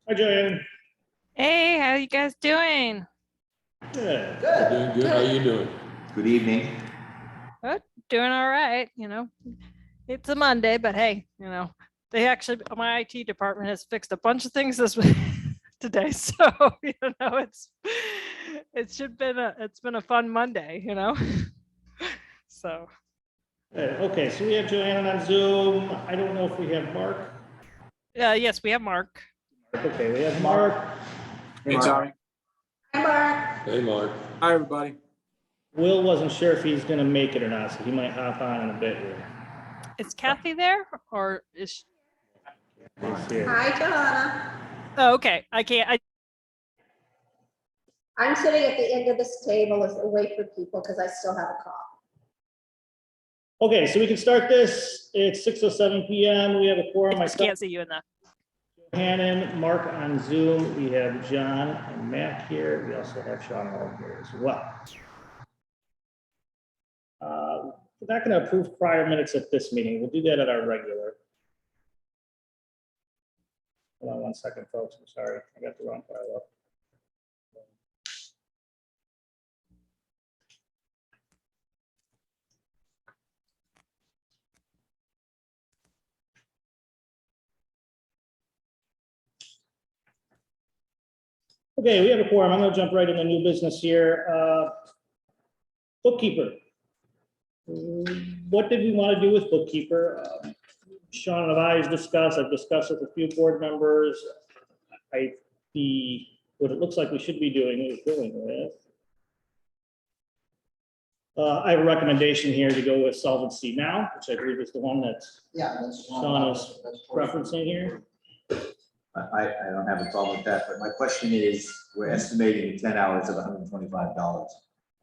Hi, Joanne. Hey, how you guys doing? Good. Good. Doing good. How you doing? Good evening. Good. Doing all right. It's a Monday, but hey, they actually, my IT department has fixed a bunch of things this today. So, it's been a fun Monday, So, Okay, so we have Joanne on Zoom. I don't know if we have Mark. yes, we have Mark. Okay, we have Mark. Hey, Tommy. Hi, Mark. Hey, Mark. Hi, everybody. Will wasn't sure if he's going to make it or not, so he might hop on in a bit here. Is Kathy there or is she? He's here. Hi, Johanna. Oh, okay. I can't. I'm sitting at the end of this table as a wait for people because I still have a cough. Okay, so we can start this. It's 6:07 p.m. We have a quorum. I just can't see you in that. Hannon, Mark on Zoom. We have John and Matt here. We also have Sean Hall here as well. We're not going to approve prior minutes at this meeting. We'll do that at our regular. Hold on one second, folks. I'm sorry. I got the wrong file up. Okay, we have a quorum. I'm going to jump right into new business here. Bookkeeper. What did we want to do with bookkeeper? Sean and I have discussed. I've discussed with a few board members. What it looks like we should be doing is going with. I have a recommendation here to go with Solvency Now, which I believe is the one that Sean is referencing here. I don't have a problem with that, but my question is, we're estimating 10 hours of $125.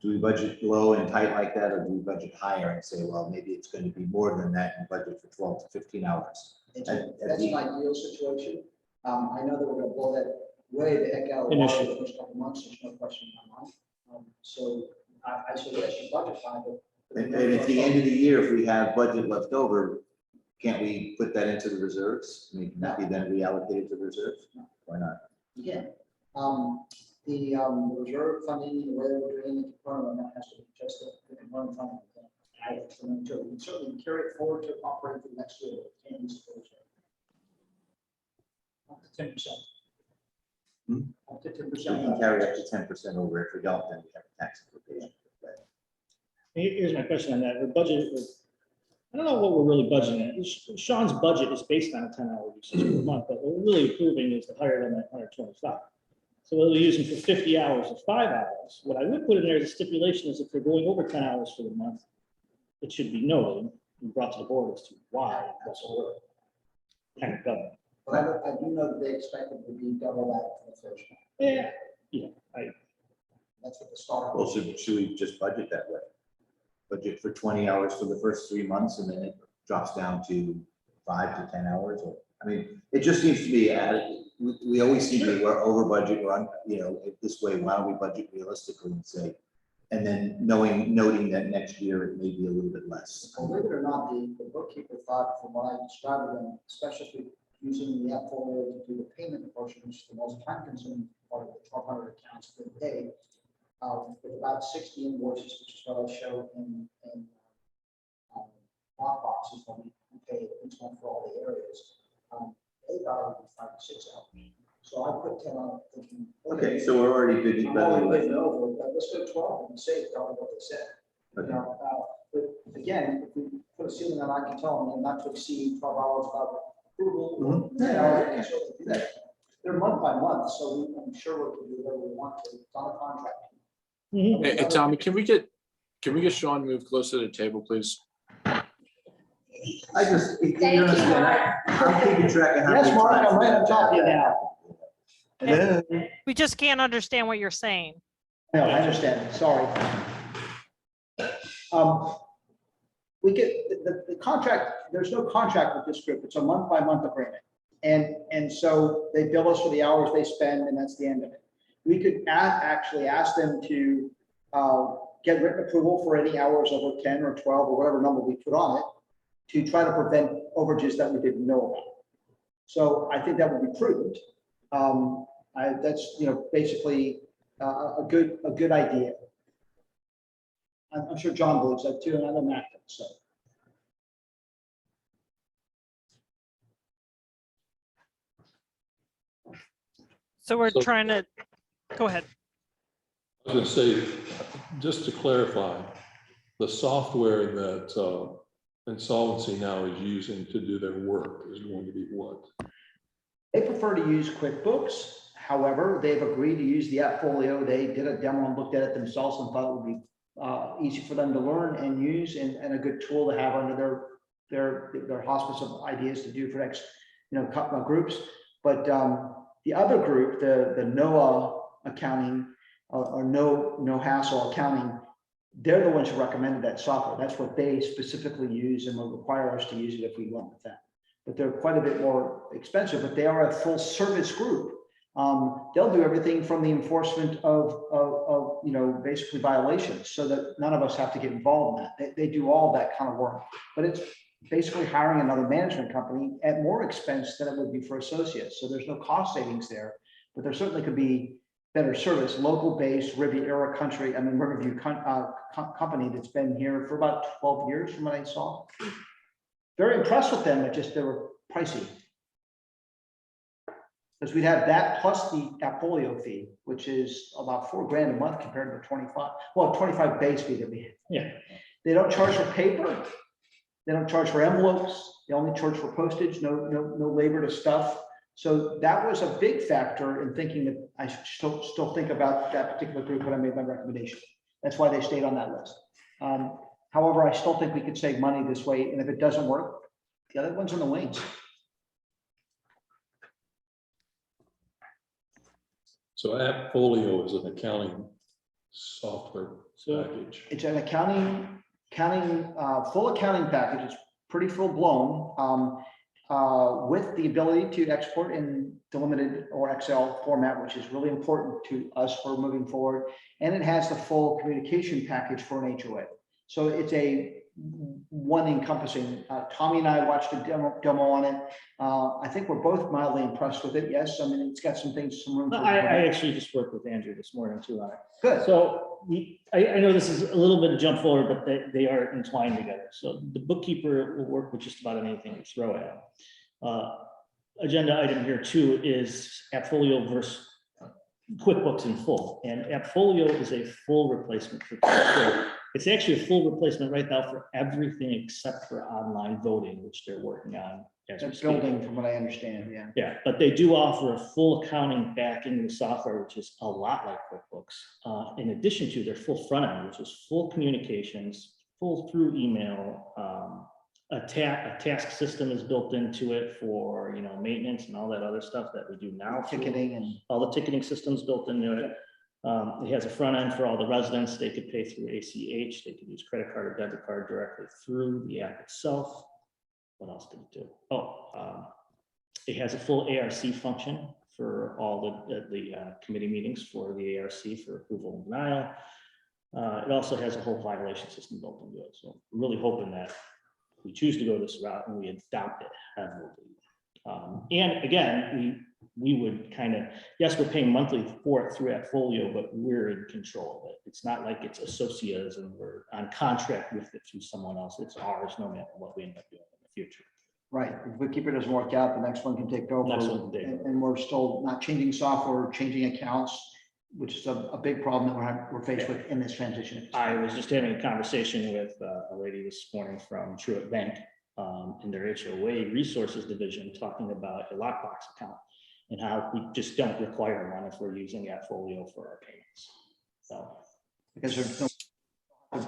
Do we budget low and tight like that, or do we budget higher and say, well, maybe it's going to be more than that and budget for 12 to 15 hours? That's an ideal situation. I know that we're going to blow that way the heck out of the water the first couple of months. There's no question in my mind. So I suggest you budget high. And at the end of the year, if we have budget left over, can't we put that into the reserves? I mean, can that be then reallocated to the reserves? No. Why not? Yeah. The reserve funding, the way that we're doing the component, that has to be just the component funding. I can certainly carry it forward to operate for the next year. Up to 10%. Up to 10%. So we can carry up to 10% over. If we don't, then we have a tax implication. Here's my question on that. The budget is, I don't know what we're really budgeting at. Sean's budget is based on a 10-hour usage per month, but what we're really approving is the higher than that 125. So whether we're using for 50 hours or 5 hours, what I would put in there as a stipulation is if they're going over 10 hours for the month, it should be noted and brought to the board as to why that's what we're kind of government. But I do know that they expect it to be double that for the first one. Yeah, That's what the start. Well, should we just budget that way? Budget for 20 hours for the first 3 months, and then it drops down to 5 to 10 hours. Or, I mean, it just seems to be we always seem to be we're over budget. We're on, this way. Why don't we budget realistically and say, and then noting that next year it may be a little bit less. Believe it or not, the bookkeeper thought, from what I described to them, especially using the FHRW to do the payment portion, which is the most time-consuming part of the 1,200 accounts per day. With about 60 invoices, which is what I showed in boxes when we pay each one for all the areas. They thought it would be 5 to 6 hours. So I put 10 on thinking. Okay, so we're already bidding better. Over, but let's go 12 and say probably what they said. Okay. But again, if we put a ceiling on, I can tell them not to exceed 12 hours without approval. They're month by month, so I'm sure we can do whatever we want to. It's on a contract. Hey, Tommy, can we get Sean moved closer to the table, please? I just, you understand, I'm keeping track of how many Yes, Mark, times- I'm right on top of you now. Hello? We just can't understand what you're saying. No, I understand. Sorry. We get the contract, there's no contract with this group. It's a month by month agreement. And so they bill us for the hours they spend, and that's the end of it. We could actually ask them to get written approval for any hours over 10 or 12 or whatever number we put on it to try to prevent overages that we didn't know about. So I think that would be prudent. That's, basically a good idea. I'm sure John believes that too, and I know Matt does, so. So we're So- trying to, go ahead. I was gonna say, just to clarify, the software that insolvency now is using to do their work is going to be what? They prefer to use QuickBooks. However, they've agreed to use the AppFolio. They did a demo and looked at it themselves and thought it would be easy for them to learn and use, and a good tool to have under their hospice of ideas to do for next, groups. But the other group, the NOAA accounting or no hassle accounting, they're the ones who recommended that software. That's what they specifically use and will require us to use it if we went with that. But they're quite a bit more expensive, but they are a full service group. They'll do everything from the enforcement of basically violations, so that none of us have to get involved in that. They do all that kind of work, but it's basically hiring another management company at more expense than it would be for associates. So there's no cost savings there, but there certainly could be better service, local based Riviera country. I mean, Riverview company that's been here for about 12 years from what I saw. Very impressed with them, but just they were pricey. Because we'd have that plus the AppFolio fee, which is about $4,000 a month compared to the 25 base fee that we have. Yeah. They don't charge for paper. They don't charge for envelopes. They only charge for postage, no labor to stuff. So that was a big factor in thinking that I should still think about that particular group when I made my recommendation. That's why they stayed on that list. However, I still think we could save money this way. And if it doesn't work, the other one's in the wings. So AppFolio is an accounting software package. It's an full accounting package. It's pretty full blown, with the ability to export in delimited or Excel format, which is really important to us for moving forward. And it has the full communication package for an HOA. So it's a one encompassing. Tommy and I watched a demo on it. I think we're both mildly impressed with it. Yes, I mean, it's got some things, some room. No, for I actually just worked with Andrew this morning too on it. Good. So I know this is a little bit of jump forward, but they are entwined together. So the bookkeeper will work with just about anything you throw at him. Agenda item here too is AppFolio versus QuickBooks in full. And AppFolio is a full replacement for QuickBooks. It's actually a full replacement right now for everything except for online voting, which they're working on as we It's speak. building, from what I understand. Yeah. Yeah, but they do offer a full accounting back into the software, which is a lot like QuickBooks. In addition to their full front end, which is full communications, full through email. A task system is built into it for maintenance and all that other stuff that we do now. Ticketing and All the ticketing systems built into it. It has a front end for all the residents. They could pay through ACH. They could use credit card or debit card directly through the app itself. What else did it do? It has a full ARC function for all the committee meetings for the ARC for approval and denial. It also has a whole violation system built into it. So I'm really hoping that we choose to go this route and we adopt it heavily. And again, we would yes, we're paying monthly for it through AppFolio, but we're in control of it. It's not like it's Associa's and we're on contract with it through someone else. It's ours, no matter what we end up doing in the future. right. If the bookkeeper doesn't work out, the next one can take over. Next one can take over. And we're still not changing software, changing accounts, which is a big problem that we're faced with in this transition. I was just having a conversation with a lady this morning from Truett Bank in their HOA resources division, talking about a lockbox account and how we just don't require one if we're using AppFolio for our payments. So Because there's no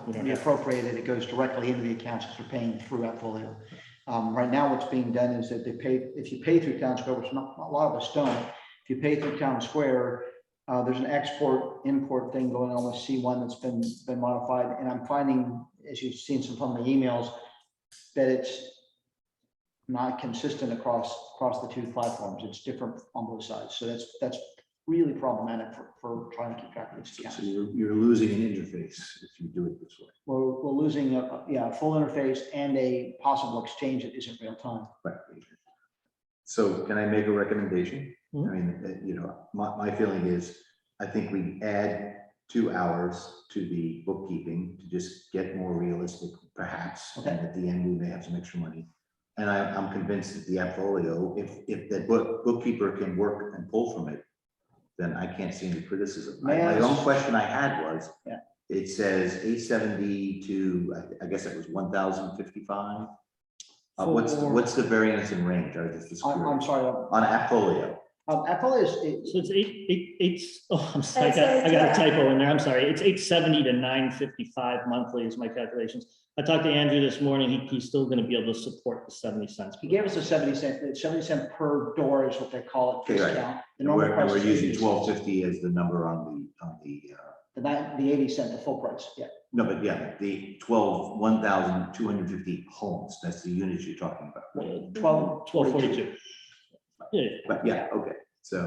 reappropriated, it goes directly into the accounts because we're paying through AppFolio. Right now, what's being done is that if you pay through Town Square, which not a lot of us don't, if you pay through Town Square, there's an export import thing going on with C1 that's been modified, and I'm finding, as you've seen some from the emails, that it's not consistent across the two platforms. It's different on both sides, so that's really problematic for trying to keep track of this. So you're losing an interface if you do it this way. We're losing a full interface and a possible exchange that isn't real time. Right. So can I make a recommendation? I mean, my feeling is, I think we add 2 hours to the bookkeeping to just get more realistic, perhaps. And at the end, we may have some extra money. And I'm convinced that the Appfolio, if the bookkeeper can work and pull from it, then I can't see any criticism. My own question I had was, Yeah. it says 870 to, I guess it was 1,055. What's the variance in range? I was just I'm curious. sorry. On Appfolio. Apple is, So it's I'm sorry, I got a typo in there, I'm sorry, it's 870 to 955 monthly is my calculations. I talked to Andrew this morning, he's still gonna be able to support the 70 cents. he gave us a 70 cent per door is what they call it. Okay, right. discount. The And normal we're price is using 80 cents. 1250 as the number on The 80 cent, the full price, yeah. no, but yeah, the 1,250 homes, that's the units you're talking about. 1242. Yeah, But yeah, okay, so,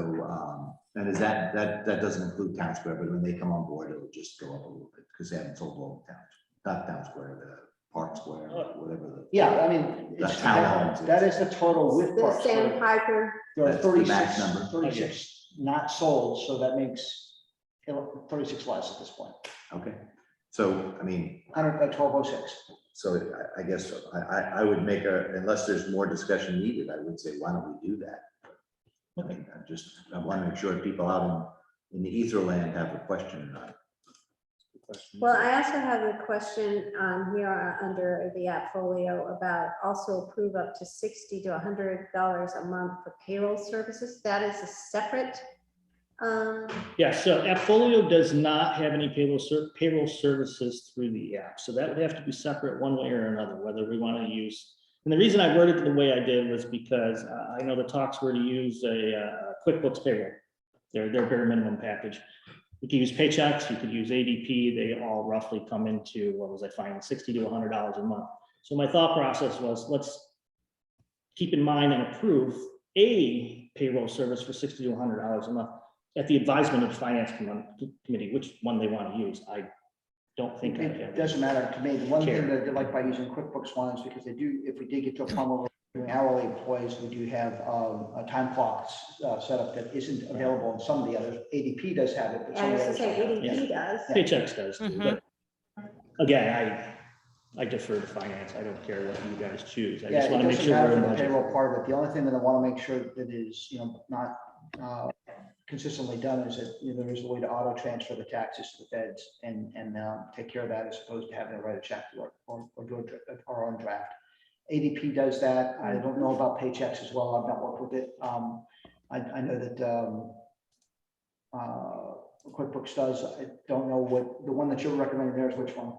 and is that doesn't include Town Square, but when they come on board, it'll just go up a little bit, because they haven't sold all the towns, not Town Square, the Park Square, whatever the. Yeah, I mean, The it's, townhomes. that is the total with The Park Square. Sandpiper, There are That's the max 36, number. 36 not sold, so that makes 36 less at this point. Okay, so, I mean, 1206. so I guess I would make unless there's more discussion needed, I would say, why don't we do that? I mean, I want to make sure people out in the ether land have a question or not. well, I also have a question here under the Appfolio about also approve up to $60 to $100 a month for payroll services. That is a separate. Yeah, so Appfolio does not have any payroll services through the app, so that would have to be separate one way or another, whether we want to use. And the reason I worded it the way I did was because I know the talks were to use a QuickBooks payroll, their bare minimum package. You could use Paychecks, you could use ADP, they all roughly come into, what was I finding, $60 to $100 a month. So my thought process was, let's keep in mind and approve a payroll service for $60 to $100 a month at the advisement of the Finance Committee, which one they want to use. I don't think I have. It doesn't matter to me. The one thing Care. that they like by using QuickBooks One is because they do, if we did get to a point where we're doing hourly employees, we do have a time clock set up that isn't available in some of the others. ADP does have it, but I some of was the to others say don't. ADP does. Paychecks does, too, Mhm. but again, I defer to finance. I don't care what you guys choose. I Yeah, just it want to make doesn't sure matter we're in for the budget. payroll part of it. The only thing that I want to make sure that is, not consistently done is that there is a way to auto transfer the taxes to the feds and take care of that as opposed to having to write a check or do our own draft. ADP does that. I don't know about Paychecks as well. I've not worked with it. I know that QuickBooks does. I don't know what the one that you're recommending there is. Which one?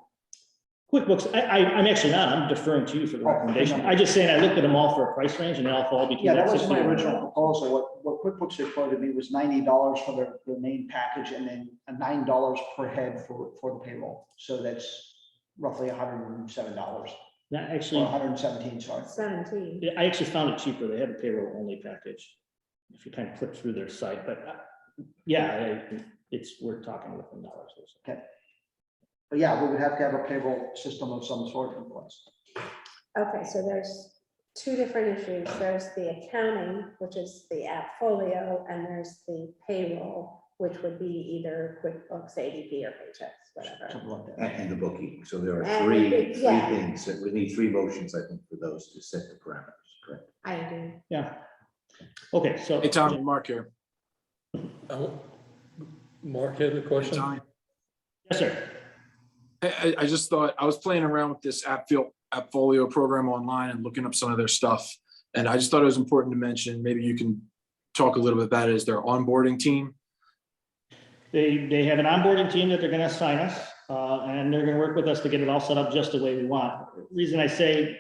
QuickBooks, I'm actually not, I'm deferring to you for the recommendation. I just saying, I looked at them all for a price range and they all fall between. Yeah, that was 60 my and original 100. proposal. What QuickBooks had quoted me was $90 for the main package and then $9 per head for the payroll. So that's roughly $107 That or actually, 117, sorry. 17. I actually found it cheaper. They have a payroll only package. If you kind of click through their site, but yeah, it's worth talking with them dollars. Okay. But yeah, we would have to have a payroll system of some sort in place. Okay, so there's two different issues. There's the accounting, which is the Appfolio, and there's the payroll, which would be either QuickBooks, ADP, or Paychecks, whatever. Something like that. And the bookkeeping, so there are And three yeah. things, that we need 3 motions, I think, for those to set the parameters, correct? I do. Yeah. Okay, so. Hey, Tom, Mark here. Mark had a Hey, question? Tommy. Yes, sir. I just thought, I was playing around with this Appfolio program online and looking up some of their stuff. And I just thought it was important to mention, maybe you can talk a little bit about it, is their onboarding team. They have an onboarding team that they're gonna assign us, and they're gonna work with us to get it all set up just the way we want. Reason I say,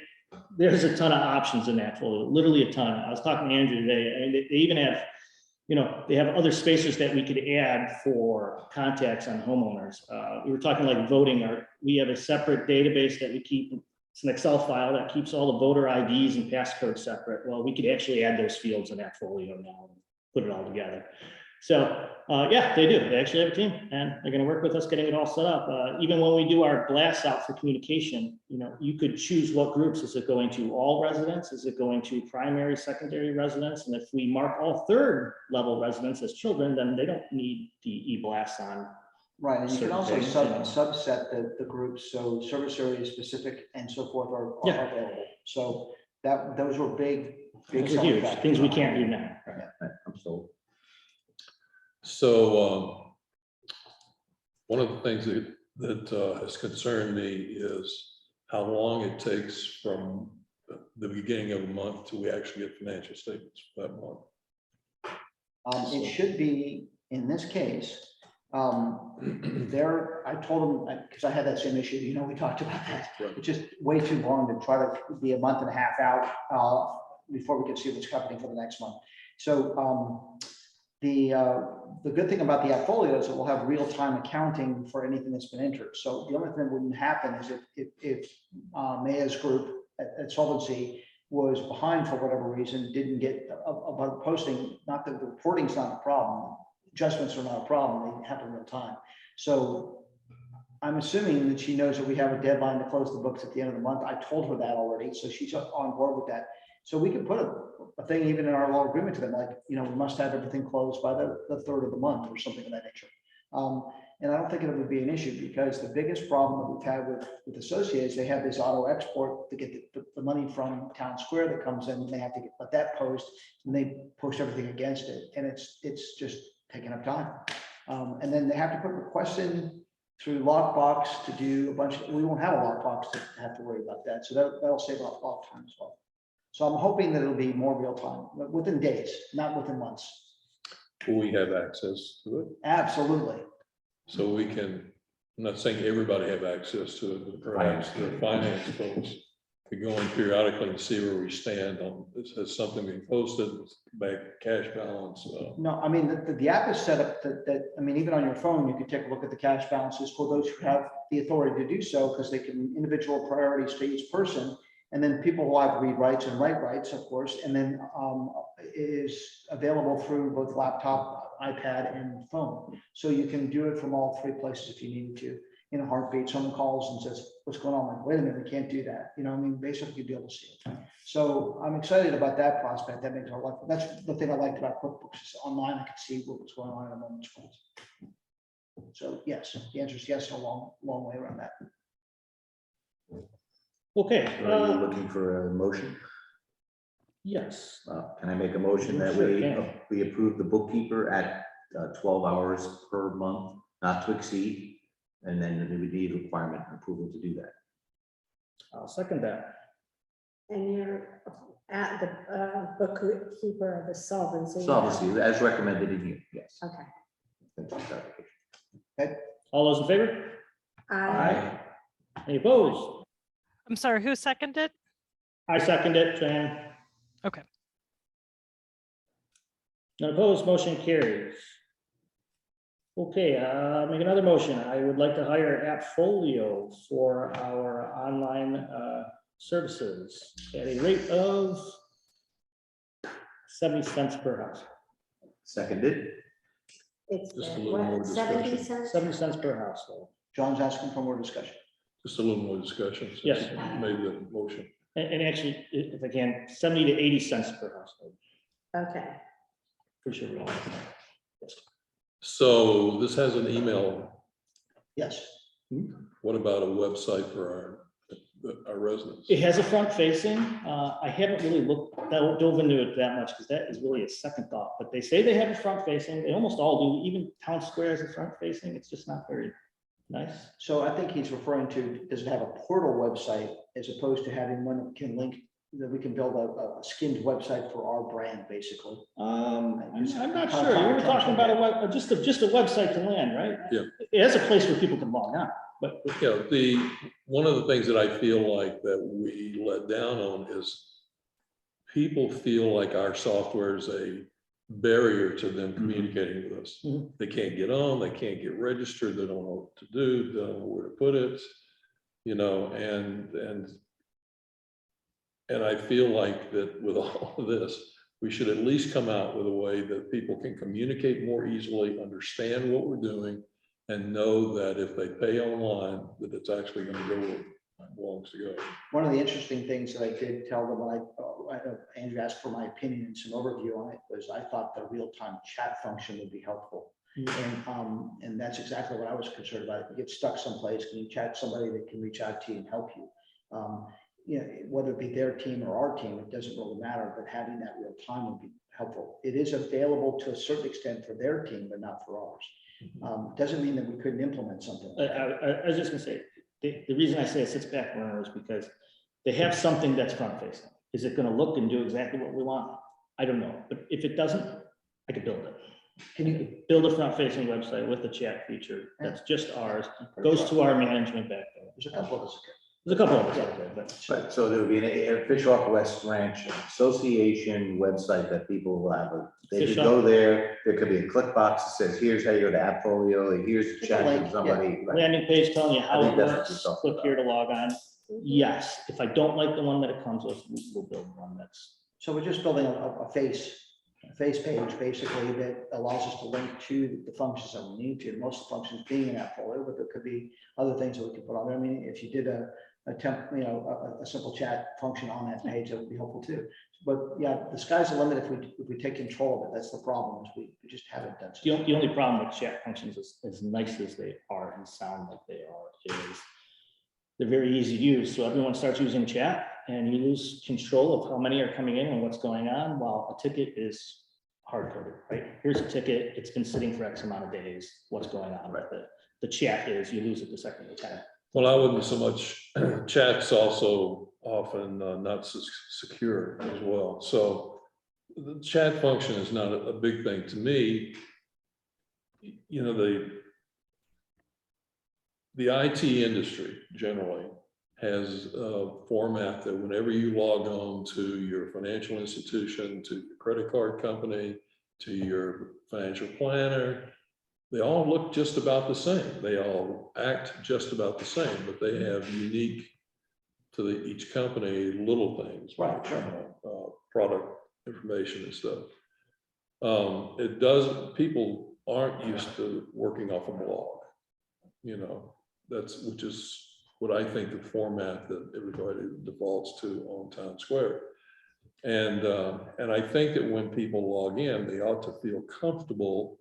there's a ton of options in that folder, literally a ton. I was talking to Andrew today, and they even have, they have other spaces that we could add for contacts on homeowners. We were talking like voting, we have a separate database that we keep. It's an Excel file that keeps all the voter IDs and passcodes separate. Well, we could actually add those fields in that folio now and put it all together. So, yeah, they do. They actually have a team, and they're gonna work with us getting it all set up. Even when we do our blasts out for communication, you know, you could choose what groups. Is it going to all residents? Is it going to primary, secondary residents? And if we mark all third level residents as children, then they don't need the e-blasts on. Right, and you can Certain also things, you know. subset the groups, so service area specific and so forth are Yeah. available. So those were big Those are selling huge, factors. things we can't do now. I'm sold. So one of the things that has concerned me is how long it takes from the beginning of a month till we actually get financial statements for that month. It should be, in this case, I told them, because I had that same issue, you know, we talked about that. Right. It's just way too long to try to be a month and a half out before we can see what's happening for the next month. So the good thing about the portfolio is that we'll have real-time accounting for anything that's been entered. So the only thing that wouldn't happen is if Maya's group at Solvency was behind for whatever reason, didn't get a posting, not that the reporting's not a problem, adjustments are not a problem, they happen real time. So I'm assuming that she knows that we have a deadline to close the books at the end of the month. I told her that already, so she's on board with that. So we can put a thing even in our law agreement to them, like, you know, we must have everything closed by the third of the month or something of that nature. And I don't think it would be an issue, because the biggest problem that we've had with associates, they have this auto export to get the money from Town Square that comes in, and they have to let that post, and they post everything against it, and it's just taking up time. And then they have to put requests in through lockbox to do a bunch of, we won't have a lockbox to have to worry about that, so that'll save a lot of time as well. So I'm hoping that it'll be more real time, within days, not within months. Will we have access to it? Absolutely. So we can, I'm not saying everybody have access to it, but perhaps the finance folks could go in periodically and see where we stand on, has something been posted, back cash balance. No, I mean, the app is set up that, I mean, even on your phone, you can take a look at the cash balances for those who have the authority to do so, because they can individual priorities to each person. And then people will have read rights and write rights, of course, and then is available through both laptop, iPad, and phone. So you can do it from all three places if you needed to. In a heartbeat, someone calls and says, what's going on? I'm like, wait a minute, we can't do that. You know, I mean, basically you'd be able to see it. So I'm excited about that prospect. That makes our life, that's the thing I liked about QuickBooks, is online I could see what was going on in a moment's notice. So yes, the answer is yes, a long way around that. Okay, Are you looking for a motion? yes, Can I make a motion that Sure, can. we approve the bookkeeper at 12 hours per month, not to exceed? And then we would need requirement and approval to do that. I'll second that. And you're at the bookkeeper of the solvency. Solvency, as recommended in here, yes. Okay. Thanks for clarification. All those in favor? I Any opposed? I'm sorry, who seconded? I second it, Jan. Okay. None opposed, motion carries. Okay, make another motion. I would like to hire Appfolio for our online services at a rate of 70 cents per house. Seconded. It's Just a little more what, 70 discussion. cents? 70 cents per household. John's asking for more discussion. Just a little more discussion. since Yes. you made the motion. And actually, if I can, 70 to 80 cents per household. Okay. For sure. So this has an email. Yes. What about a website for our residents? It has a front facing. I haven't really dove into it that much, because that is really a second thought, but they say they have a front facing. They almost all do. Even Town Square has a front facing. It's just not very nice. So I think he's referring to, does it have a portal website as opposed to having one that can link, that we can build a skinned website for our brand, basically. I'm not sure. You were talking about just a website to land, right? Yeah. It has a place where people can log on, but Yeah, one of the things that I feel like that we let down on is people feel like our software is a barrier to them communicating with us. Mhm. They can't get on, they can't get registered, they don't know what to do, they don't know where to put it, you know, and I feel like that with all of this, we should at least come out with a way that people can communicate more easily, understand what we're doing, and know that if they pay online, that it's actually going to go where it belongs to go. One of the interesting things that I did tell them when Andrew asked for my opinion and some overview on it was I thought the real-time chat function would be helpful. And that's exactly what I was concerned about. If you get stuck someplace, can you chat somebody that can reach out to you and help you? You know, whether it be their team or our team, it doesn't really matter, but having that real time would be helpful. It is available to a certain extent for their team, but not for ours. Doesn't mean that we couldn't implement something. Like that. I was just gonna say, the reason I say it sits back burner is because they have something that's front facing. Is it gonna look and do exactly what we want? I don't know, but if it doesn't, I could build it. Can you? Build a front facing website with the chat feature that's just ours, goes to our management back there. There's a couple of us. There's a couple of us out there, but But so there would be a Fish Hawk West Ranch Association website that people will have. They Fish could Hawk. go there. There could be a click box that says, here's how you go to Appfolio, and here's the chat link, with somebody. Right. landing page telling you how I it think that's what works, you're talking click about. here to log on. Yes, if I don't like the one that it comes with, we'll build one that's. So we're just building a face page basically that allows us to link to the functions that we need to. Most of the functions being in that folder, but there could be other things that we could put on there. I mean, if you did a simple chat function on that page, that would be helpful too. But yeah, the sky's the limit if we take control of it. That's the problem, is we just haven't done. The only problem with chat functions is, as nice as they are and sound like they are, is they're very easy to use. So everyone starts using chat and you lose control of how many are coming in and what's going on, while a ticket is hard coded, right? Here's a ticket, it's been sitting for X amount of days, what's going on with it. The chat is, you lose it the second you type. Well, I wouldn't so much, chat's also often not so secure as well. So the chat function is not a big thing to me. You know, the IT industry generally has a format that whenever you log on to your financial institution, to your credit card company, to your financial planner, they all look just about the same. They all act just about the same, but they have unique to each company little things. Right, sure. Product information and stuff. People aren't used to working off a blog, you know, which is what I think the format that everybody defaults to on Town Square. And I think that when people log in, they ought to feel comfortable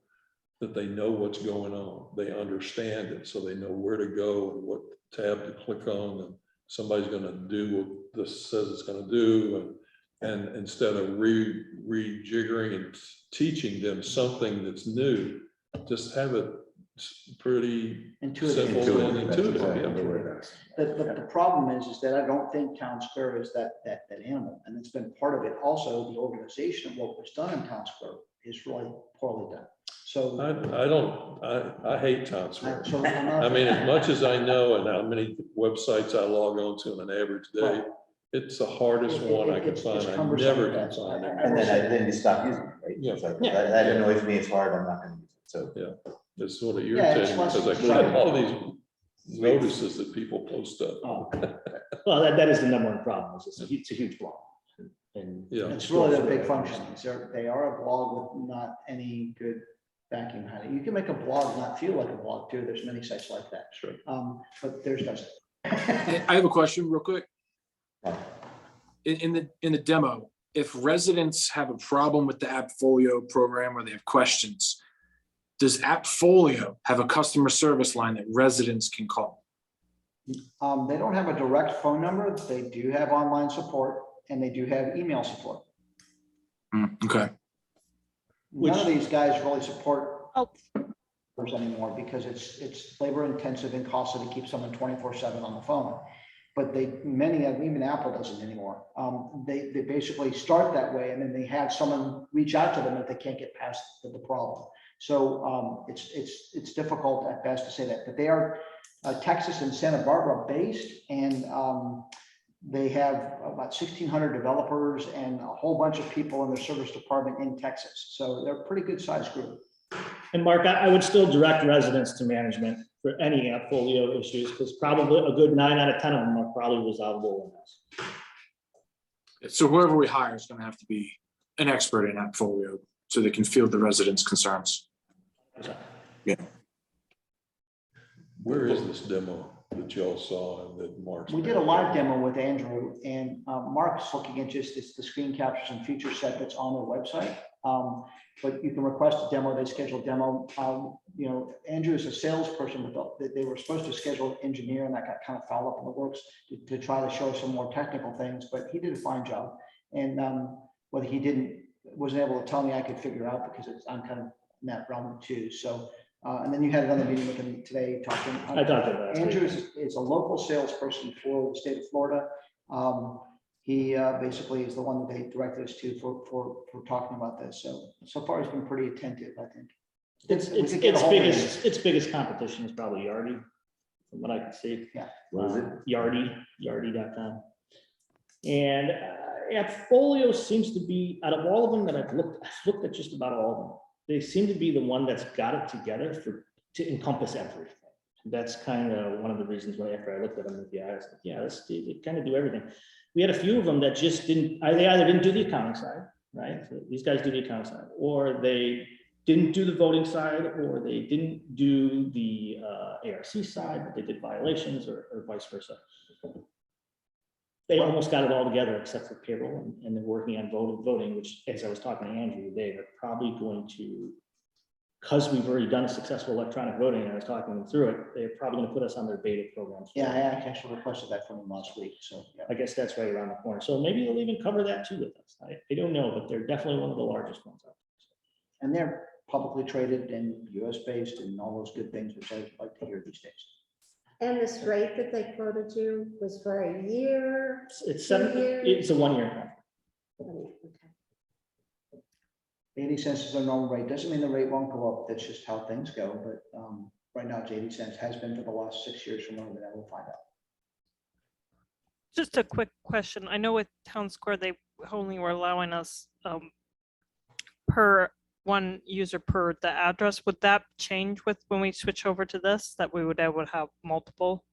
that they know what's going on. They understand it, so they know where to go and what tab to click on, and somebody's going to do what this says it's going to do. And instead of rejiggering and teaching them something that's new, just have it pretty Intuitive. simple and That's intuitive. exactly Yeah. the word. The problem is that I don't think Town Square is that animal, and it's been part of it. Also, the organization of what was done in Town Square is really poorly done. So I hate Town Square. so I'm not- I mean, as much as I know and how many websites I log on to on an average day, it's the hardest one I can It's find. I cumbersome never at can best. find it. And then you stop using it, right? Yeah. It's like, Yeah. that annoys me, it's hard, I'm not gonna use it, so. It's sort of Yeah, it's irritating less because I exciting. get all these notices that people post up. Oh, Well, that is the number one problem, is it's a huge blog. And Yeah. it's really their big function. They are a blog with not any good backing behind it. You can make a blog not feel like a blog too. There's many sites like that. Sure. But theirs doesn't. I have a question real quick. In the demo, if residents have a problem with the Appfolio program or they have questions, does Appfolio have a customer service line that residents can call? They don't have a direct phone number. They do have online support and they do have email support. Okay. None of these guys really support Oh. anymore because it's labor intensive and costly to keep someone 24/7 on the phone. But many of them, even Apple doesn't anymore. They basically start that way and then they have someone reach out to them if they can't get past the problem. So it's difficult at best to say that, but they are Texas and Santa Barbara based, and they have about 1,600 developers and a whole bunch of people in their service department in Texas. So they're a pretty good sized group. And Mark, I would still direct residents to management for any Appfolio issues, because probably a good 9 out of 10 of them are probably resolvable in this. So whoever we hire is gonna have to be an expert in AppFolio so they can field the residents' concerns. Where is this demo that y'all saw and that Mark's? We did a live demo with Andrew, and Mark's looking at just the screen captures and feature set that's on their website. But you can request a demo, they schedule a demo. You know, Andrew is a salesperson, but they were supposed to schedule an engineer, and that got kind of fouled up in the works to try to show some more technical things, but he did a fine job. And whether he wasn't able to tell me, I could figure out, because I'm kind of in that realm too. So, and then you had another meeting with him today talking. I talked about that. Andrew is a local salesperson for the state of Florida. He basically is the one that they directed us to for talking about this. So far he's been pretty attentive, I think. Its biggest competition is probably Yardi, from what I can see. Yeah. What is it? Yardi.com. And AppFolio seems to be, out of all of them that I've looked at just about all of them, they seem to be the one that's got it together to encompass everything. That's kind of one of the reasons why after I looked at them, I was like, yeah, they kind of do everything. We had a few of them that just didn't, they either didn't do the accounting side, right? So these guys do the accounting side, or they didn't do the voting side, or they didn't do the ARC side, but they did violations, or vice versa. They almost got it all together except for payroll, and they're working on voting, which, as I was talking to Andrew, they are probably going to, because we've already done a successful electronic voting, and I was talking them through it, they're probably going to put us on their beta program. Yeah, I actually requested that from him last week. So yeah. I guess that's right around the corner. So maybe they'll even cover that too with us. I don't know, but they're definitely one of the largest ones out there. And they're publicly traded and US based and all those good things, which I like to hear these days. And this rate that they quoted you was for a year? It's 2 years? it's a 1 year contract. Okay. 80 cents is their normal rate. Doesn't mean the rate won't go up. That's just how things go. But right now it's 80 cents, has been for the last 6 years from now, but I will find out. Just a quick question. I know with Town Square, they only were allowing us per one user per the address. Would that change with when we switch over to this, that we would able to have multiple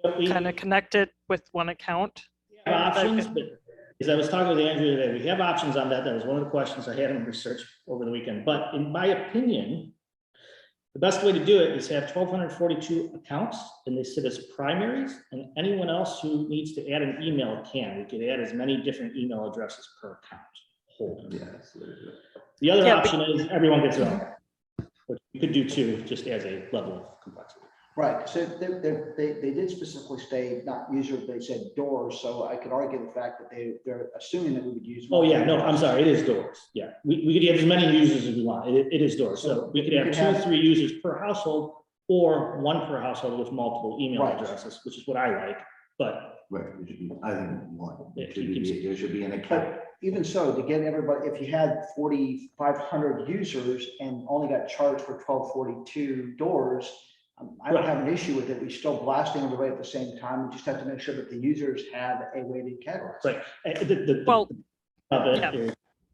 kind of connected with one account? We have options, but as I was talking with Andrew today, we have options on that. That was one of the questions I had in research over the weekend. But in my opinion, the best way to do it is have 1,242 accounts, and they sit as primaries, and anyone else who needs to add an email can. We could add as many different email addresses per account holder. Yes. The other option is everyone gets their own, which you could do too, just as a level of complexity. Right. So they did specifically say not user, they said doors. So I could argue the fact that they're assuming that we would use. Oh, yeah, no, I'm sorry, it is doors. Yeah, we could have as many users as we want. It is doors. So we could have 2 or 3 users per household, or 1 per household with multiple email addresses, which is what I like, but. Right, it should be, I think one, Yeah, there should be an account. But even so, to get everybody, if you had 4,500 users and only got charged for 1,242 doors, I don't have an issue with it. We're still blasting everybody at the same time. We just have to make sure that the users have a way to categorize. Right. Well,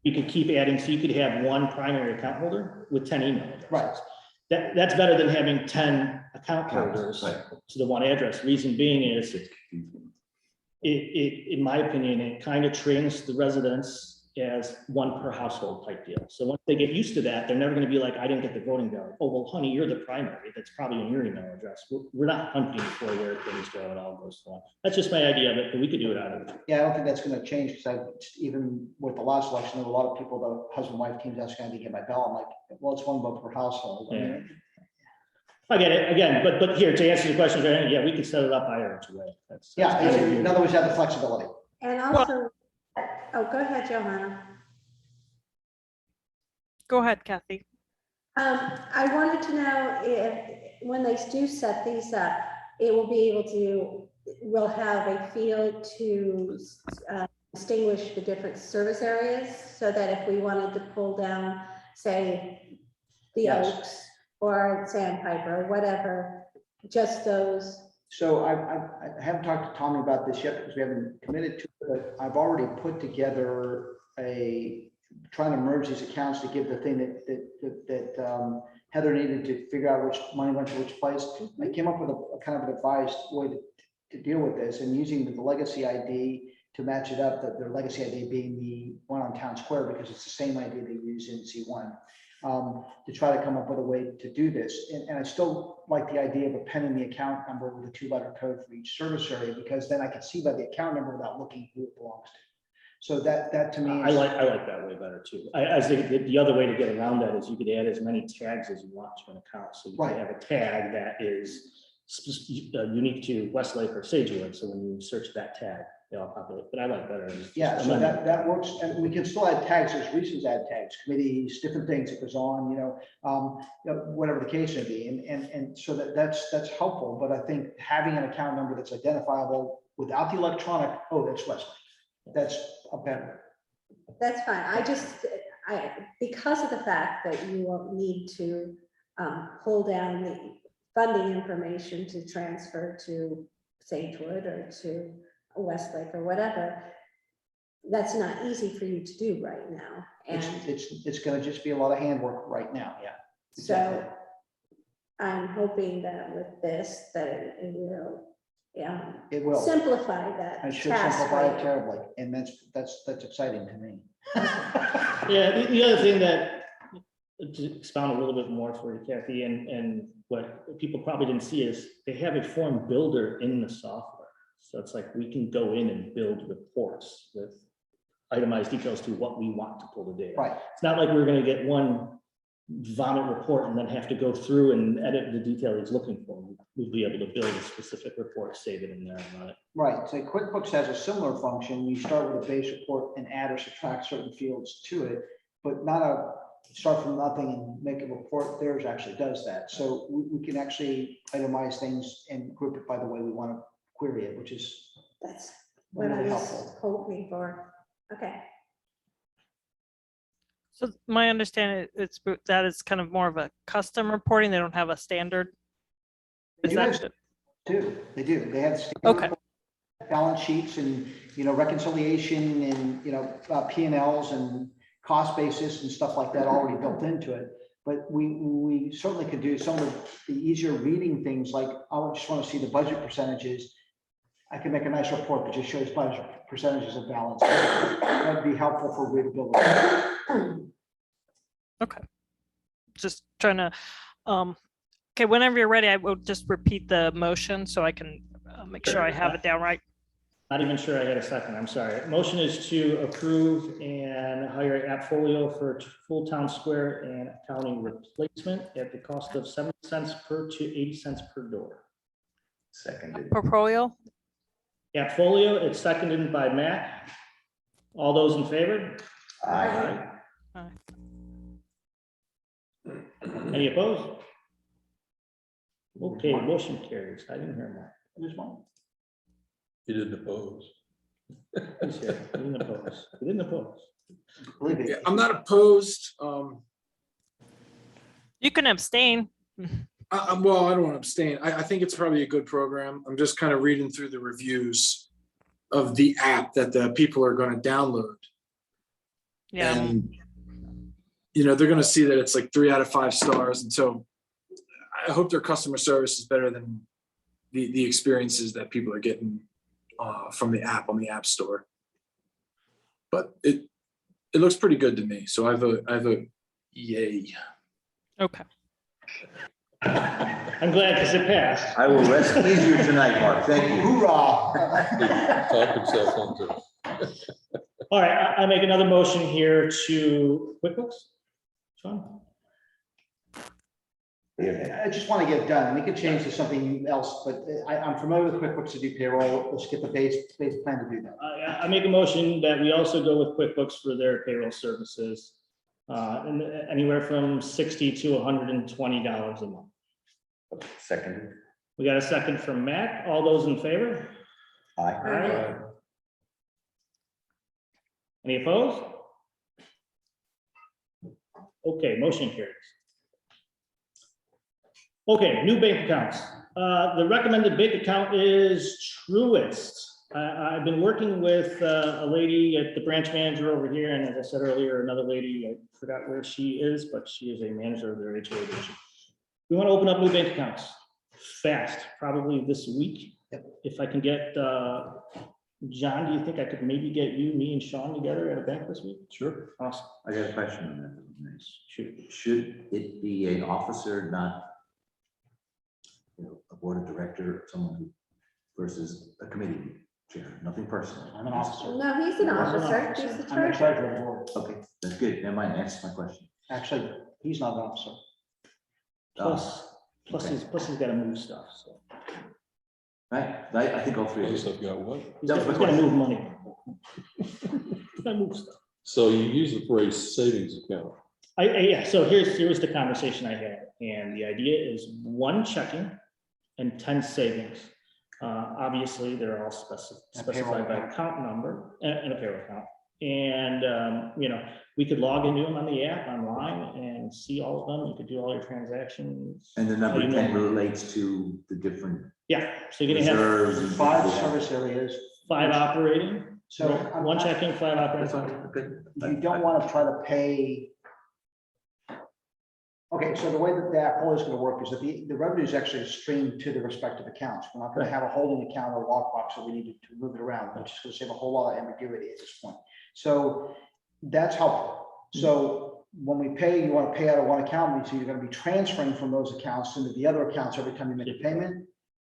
You could keep adding, so you could have 1 primary account holder with 10 email addresses. Right. That's better than having 10 account holders Right. to the 1 address. Reason being is in my opinion, it kind of trains the residents as 1 per household type deal. So once they get used to that, they're never going to be like, I didn't get the voting ballot. Oh, well, honey, you're the primary. That's probably in your email address. We're not hunting for where things go. It all goes along. That's just my idea of it, but we could do it out of it. Yeah, I don't think that's going to change, because even with the last election, there were a lot of people, the husband-wife teams asking me to get my ballot. I'm like, well, it's 1 vote per household. I mean, I get it again, but here to answer the question, yeah, we could set it up either way. yeah, in other words, have the flexibility. And also, oh, go ahead, Johanna. Go ahead, Kathy. I wanted to know if, when they do set these up, it will be able to, we'll have a field to distinguish the different service areas, so that if we wanted to pull down, say, the Oaks or Sandpiper, or whatever, just those. So I haven't talked to Tommy about this yet, because we haven't committed to it, but I've already put together trying to merge these accounts to give the thing that Heather needed to figure out which money went to which place. I came up with a kind of an advised way to deal with this, and using the legacy ID to match it up, that their legacy idea being the one on Town Square, because it's the same idea they use in C1. To try to come up with a way to do this. And I still like the idea of appending the account number with a 2-letter code for each service area, because then I can see by the account number without looking who it belongs to. So that to me I is. like that way better too. I think the other way to get around that is you could add as many tags as you want to an account. So you Right. can have a tag that is unique to Westlake or Sagewood. So when you search that tag, they all populate. But I like better. as just Yeah, so amendment. that works, and we can still add tags, there's reasons to add tags, committees, different things that goes on, whatever the case may be, and so that's helpful, but I think having an account number that's identifiable without the electronic, oh, that's Westlake, that's a better. That's fine. Because of the fact that you will need to pull down the funding information to transfer to Sagewood or to Westlake or whatever, that's not easy for you to do right now. And It's gonna just be a lot of handwork right now, yeah. so I'm hoping that with this, that it will It will. simplify that I should task simplify for it you. terribly, and that's exciting to me. Yeah, the other thing that, to expound a little bit more for you, Kathy, and what people probably didn't see is they have a form builder in the software. So it's like we can go in and build reports with itemized details to what we want to pull the data. Right, It's not like we're gonna get one vomit report and then have to go through and edit the detail he's looking for. We'll be able to build a specific report, save it in there and run it. right. So QuickBooks has a similar function. You start with a base report and add or subtract certain fields to it, but not start from nothing and make a report. Theirs actually does that. So we can actually itemize things and group it by the way we want to query it, which is That's what I really was helpful. hoping for. Okay. So my understanding that it's kind of more of a custom reporting. They don't have a standard. Is They that do. They do. They have okay? balance sheets and, reconciliation and, P&Ls and cost basis and stuff like that already built into it. But we certainly could do some of the easier reading things, like I would just want to see the budget percentages. I can make a nice report that just shows budget percentages of balance. That'd be helpful for readability. Okay. Just trying to, okay, whenever you're ready, I will just repeat the motion so I can make sure I have it down right. Not even sure I had a second, I'm sorry. Motion is to approve and hire Appfolio for full Town Square and accounting replacement at the cost of 70 cents per to 80 cents per door. Seconded. Portfolio, Appfolio, it's seconded by Matt. All those in favor? Aye. Any opposed? Okay, motion carries. I didn't hear that. There's one. He didn't oppose. He's here. He didn't oppose. He didn't oppose. Believe it. Yeah, I'm not opposed. you can abstain. Well, I don't want to abstain. I think it's probably a good program. I'm just kind of reading through the reviews of the app that the people are going to download. Yeah. And, they're going to see that it's like 3 out of 5 stars. And so I hope their customer service is better than the experiences that people are getting from the app on the App Store. But it looks pretty good to me. So I vote yay. Okay. I'm glad because it passed. I will rest easier tonight, Mark. Thank you. Hoorah. Talk himself into it. All right, I make another motion here to QuickBooks. Sean? I just want to get it done. We could change to something else, but I'm familiar with QuickBooks to do payroll. Let's get the base plan to do that. I make a motion that we also go with QuickBooks for their payroll services. And anywhere from $60 to $120 a month. Seconded. We got a second from Matt. All those in favor? Aye. Aye. Any opposed? Okay, motion carries. Okay, new bank accounts. The recommended bank account is Truist. I've been working with a lady at the branch manager over here, and as I said earlier, another lady, I forgot where she is, but she is a manager of their HOA division. We want to open up new bank accounts fast, probably this week. If I can get John, do you think I could maybe get you, me and Sean together at a bank this week? Sure. Awesome. I got a question on that. Shoot. Should it be an officer, not, a board of director, someone who versus a committee chair? Nothing personal. I'm an officer. No, he's an officer. He's the I'm the treasurer. treasurer of the board. Okay, that's good. Never mind. Answer my question. Actually, he's not an officer. Plus he's got to move stuff, so. Right, I think all three of Plus you. I've got what? He's That was got my to question. move money. He's gotta move stuff. So you use the phrase savings account. Yeah, so here's the conversation I had, and the idea is 1 checking and 10 savings. Obviously, they're all specified by account number and a payroll account. And, we could log into them on the app online and see all of them. You could do all your transactions. And the number how you 10 want. relates to the different Yeah, so you're gonna have reserves. and 5 things like that. service areas. 5 operating, So 1 checking, 5 That's operating. fine, good. you don't want to try to pay. Okay, so the way that the portfolio is going to work is that the revenue is actually streamed to the respective accounts. We're not going to have a holding account or lockbox, so we need to move it around, which is going to save a whole lot of ambiguity at this point. So that's helpful. So when we pay, you want to pay out of 1 account, so you're going to be transferring from those accounts into the other accounts every time you make a payment?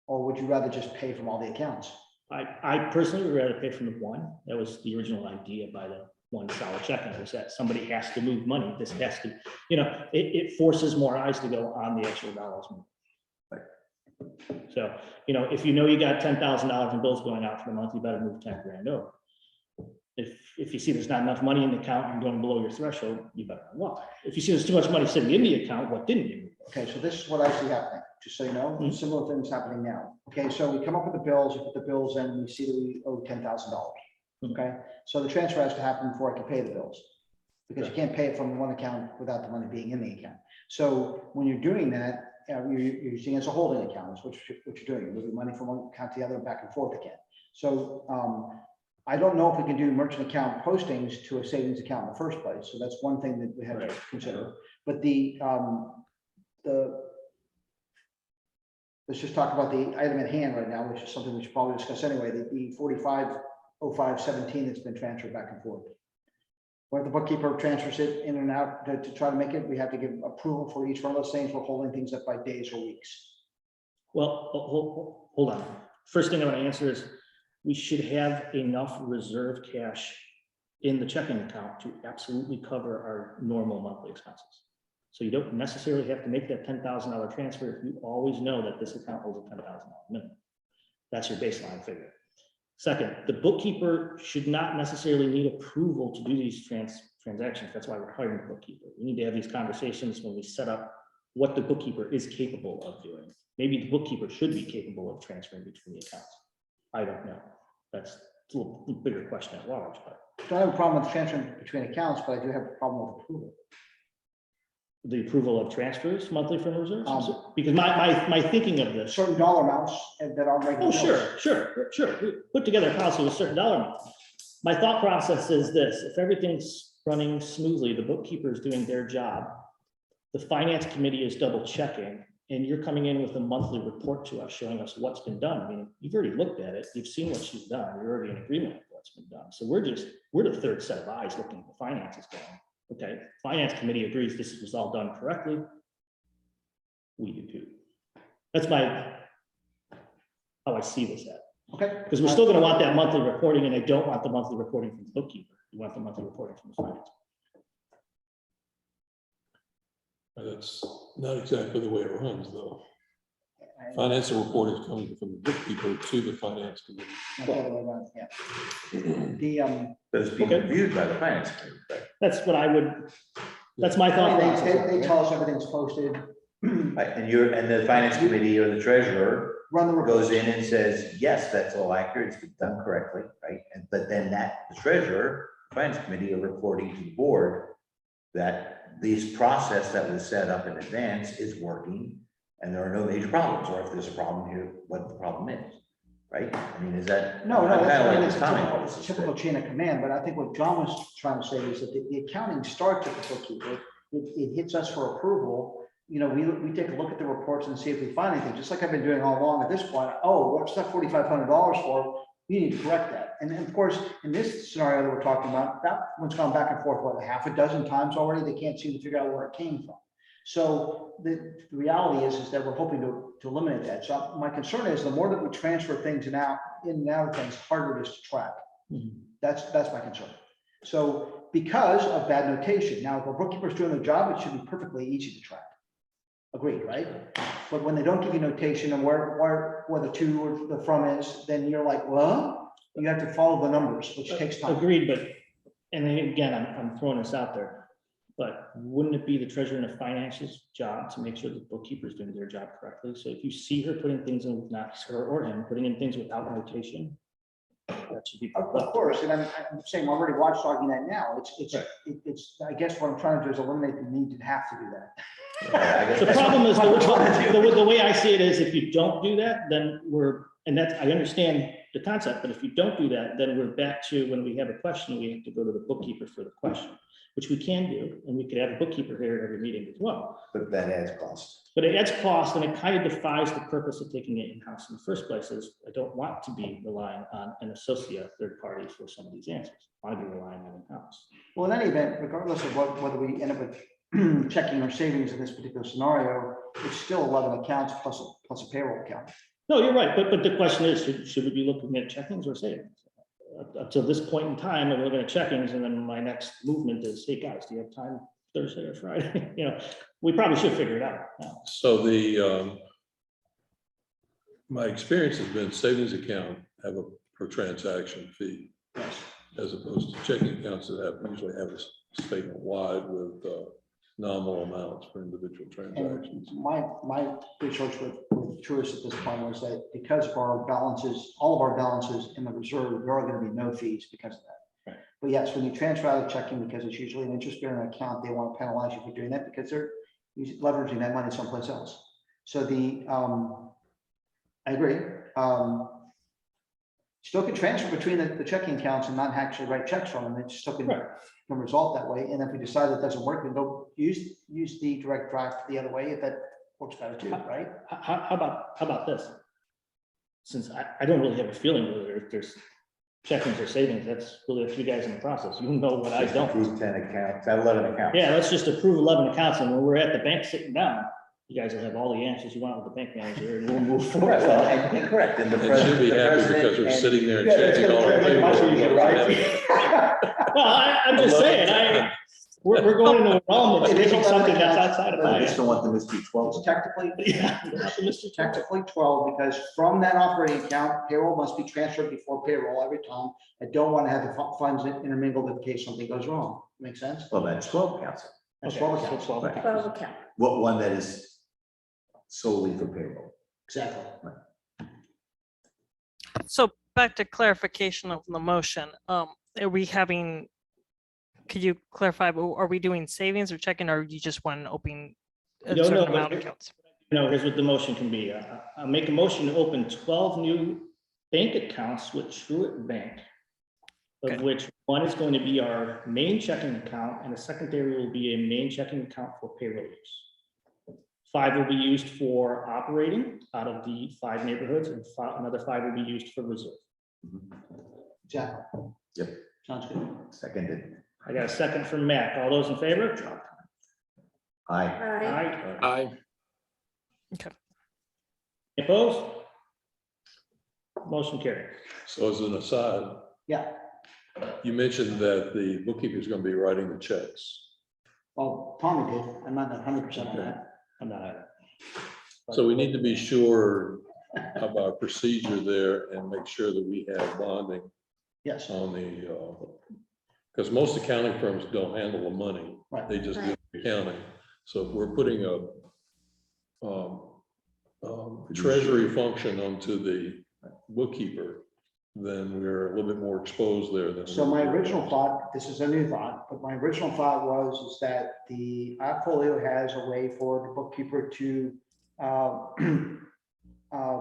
Or would you rather just pay from all the accounts? I personally would rather pay from the 1. That was the original idea by the 1 solid checking, was that somebody has to move money. This has to, it forces more eyes to go on the actual dollars. So, if you got $10,000 in bills going out for the month, you better move 10 grand over. If you see there's not enough money in the account and going below your threshold, you better know why. If you see there's too much money sitting in the account, what didn't you move? Okay, so this is what I see happening, just so you know, similar things happening now. Okay, so we come up with the bills, we put the bills in, we see that we owe $10,000. Okay, so the transfer has to happen before I can pay the bills. Because you can't pay it from 1 account without the money being in the account. So when you're doing that, you're using it as a holding account, is what you're doing. You're moving money from 1 account to the other, back and forth again. So I don't know if we can do merchant account postings to a savings account in the first place. So that's one thing that we have to consider. But let's just talk about the item at hand right now, which is something we should probably discuss anyway, the 450517 that's been transferred back and forth. When the bookkeeper transfers it in and out to try to make it, we have to give approval for each one of those things. We're holding things up by days or weeks. Well, hold on. First thing I want to answer is we should have enough reserve cash in the checking account to absolutely cover our normal monthly expenses. So you don't necessarily have to make that $10,000 transfer if you always know that this account holds a $10,000 minimum. That's your baseline figure. Second, the bookkeeper should not necessarily need approval to do these transactions. That's why we're hiring a bookkeeper. We need to have these conversations when we set up what the bookkeeper is capable of doing. Maybe the bookkeeper should be capable of transferring between the accounts. I don't know. That's a little bigger question at large, but. I don't have a problem with transferring between accounts, but I do have a problem with approval. The approval of transfers monthly from reserves? Because my thinking of this. Certain dollar amounts that are regular. Oh, bills. sure. We put together a policy with a certain dollar amount. My thought process is this: if everything's running smoothly, the bookkeeper is doing their job, the finance committee is double checking, and you're coming in with a monthly report to us showing us what's been done. I mean, you've already looked at it, you've seen what she's done, you're already in agreement with what's been done. So we're the 3rd set of eyes looking at the finances going. Okay, finance committee agrees this was all done correctly. We do too. That's how I see this at. Okay. Because we're still going to want that monthly reporting, and I don't want the monthly reporting from the bookkeeper. We want the monthly reporting from the finance. That's not exactly the way it runs, though. Financial report is coming from the bookkeeper to the finance committee. Not the other way around, yeah. But it's being Okay. reviewed by the finance committee, right? That's what I would, that's my thought process. They tell us everything's posted. Right, and the finance committee or the treasurer Run the report. goes in and says, yes, that's all accurate, it's been done correctly, right? But then the treasurer, finance committee are reporting to the board that this process that was set up in advance is working and there are no major problems, or if there's a problem here, what the problem is, right? I mean, is that? No, I'm kinda like it's this timing a process, typical but- chain of command, but I think what John was trying to say is that the accounting starts at the bookkeeper. It hits us for approval. We take a look at the reports and see if we find anything, just like I've been doing all along at this point. Oh, what's that $4,500 for? you need to correct that. And of course, in this scenario that we're talking about, that one's gone back and forth, what, a half a dozen times already? They can't seem to figure out where it came from. So the reality is that we're hoping to eliminate that. So my concern is the more that we transfer things in and out of things, harder it is to track. That's my concern. So because of bad notation, now if a bookkeeper's doing their job, it should be perfectly easy to track. Agreed, right? But when they don't give you notation and where the to or the from is, then you're like, well, you have to follow the numbers, which takes time. Agreed, but, and then again, I'm throwing this out there, but wouldn't it be the treasurer and the finances job to make sure the bookkeeper's doing their job correctly? So if you see her putting things in with not her or him, putting in things without notation, that should be. Of course, and I'm saying, I'm already watchdogging that now. It's, I guess what I'm trying to do is eliminate the need to have to do that. The problem is, the way I see it is, if you don't do that, then and that's, I understand the concept, but if you don't do that, then we're back to when we have a question, we have to go to the bookkeeper for the question, which we can do, and we could have a bookkeeper here at every meeting as well. But that adds cost. But it adds cost, and it kind of defies the purpose of taking it in-house in the first place. Is I don't want to be relying on an associate third party for some of these answers. I want to be relying on in-house. Well, in any event, regardless of whether we end up with checking or savings in this particular scenario, it's still 11 accounts plus a payroll account. No, you're right, but the question is, should we be looking at checkings or savings? Up to this point in time, I'm looking at checkings, and then my next movement is, hey guys, do you have time Thursday or Friday? You know, we probably should figure it out now. So my experience has been savings account have a per transaction fee, as opposed to checking accounts that usually have a statement wide with nominal amounts for individual transactions. And my research with Truist at this point was that because of our balances, all of our balances in the reserve, there are going to be no fees because of that. Right. But yes, when you transfer out of checking, because it's usually an interest-bearing account, they want to penalize you for doing that because they're leveraging that money someplace else. So I agree. Still can transfer between the checking accounts and not actually write checks from them. It still can result that way. And if we decide that doesn't work, then go use the direct draft the other way if that works better too, right? How about this? Since I don't really have a feeling whether if there's checkings or savings, that's really up to you guys in the process. You know what I don't. Approve 10 accounts, 11 accounts. Yeah, let's just approve 11 accounts, and when we're at the bank sitting down, you guys will have all the answers you want with the bank manager, and we'll move forward. Well, and correct. And the They should be happy because they're sitting there and checking all the paperwork. Well, I'm just saying, we're going into a realm that's taking something that's outside of I my. just don't want them to be 12. It's technically, Yeah. technically 12, because from that operating account, payroll must be transferred before payroll every time. I don't want to have the funds intermingled in case something goes wrong. Make sense? Well, that's 12 accounts. That's Okay, 12 so accounts. 12 accounts. 12 account. What one that is solely for payroll? Exactly. So back to clarification of the motion, are we having, could you clarify, are we doing savings or checking, or you just want to open a No, certain no, amount but- of accounts? No, here's what the motion can be. I'll make a motion to open 12 new bank accounts with Truist Bank, of Okay. which one is going to be our main checking account, and the secondary will be a main checking account for payroll use. 5 will be used for operating out of the 5 neighborhoods, and another 5 will be used for reserve. Exactly. Yep. Sounds good. Seconded. I got a second from Matt. All those in favor? Aye. Aye. Aye. Okay. Opposed? Motion carried. So as an aside, Yeah. you mentioned that the bookkeeper is going to be writing the checks. Well, Tommy did. I'm not 100% on that. I'm not at it. So we need to be sure of our procedure there and make sure that we have bonding Yes. on the, because most accounting firms don't handle the money. Right. They just do the accounting. So if we're putting a treasury function onto the bookkeeper, then we're a little bit more exposed there than. So my original thought, this is a new thought, but my original thought was that the portfolio has a way for the bookkeeper to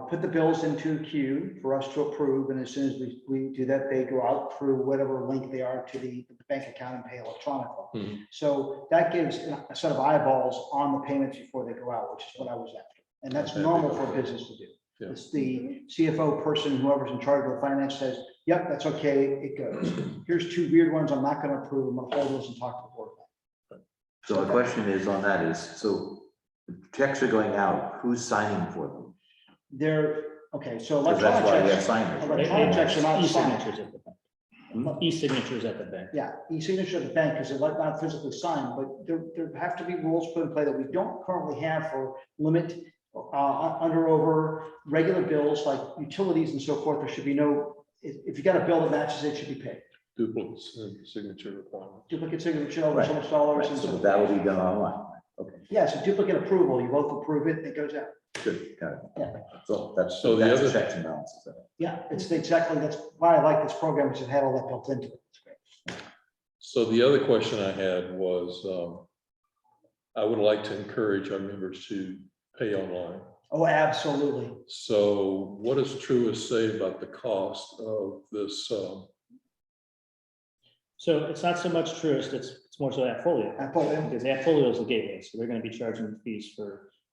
put the bills into a queue for us to approve, and as soon as we do that, they go out through whatever link they are to the bank account and pay electronically. Mhm. So that gives a set of eyeballs on the payments before they go out, which is what I was after, and that's Okay. normal for a business to do. Yeah. It's the CFO person, whoever's in charge of the finance says, yep, that's okay, it goes. Here's 2 weird ones I'm not gonna approve, I'm gonna hold this and talk to the board about. So the question is on that is, so the checks are going out, who's signing for them? They're, okay, so Because electronic that's why you have checks, signers, right? electronic checks are not signed. E-signatures at the bank. Hmm? E-signatures at the bank. Yeah, e-signature at the bank, because they're not physically signed, but there have to be rules put in play that we don't currently have for limit under over regular bills like utilities and so forth. There should be no, if you got a bill that matches, it should be paid. Duplicates and signature requirements. Duplicate signature over so much dollars. Right, And so so that will be done online. Okay, yeah, so duplicate approval, you both approve it, it goes out. good, got it. Yeah. So that's, So the that's other- checks and balances. Yeah, it's exactly, that's why I like this program, because it had all that built into it. It's great. So the other question I had was, I would like to encourage our members to pay online. Oh, absolutely. So what does Truist say about the cost of this? So it's not so much Truist, it's more so Appfolio. Appfolio. Because Appfolio is the gateway, so they're gonna be charging fees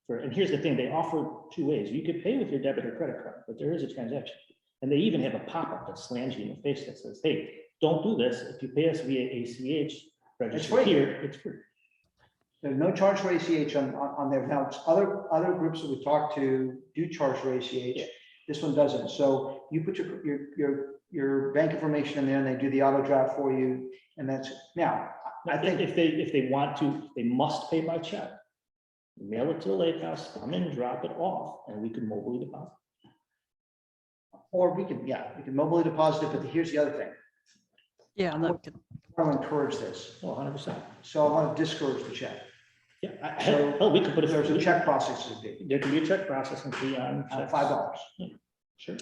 and here's the thing, they offer 2 ways. You could pay with your debit or credit card, but there is a transaction. And they even have a pop-up that slams you in the face that says, hey, don't do this. If you pay us via ACH, register free. here, it's free. There's no charge for ACH on there. Now, it's other groups that we talk to do charge for ACH. This one doesn't. So you put your bank information in there and they do the auto draft for you. And that's, now, I think If they want to, they must pay by check. Mail it to the lake house, come in, drop it off, and we can mobily deposit. or we can mobily deposit it, but here's the other thing. Yeah, that could, I want to encourage this. Oh, 100%. So I want to discourage the check. Yeah, So hell, we could put There's a it, check processing fee, there can be a check processing fee on checks. $5. Sure.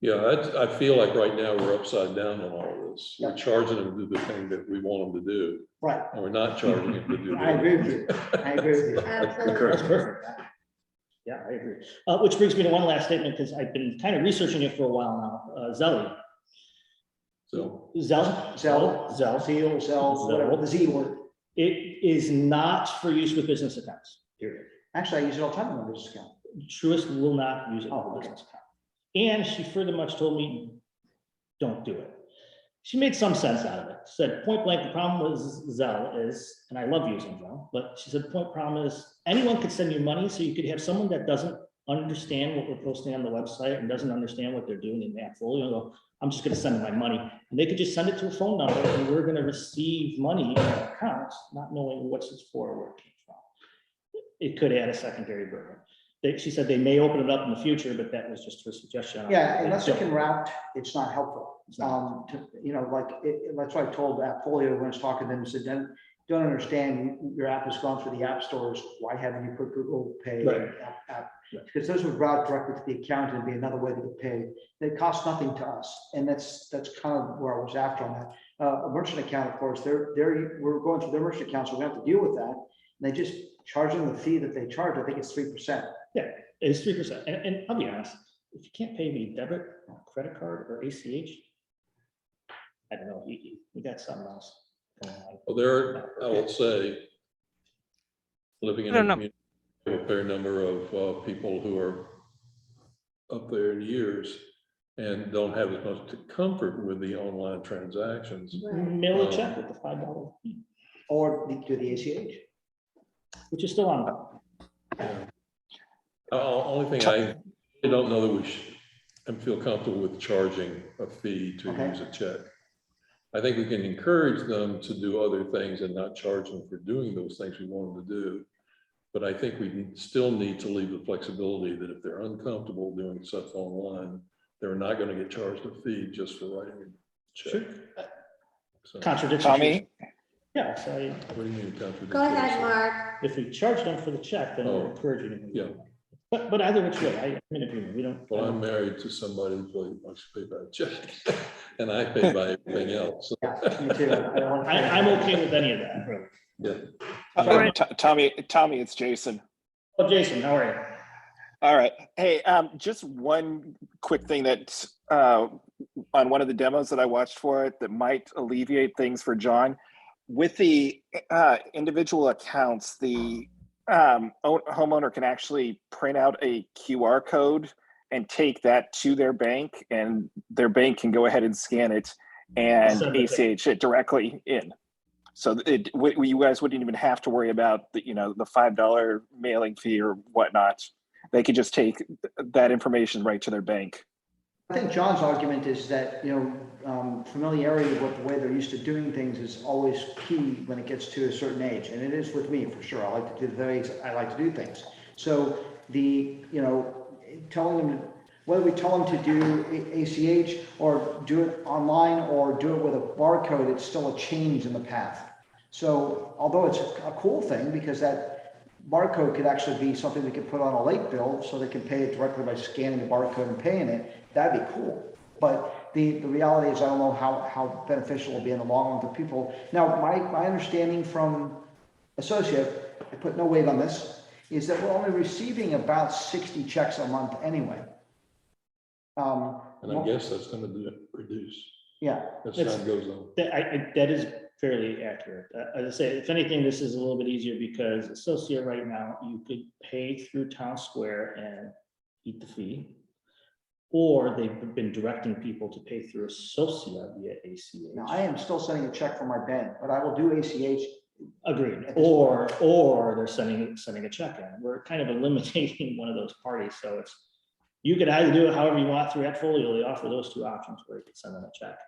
Yeah, I feel like right now we're upside down on all of this. We're Yeah. charging them to do the thing that we want them to do, Right. and we're not charging them to do. I agree with you. I agree with you. Absolutely. That's perfect. Yeah, I agree. Which brings me to one last statement, because I've been kind of researching it for a while now. Zelly. So, Zell, Zell, Zell. Zell, whatever, the Z word. It is not for use with business accounts, period. Actually, I use it all the time on my business account. Truist will not use it Oh, for okay. business account. And she further much told me, don't do it. She made some sense out of it. Said point blank, the problem with Zelle is, and I love using Zelle, but she said point problem is anyone could send you money. So you could have someone that doesn't understand what we're posting on the website and doesn't understand what they're doing in that folio and go, I'm just going to send them my money. And they could just send it to a phone number and we're going to receive money in our accounts, not knowing what it's for or where it came from. It could add a secondary burden. She said they may open it up in the future, but that was just her suggestion. Yeah, unless you Don't. can route, it's not helpful. It's not. That's what I told Appfolio when I was talking to them, I said, don't understand, your app has gone through the app stores, why haven't you put Google Pay? Right. App? Right. Because those would route directly to the account and be another way to get paid. They cost nothing to us, and that's kind of where I was after on that. A merchant account, of course, we're going through their merchant account, so we have to deal with that. And they just charge them the fee that they charge, I think it's 3%. Yeah, it's 3%. And I'll be honest, if you can't pay me debit, credit card, or ACH, I don't know, you got something else going on. well, there, I will say, living in I a don't know. community, with a fair number of people who are up there in years and don't have as much comfort with the online transactions. Mail a check with the $5 fee, Or do the ACH. which is still on. Only thing I don't know that we should, and feel comfortable with charging a fee to Okay. use a check. I think we can encourage them to do other things and not charge them for doing those things we want them to do. But I think we still need to leave the flexibility that if they're uncomfortable doing stuff online, they're not going to get charged a fee just for writing a check. Sure. So, Contradiction. Tommy, Yeah, so what do you mean contradiction? Go ahead, Mark. if we charge them for the check, then we're Oh, encouraging them. to do yeah. it. But either which way, I'm in agreement. We don't. Well, I'm married to somebody who really wants to pay by check, and I pay by everything else. So, Yeah, me too. I'm okay with any of that, really. yeah. Tommy, it's Jason. Oh, Jason, how are you? All right. Hey, just one quick thing that on one of the demos that I watched for it that might alleviate things for John. With the individual accounts, the homeowner can actually print out a QR code and take that to their bank, and their bank can go ahead and scan it and Send it back. ACH it directly in. So you guys wouldn't even have to worry about the, the $5 mailing fee or whatnot. They could just take that information right to their bank. I think John's argument is that, familiarity with the way they're used to doing things is always key when it gets to a certain age. And it is with me for sure. I like to do the ways I like to do things. So telling them, whether we tell them to do ACH or do it online or do it with a barcode, it's still a change in the path. So although it's a cool thing, because that barcode could actually be something we could put on a late bill so they can pay it directly by scanning the barcode and paying it, that'd be cool. But the reality is, I don't know how beneficial it will be in the long run to people. Now, my understanding from Associate, I put no weight on this, is that we're only receiving about 60 checks a month anyway. And I guess that's gonna reduce Yeah, as time goes on. That is fairly accurate. As I say, if anything, this is a little bit easier because Associate right now, you could pay through Town Square and eat the fee. Or they've been directing people to pay through Associate via ACH. now I am still sending a check from my bank, but I will do ACH. Agreed. Or they're sending a check in. We're kind of eliminating one of those parties. So you could either do it however you want through AppFolio. They offer those two options where you could send them a check.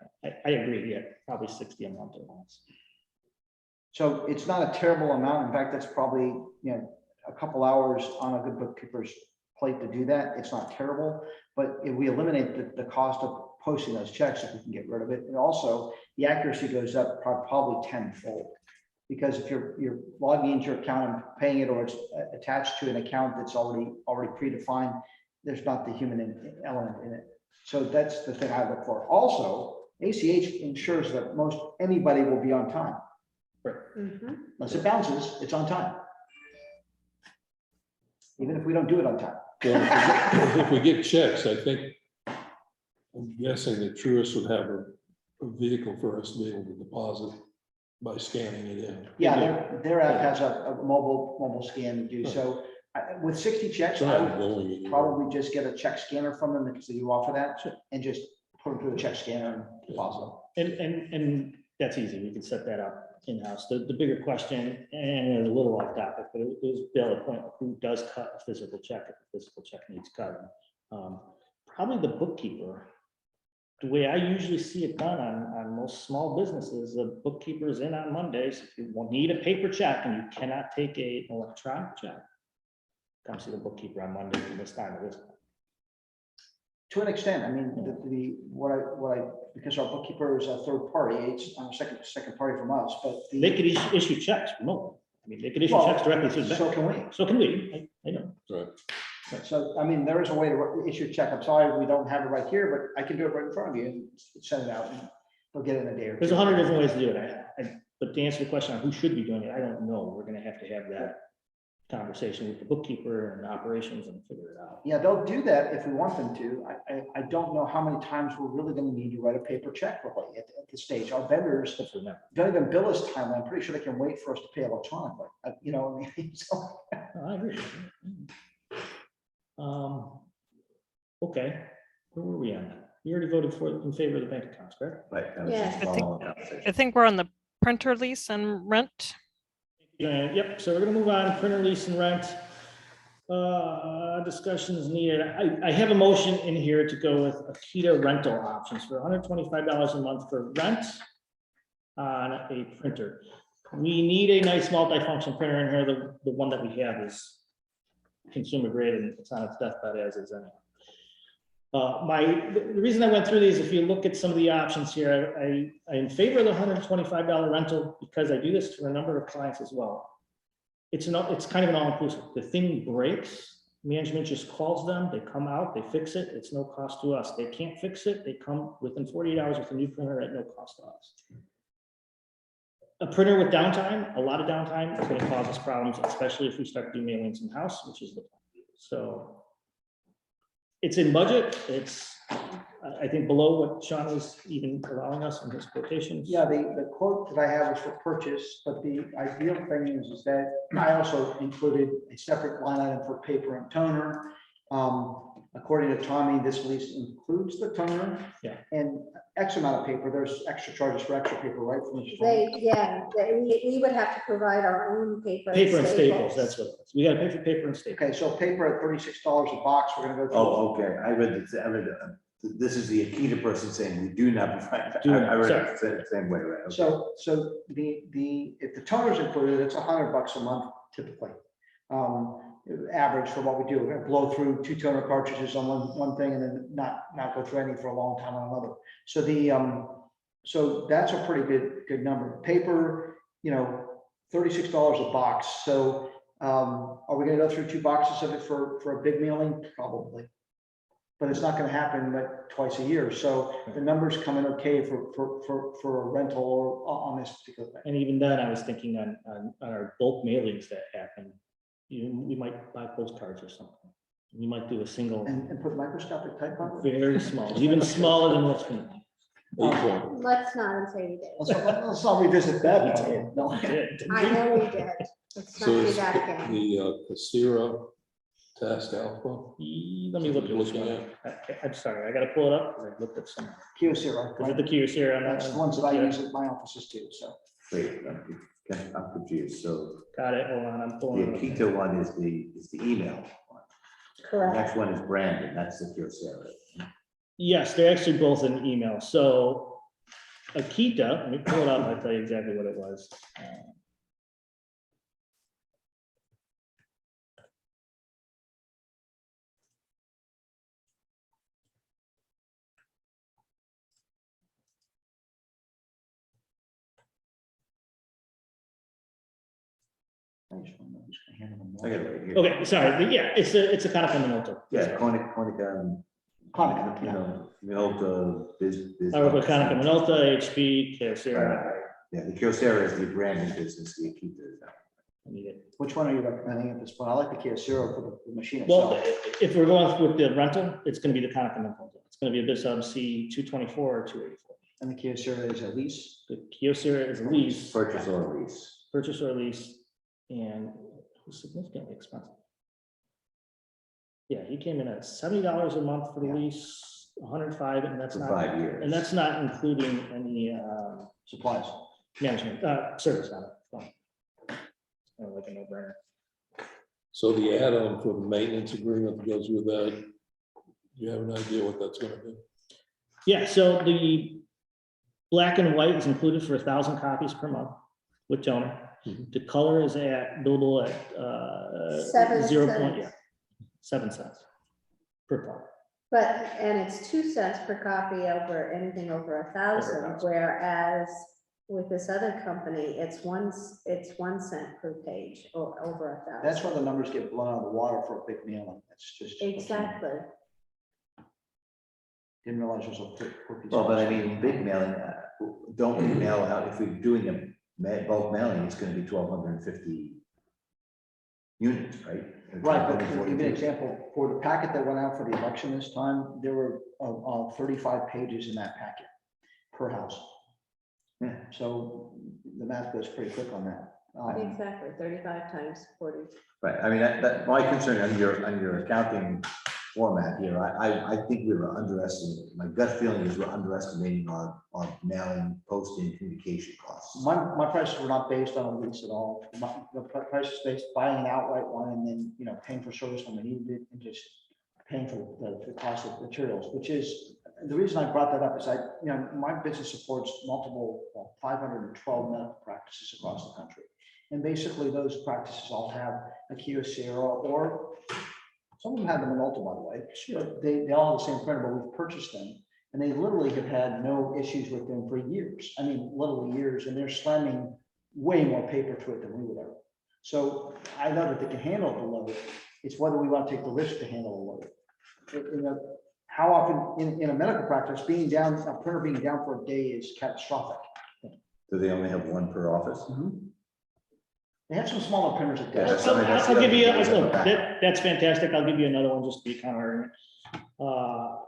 I agree. Yeah, probably 60 a month or less. So it's not a terrible amount. In fact, that's probably, a couple hours on a good bookkeeper's plate to do that. It's not terrible, but if we eliminate the cost of posting those checks, if we can get rid of it, and also the accuracy goes up probably tenfold. Because if you're logging into your account and paying it, or it's attached to an account that's already predefined, there's not the human element in it. So that's the thing I look for. Also, ACH ensures that anybody will be on time. Unless it bounces, it's on time. Even if we don't do it on time. Well, if we get checks, I'm guessing that Truist would have a vehicle for us to be able to deposit by scanning it in. Yeah, their app has a mobile scan to do. So with 60 checks, I would probably just get a check scanner from them because they do offer that, and just put them through a check scanner and deposit them. And that's easy. We can set that up in-house. The bigger question, and a little off topic, but it was Bill, a point of who does cut a physical check if the physical check needs cutting. Probably the bookkeeper. The way I usually see it done on most small businesses, the bookkeeper is in on Mondays. If you need a paper check and you cannot take an electronic check, come see the bookkeeper on Monday from this time to this time. To an extent, I mean, because our bookkeeper is a third party, it's on a second party from us, but They could issue checks remotely. I mean, they could issue checks directly through the bank. so can we. So can we. I know. Right. So, I mean, there is a way to issue a check. I'm sorry, we don't have it right here, but I can do it right in front of you and send it out, and they'll get it in a day or two. There's 100 different ways to do it. But to answer the question on who should be doing it, I don't know. We're gonna have that conversation with the bookkeeper and operations and figure it out. Yeah, they'll do that if we want them to. I don't know how many times we're really going to need to write a paper check really at this stage. Our vendors don't even bill us timely. I'm pretty sure they can wait for us to pay electronically. So. I agree. Okay, where were we on that? We already voted in favor of the bank accounts, correct? Right. that was Yeah. just following up. I think we're on the printer lease and rent. Yep, so we're gonna move on, printer lease and rent. Discussion is needed. I have a motion in here to go with Akita rental options for $125 a month for rent on a printer. We need a nice multifunction printer in here. The one that we have is consumer grade and it's on its deathbed as is anyway. The reason I went through these, if you look at some of the options here, I'm in favor of the $125 rental because I do this for a number of clients as well. It's kind of an all-inclusive. The thing breaks, management just calls them, they come out, they fix it, it's no cost to us. They can't fix it, they come within 48 hours with a new printer at no cost to us. A printer with downtime, a lot of downtime, is going to cause us problems, especially if we start doing mailings in-house, which is the plan. So it's in budget. It's, I think, below what Sean was even allowing us in his quotations. Yeah, the quote that I have is for purchase, but the ideal thing is that I also included a separate line item for paper and toner. According to Tommy, this lease includes the toner. Yeah. And X amount of paper, there's extra charges for extra paper, right? From each phone? We would have to provide our own paper. Paper and staples, that's what it is. We gotta pay for paper and staples. Okay, so paper at $36 a box, we're gonna go through. Oh, okay, I read this is the Akita person saying we do not provide. I read it the same way, right? Okay. So if the toner's included, it's $100 a month typically. Average for what we do. We're gonna blow through 2 toner cartridges on one thing and then not go through any for a long time on another. So so that's a pretty good number. Paper, $36 a box. So are we gonna go through 2 boxes of it for a big mailing? Probably. But it's not gonna happen like twice a year. So the numbers come in okay for a rental or on this particular thing. And even then, I was thinking on our bulk mailings that happen, we might buy postcards or something. We might do a single, And put microscopic type on it. very small, even smaller than what's going to. Let's not and say we did. Let's not revisit that. No. I know we did. Let's not So do is that again. the Casera Task Alpha? Let me look at this one. I'm sorry, I gotta pull it up because I looked at some. Kyocera, Is it the Kyocera? That's the ones that I use at my offices too, so. Wait, I'm confused. So Got it, hold on, I'm the pulling it up. Akita one is the email one. The Correct. next one is Brandon, that's the Kyocera. Yes, they're actually both in email. So Akita, let me pull it up, I'll tell you exactly what it was. I got it right here. Okay, sorry, but yeah, it's a Konica Minolta. Yeah, Konica, Minolta, I work with Konica Minolta, HP, Kyocera. Yeah, the Kyocera is the branding business, the Akita is that. I need it. Which one are you recommending at this point? I like the Kyocera for the machine Well, itself. if we're going with the rental, it's gonna be the Konica Minolta. It's gonna be a Bissub C224 or 284. And the Kyocera is a lease. The Kyocera is a lease. Purchase or lease. Purchase or lease, and it was significantly expensive. Yeah, he came in at $70 a month for the lease, 105, and that's For not, 5 years. and that's not including any Supplies. management, service on it. So, kind of like a no-brainer. So the add-on for the maintenance agreement that goes with that, you have an idea what that's gonna be? Yeah, so the black and white is included for 1,000 copies per month with toner. Mhm. The color is billable at 7 cents per copy. And it's 2 cents per copy over anything over 1,000, whereas with this other company, it's 1 cent per page or over 1,000. That's where the numbers get blown out of the water for a big mailing. That's just. Exactly. Didn't realize it was a per piece. Well, but I mean, big mailing, don't we mail out, if we're doing a bulk mailing, it's gonna be 1,250 units, right? Right, but to give you an example, for the packet that went out for the election this time, there were 35 pages in that packet per house. Yeah. So the math goes pretty quick on that. Exactly, 35 times 40. Right, I mean, that, my concern on your accounting format here, I think we were underestimating, my gut feeling is we're underestimating our mailing, posting, communication costs. My prices were not based on a lease at all. The price is based buying an outright one and then, paying for service when we needed it and just paying for the cost of materials, which is, the reason I brought that up is my business supports multiple, 512 medical practices across the country. And basically those practices all have a Kyocera, or some of them have the Minolta, by the way. Sure. They all have the same printer, but we've purchased them. And they literally have had no issues with them for years. I mean, literally years, and they're slamming way more paper to it than we would ever. So I know that they can handle the load. It's whether we want to take the risk to handle the load. How often in a medical practice, a printer being down for a day is catastrophic. Do they only have one per office? They have some smaller printers at Yeah, desks. I'll give you, that's fantastic. I'll give you another one just to be kind of,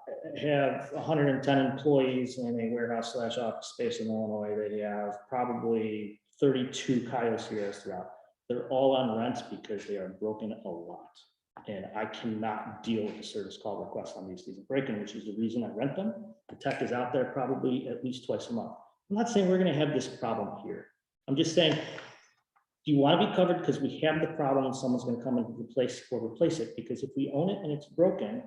have 110 employees in a warehouse / office space in Illinois. They have probably 32 Kyoceras throughout. They're all on rent because they are broken a lot. And I cannot deal with the service call requests on these things breaking, which is the reason I rent them. The tech is out there probably at least twice a month. I'm not saying we're gonna have this problem here. I'm just saying, do you want to be covered? Because we have the problem and someone's gonna come and replace it. Because if we own it and it's broken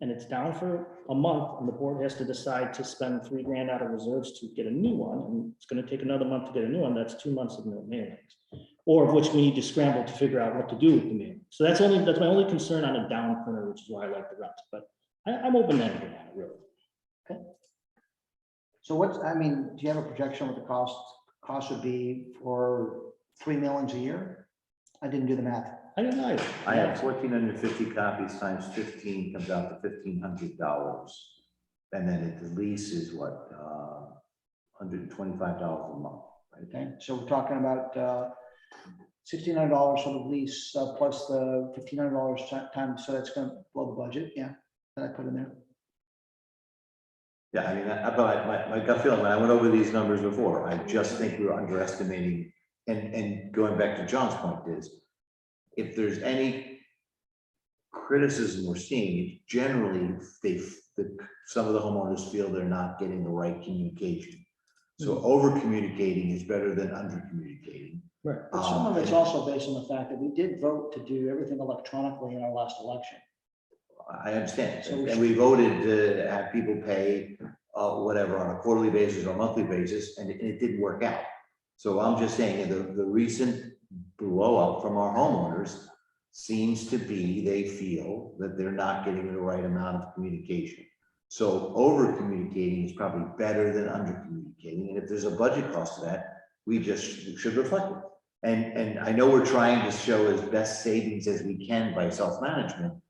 and it's down for a month and the board has to decide to spend $3,000 out of reserves to get a new one, and it's gonna take another month to get a new one, that's 2 months of no mailings. Or of which we need to scramble to figure out what to do with the mailing. So that's my only concern on a down printer, which is why I like the rent, but I'm open to anything on it, really. So what's, I mean, do you have a projection what the cost would be for 3 mailings a year? I didn't do the math. I don't know. I have 1,450 copies times 15 comes out to $1,500. And then the lease is what, $125 a month, right? Okay, so we're talking about $1,600 for the lease plus the $1,500 time, so that's going to blow the budget. Yeah, that I put in there. Yeah, I mean, but my gut feeling, when I went over these numbers before, I just think we were underestimating, and going back to John's point is, if there's any criticism we're seeing, generally, some of the homeowners feel they're not getting the right communication. So over communicating is better than under communicating. Right. But some of it's also based on the fact that we did vote to do everything electronically in our last election. I understand, So and we voted to have people pay whatever on a quarterly basis or monthly basis, and it didn't work out. So I'm just saying, the recent blow up from our homeowners seems to be they feel that they're not getting the right amount of communication. So over communicating is probably better than under communicating, and if there's a budget cost to that, we just should reflect it. And I know we're trying to show as best savings as we can by self-management,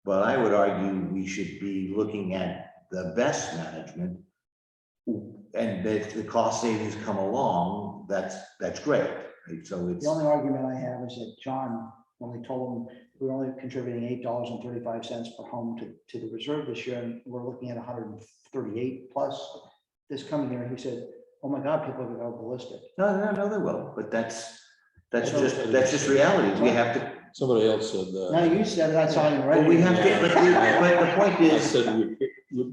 but I would argue we should be looking at the best management. And if the cost savings come along, that's great. Right? So it's The only argument I have is that John, when we told him we're only contributing $8.35 per home to the reserve this year, and we're looking at 138 plus this coming year, he said, "Oh my God, people are going to go ballistic." no, they will, but that's just reality. We have to. Somebody else said that. Now you said that's all you're Well, we have to, but the point I is, said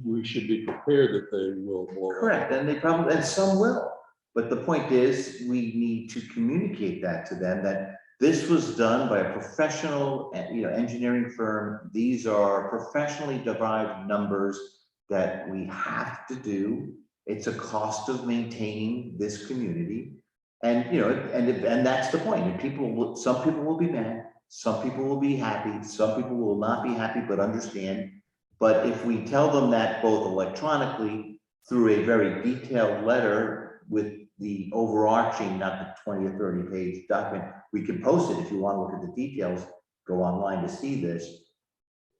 we should be prepared that they will blow up. correct, and they probably, and some will. But the point is, we need to communicate that to them, that this was done by a professional, engineering firm. These are professionally derived numbers that we have to do. It's a cost of maintaining this community. And, and that's the point. And some people will be mad, some people will be happy, some people will not be happy, but understand. But if we tell them that both electronically through a very detailed letter with the overarching, not the 20 or 30 page document, we can post it. If you want to look at the details, go online to see this.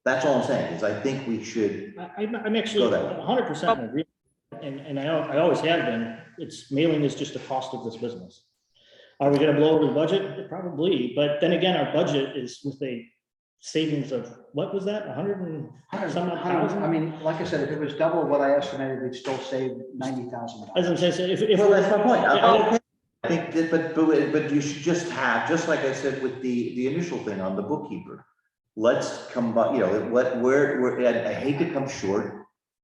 That's all I'm saying, is I think we should. I'm actually 100% in agreement, and I always have been. Mailing is just a cost of this business. Are we going to blow over the budget? Probably, but then again, our budget is with a savings of, what was that, 100 and some odd thousand? I mean, like I said, if it was double what I estimated, we'd still save $90,000. As I'm saying, if Well, that's my point. Yeah. Okay. I think that, but you should just have, just like I said with the initial thing on the bookkeeper. Let's combine, I hate to come short.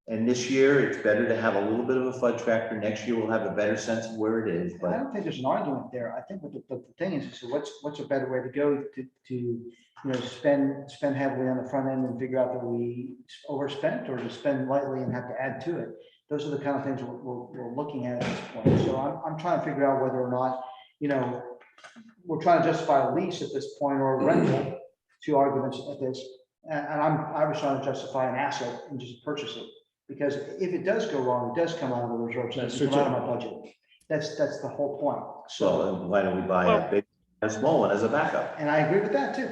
And this year, it's better to have a little bit of a fudge factor. Next year, we'll have a better sense of where it is. I But don't think there's an argument there. I think what the thing is what's a better way to go to spend heavily on the front end and figure out that we overspent, or to spend lightly and have to add to it. Those are the kind of things we're looking at this point. So I'm trying to figure out whether or not, we're trying to justify a lease at this point or a rental, two arguments at this. And I was trying to justify an asset and just purchase it. Because if it does go wrong, it does come out of the reserves, That's it's true, come out of my budget. That's the whole point. so then why don't we buy a small one as a backup? And I agree with that too.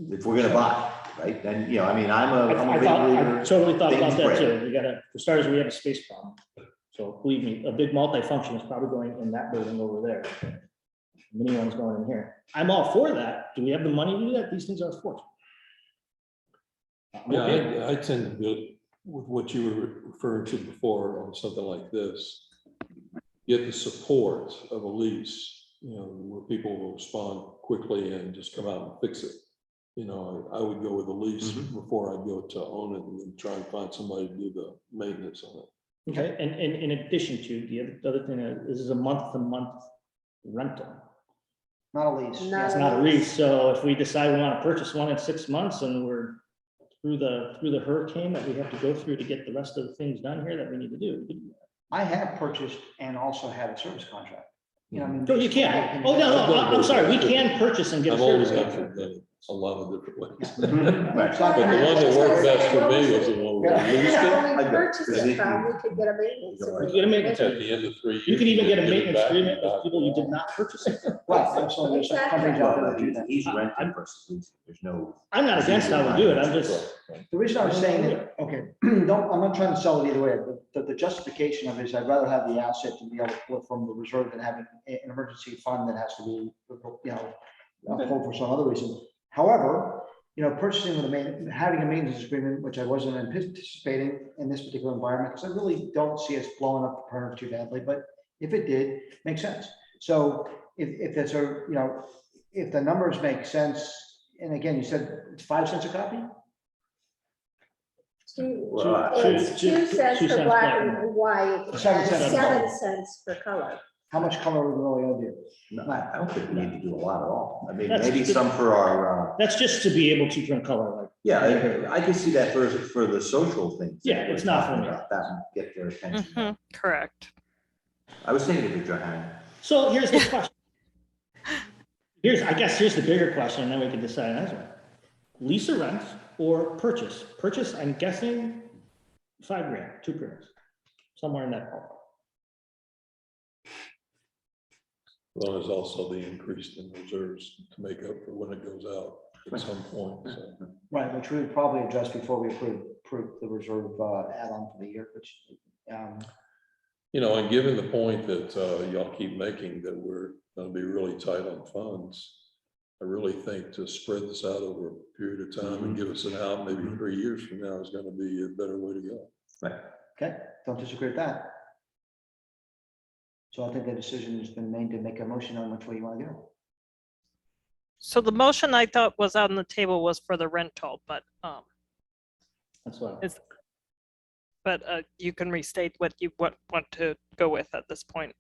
If we're gonna buy, right? Then, I'm I a big believer. totally thought about things that break. too. For starters, we have a space problem. So believe me, a big multi-function is probably going in that building over there. Mini one's going in here. I'm all for that. Do we have the money to do that? These things are a fortune. Yeah, I tend to build with what you were referring to before on something like this. Get the support of a lease, where people will respond quickly and just come out and fix it. you know, I would go with a lease before I'd go to own it and then try and find somebody to do the maintenance on it. Okay, and in addition to, the other thing, this is a month-to-month rental. Not a lease. Not Yeah. It's not a lease, so if we decide we want to purchase one in 6 months and we're through the hurricane that we have to go through to get the rest of the things done here that we need to do. I have purchased and also had a service contract. You know, I mean. No, you can't. Oh, no, I'm sorry, we can purchase and get a I've always service actually contract. done it a lot of different ways. Right. So I But the mean, one that worked best for me was the one where Yeah. we leased it When we I purchase got- it from, we could get a maintenance. You get a maintenance at the end of 3 years. You can even get a it maintenance back agreement and with people you did not purchase it. from. Right, absolutely. There's some companies out there that do that. He's renting versus leasing. There's no. I'm not against how we do it, I'm just, The reason I was saying that, okay, I'm not trying to sell it either way, but the justification of it is I'd rather have the asset to be able to pull it from the reserve than having an emergency fund that has to be, you know, pulled for some other reason. However, you know, purchasing with having a maintenance agreement, which I wasn't anticipating in this particular environment, because I really don't see us blowing up the perimeter too badly, but if it did, makes sense. So if that's a, you know, if the numbers make sense, and again, you said it's 5 cents a copy? Well, It's 2 cents two for cents black and white, and 7 cents. 7 cents for color. How much color are we really gonna do? No, I don't think we need to do a lot at all. I mean, That's maybe just- some for our, that's just to be able to print color, like. yeah, I can see that for the social things. that Yeah, it's we're not talking for me. about. That would get their attention. Correct. I was thinking of you, Johanna. So here's the question. I guess here's the bigger question, and then we can decide on this one. Lease or rent or purchase? Purchase, I'm guessing $5,000, 2 printers, somewhere in that ballpark. Well, there's also the increase in reserves to make up for when it goes out at some point, so. Right, which we would probably address before we approve the reserve add-on for the year, which, You know, and given the point that y'all keep making that we're gonna be really tight on funds, I really think to spread this out over a period of time and give us an out, maybe 3 years from now is gonna be a better way to go. Right. okay, don't disagree with that. So I think the decision has been made to make a motion on which way you want to go. So the motion I thought was on the table was for the rental, but That's what. you can restate what you want to go with at this point.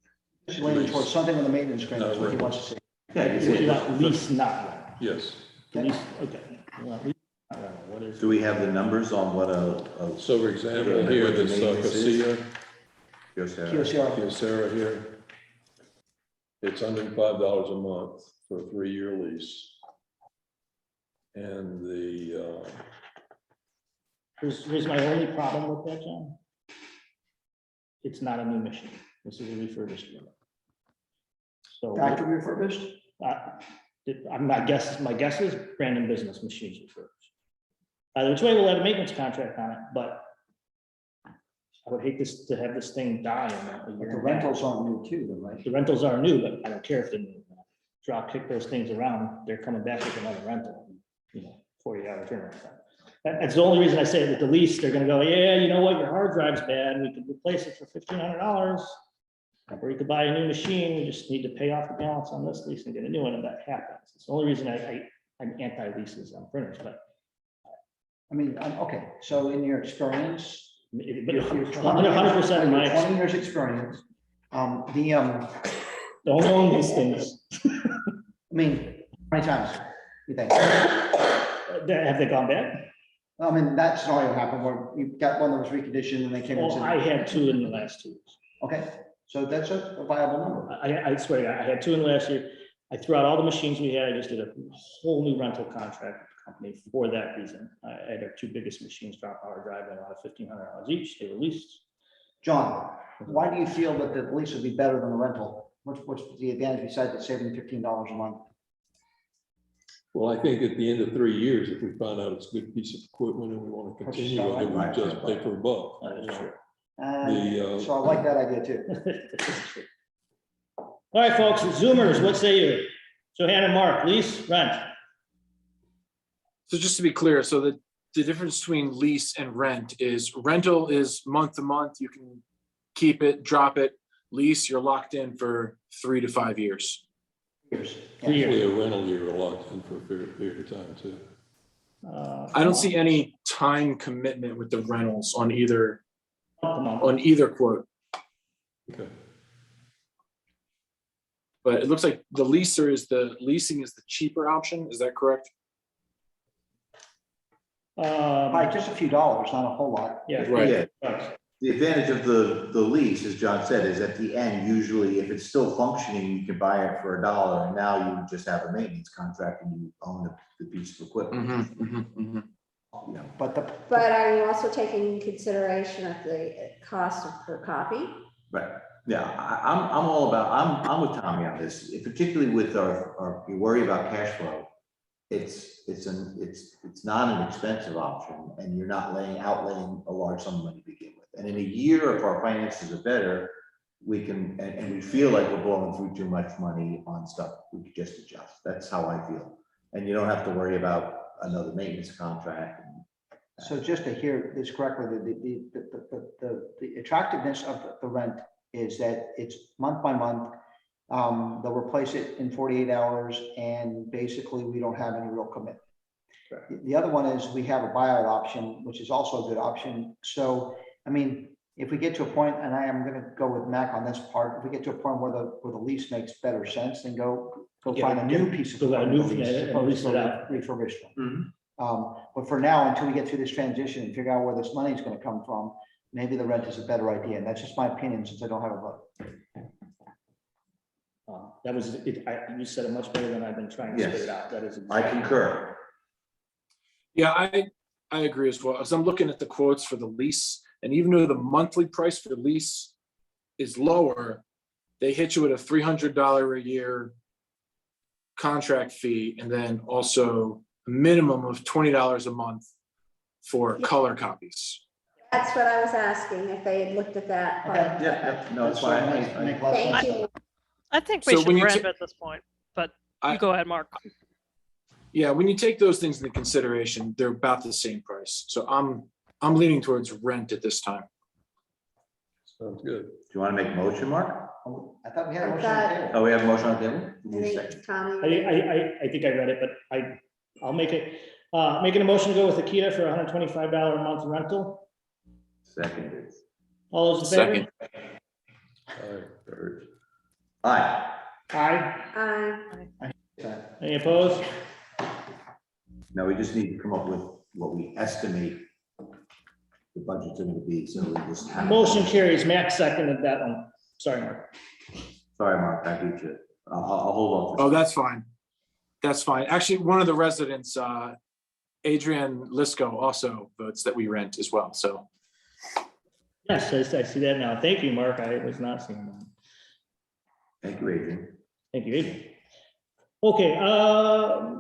Just leaning towards something with a maintenance agreement is what he wants to see. Yeah, you You see, want lease, not rent. Yes. Lease, okay. You want lease, not rent. What is? do we have the numbers on what a So for example, here, this Casilla, QCR, Kyocera here, it's $105 a month for a 3-year lease. And the, Here's my only problem with that, John. It's not a new machine. This is a refurbished unit. So, factory refurbished? my guess is Brandon Business Machines refurbished. Either which way, we'll have a maintenance contract on it, but I would hate this to have this thing die in a But year. the and a half. rentals aren't new too, though, right? The rentals are new, but I don't care if they're new. Drop kick those things around, they're coming back with another rental, 40-hour turnaround time. That's the only reason I say that the lease, they're gonna go, yeah, you know what, your hard drive's bad, we could replace it for $1,500. Or you could buy a new machine, we just need to pay off the balance on this lease and get a new one, and that happens. It's the only reason I'm anti-leases on printers, but I mean, okay, so in your experience, but your 100% of my, 20 years experience, don't own these things. I mean, how many times, you think? Have they gone bad? I mean, that scenario happened where you got one that was reconditioned and they came and Well, I said, had 2 in the last 2 years. okay, so that's a viable number. I swear, to God, I had 2 in the last year. I threw out all the machines we had. I just did a whole new rental contract with the company for that reason. I had our 2 biggest machines drop hard drive at about $1,500 each. They were leased. John, why do you feel that the lease would be better than the rental? What's the advantage besides it saving $15 a month? well, I think at the end of 3 years, if we find out it's a good piece of equipment and we want to continue with it, we Right, just right, pay right. for a buck. That is true. So I like that idea too. All right, folks, Zoomers, what say you? Johanna, Mark, lease, rent. So just to be clear, so the difference between lease and rent is rental is month to month, you can keep it, drop it. Lease, you're locked in for 3 to 5 years. Years. Three years. Actually, a rental, you're locked in for a period of time too. I don't see any time commitment with the rentals on either month. quote. Okay. But it looks like the leasing is the cheaper option. Is that correct? By just a few dollars, not a whole lot. Yeah. Right. Yeah. Right. The advantage of the lease, as John said, is at the end, usually if it's still functioning, you can buy it for $1, and now you just have a maintenance contract and you own the piece of equipment. Mm-hmm. You know, But But are you also taking into consideration of the cost of per copy? Right, yeah, I'm all about, I'm with Tommy on this, particularly with our, you worry about cash flow. It's not an expensive option, and you're not outlaying a large sum of money to begin with. And in a year, if our finances are better, we can, and we feel like we're blowing through too much money on stuff, we could just adjust. That's how I feel. And you don't have to worry about another maintenance contract. so just to hear this correctly, the attractiveness of the rent is that it's month by month. They'll replace it in 48 hours, and basically we don't have any real commitment. The other one is we have a buyout option, which is also a good option. So, I mean, if we get to a point, and I am going to go with Mac on this part, if we get to a point where the lease makes better sense, then go Yeah, find a new piece of go buy a equipment new to lease, and opposed lease it to out. refurbished one. Mhm. But for now, until we get through this transition and figure out where this money is going to come from, maybe the rent is a better idea. And that's just my opinion, since I don't have a vote. That was it. You said it much better than I've been trying to spit it out. That is. I concur. Yeah, I agree as well. As I'm looking at the quotes for the lease, and even though the monthly price for the lease is lower, they hit you with a $300 a year contract fee, and then also a minimum of $20 a month for color copies. That's what I was asking, if they had looked at that. Okay. part. Yeah, no, it's fine. Make less Thank sense. you. I think we So should when you rent ta- at this point, but I- you go ahead, Mark. Yeah, when you take those things into consideration, they're about the same price. So I'm leaning towards rent at this time. Sounds good. Do you want to make a motion, Mark? I thought we had a I motion on the thought- table. Oh, we have a motion on the table? I Need a second. think Tommy. I think I read it, but I'll make it, making a motion to go with Akita for $125 a month rental. Seconded. All those in favor? Second. All right, third. Aye. Aye. Aye. Any opposed? Now we just need to come up with what we estimate the budget's going to be, so we just. have- Motion carries. Max seconded that one. Sorry, Mark. Sorry, Mark, I beat you. I'll hold Oh, on. that's fine. That's fine. Actually, one of the residents, Adrian Lisco, also votes that we rent as well. So Yes, I see that now. Thank you, Mark. I was not seeing that. Thank you, Adrian. Thank you, Adrian. Okay,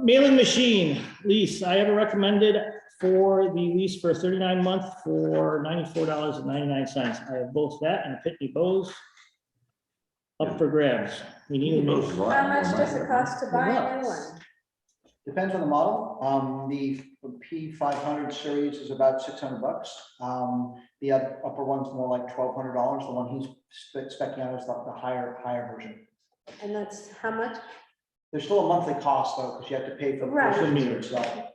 mailing machine lease. I have a recommended for the lease for a 39-month for $94.99. I have both that and a Pitney Bowes up for grabs. We need to make. How much does it cost to buy a new one? Depends on the model. The P500 series is about $600. The upper one's more like $1,200. The one he's spec'ing out is the higher version. And that's how much? There's still a monthly cost though, because you have to pay for the Right. person meter itself.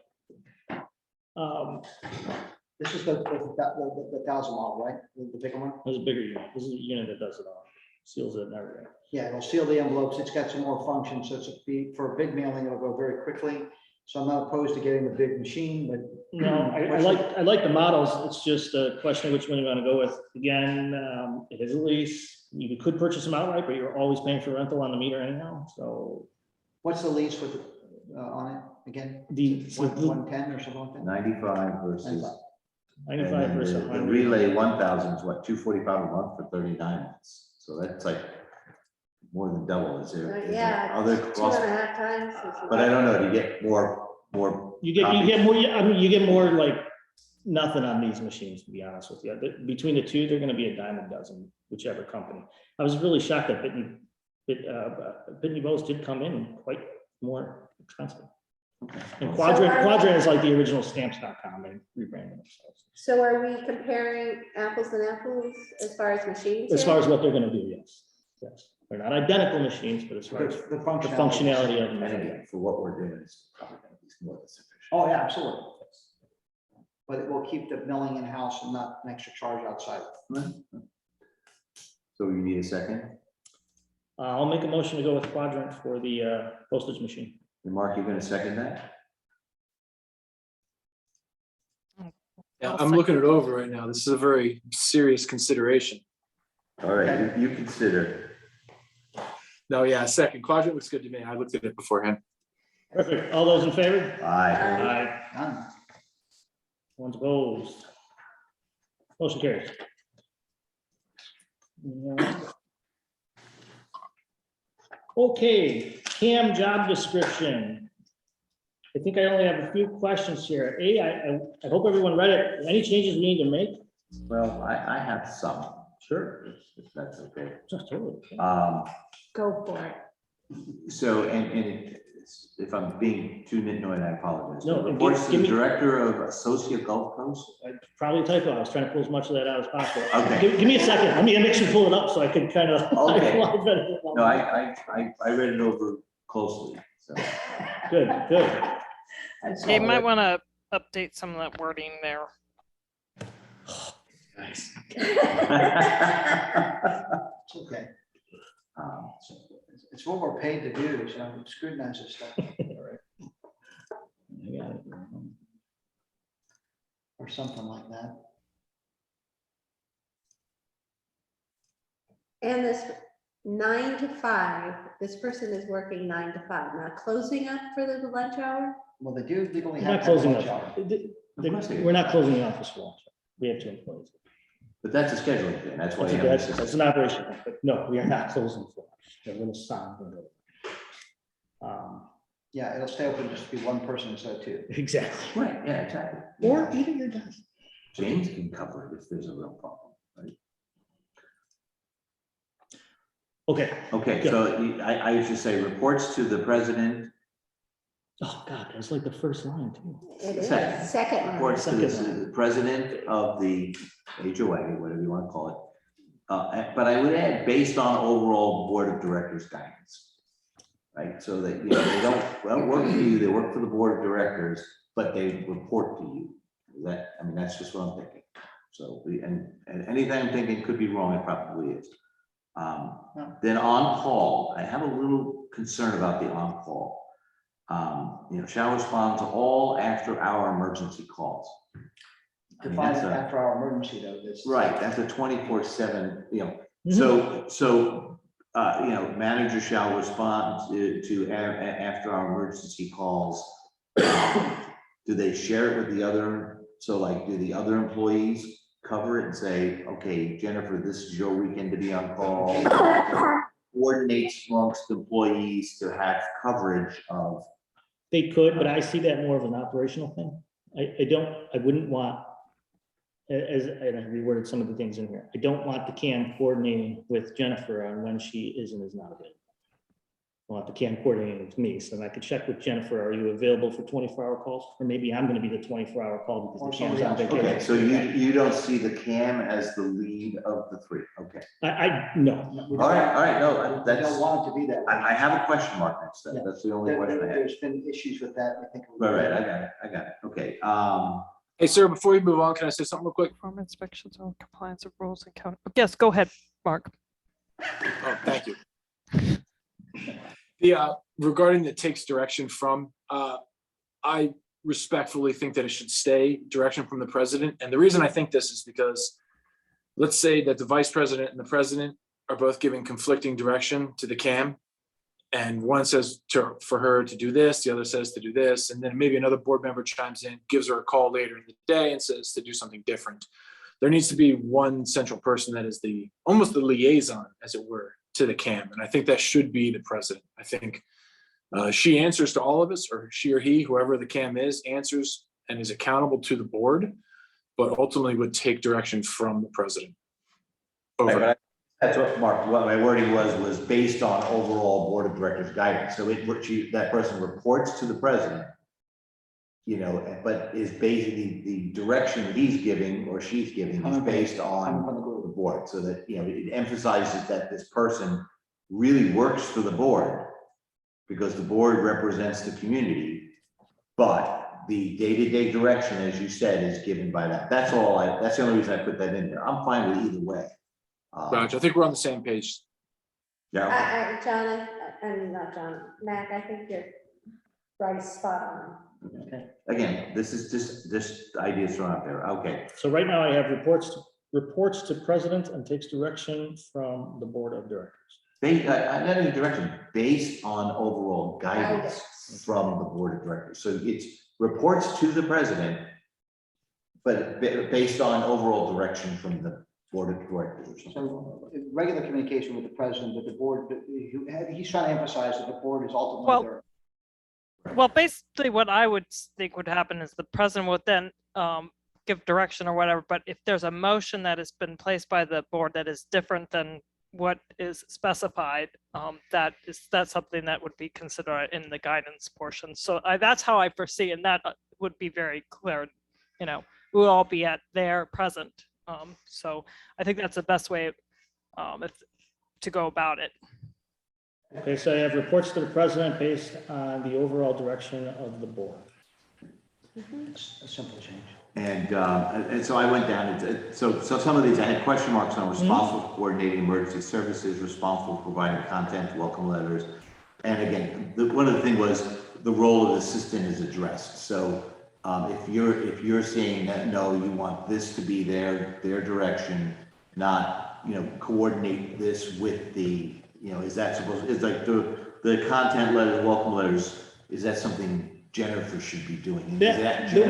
Um, This is the 1,000 model, right? The bigger one? There's a bigger unit. This is a unit that does it all. Seals it and everything. Yeah, it'll seal the envelopes. It's got some more functions. So for a big mailing, it'll go very quickly. So I'm not opposed to getting the big machine, but. No, I like the models. It's just a question of which one you want to go with. Again, it is a lease. You could purchase them outright, but you're always paying for rental on the meter anyhow. So What's the lease with, on it again? the 110 or something like that? 95 versus. 95 and then versus the 100. Relay 1000 is what, $245 a month for 39 months. So that's like more than double. Is there Yeah, other it's costs? 2.5 times. But I don't know, do you get more? You get more, I mean, you get more like nothing on these machines, to be honest with you. Between the two, they're gonna be a dime a dozen, whichever company. I was really shocked that Pitney Bowes did come in quite more expensive. And Quadrant is like the original Stamps.com and rebranding themselves. So are we comparing apples and apples as far as machines? As here? far as what they're gonna do, yes. Yes, they're not identical machines, but as far as The the functionality of And them. again, for what we're doing, it's probably gonna be more than sufficient. Oh, yeah, absolutely. but it will keep the milling in-house and not an extra charge outside. So you need a second? I'll make a motion to go with Quadrant for the postage machine. And Mark, you're gonna second that? Yeah, I'm looking it over right now. This is a very serious consideration. All right, you consider. No, yeah, second quadrant looks good to me. I looked at it beforehand. Perfect. All those in favor? Aye. Aye. None. One's opposed. Motion carries. Yeah. Okay, CAM job description. I think I only have a few questions here. I hope everyone read it. Any changes we need to make? Well, I have some. Sure. If that's okay. Just totally. Go for it. So, if I'm being too nitnoid, I apologize. No, Reports to give the me- Director of Associate Gulf Coast. Probably a typo. I was trying to pull as much of that out as possible. Okay. Give me a second. Let me make sure pull it up so I can kind of. Okay. No, I read it over closely, so. Good, good. You might want to update some of that wording there. Nice. It's okay. It's what we're paid to do, so scrutinize this stuff I got it. or something like that. And this 9 to 5, this person is working 9 to 5, not closing up for the lunch hour? Well, they do legally We're have not to have a closing lunch up. hour. We're not closing the office for lunch. We have 2 employees. But that's a scheduling thing, that's why you have. That's an operation, but no, we are not closing for lunch. They're going to sign. Yeah, it'll stay open just to be one person instead of 2. Exactly. Right, yeah, exactly. Or eat at your desk. James can cover it if there's a real problem, right? Okay. Okay, so I used to say reports to the president, Oh, God, that's like the first line too. It is, Second. second one. reports to the president of the HOA, whatever you want to call it. But I would add, based on overall board of directors guidance. Right, so that, you know, they don't work for you, they work for the board of directors, but they report to you. That, I mean, that's just what I'm thinking. So, and anything I'm thinking could be wrong, it probably is. Then on call, I have a little concern about the on call. You know, shall respond to all after hour emergency calls. I mean, Define that's a- after our emergency though. This. Right, that's a 24/7, you know, Mhm. so, you know, manager shall respond to after our emergency calls. Do they share it with the other, so like, do the other employees cover it and say, okay, Jennifer, this is your weekend to be on call? Coordinates amongst employees to have coverage of. They could, but I see that more of an operational thing. I wouldn't want, and I reworded some of the things in here. I don't want the CAM coordinating with Jennifer on when she is and is not available. I want the CAM coordinating with me, so then I could check with Jennifer, are you available for 24-hour calls? Or maybe I'm gonna be the 24-hour call because the CAM's on vacation. Okay, so you don't see the CAM as the lead of the 3, okay. No. No, we All don't- right, no, we that's, don't want it to be that. way. I have a question mark next, Yeah. that's the only question I have. There's been issues with that, I think. Right, I got it, okay, Hey, sir, before you move on, can I say something real quick? Perform inspections on compliance of rules and count. Yes, go ahead, Mark. Oh, thank you. The, regarding the takes direction from, I respectfully think that it should stay direction from the president. And the reason I think this is because let's say that the vice president and the president are both giving conflicting direction to the CAM. And one says for her to do this, the other says to do this. And then maybe another board member chimes in, gives her a call later in the day and says to do something different. There needs to be one central person that is almost the liaison, as it were, to the CAM. And I think that should be the president. I think she answers to all of us, or she or he, whoever the CAM is, answers and is accountable to the board, but ultimately would take direction from the president. Over. that's what Mark, what my wording was based on overall board of directors guidance, so that person reports to the president. You know, but is basically the direction he's giving or she's giving is based on the board, so that, you know, it emphasizes that this person really works for the board because the board represents the community, but the day-to-day direction, as you said, is given by that. That's that's the only reason I put that in there. I'm fine with either way. Gotcha. I think we're on the same page. Yeah, John, I mean, not John, Mac, I think you're right spot on. okay. Again, this is this idea is thrown out there. Okay. So right now I have reports to president and takes direction from the board of directors. Not any direction, based on overall guidance Guidance. from the board of directors. So it's reports to the president, but based on overall direction from the board of directors. So regular communication with the president, but the board, he's trying to emphasize that the board is ultimately there. Well, basically what I would think would happen is the president would then give direction or whatever, but if there's a motion that has been placed by the board that is different than what is specified, that's something that would be considered in the guidance portion. So that's how I foresee, and that would be very clear, we'll all be at their present. So I think that's the best way to go about it. Okay, so I have reports to the president based on the overall direction of the board. It's a simple change. And so I went down, so some of these, I had question marks on responsible for coordinating emergency services, responsible for providing content, welcome letters. And again, one of the things was the role of the assistant is addressed. So if you're saying that, no, you want this to be their direction, not, coordinate this with the, is that supposed, is like the content letters, welcome letters, is that something Jennifer should be doing? And is that The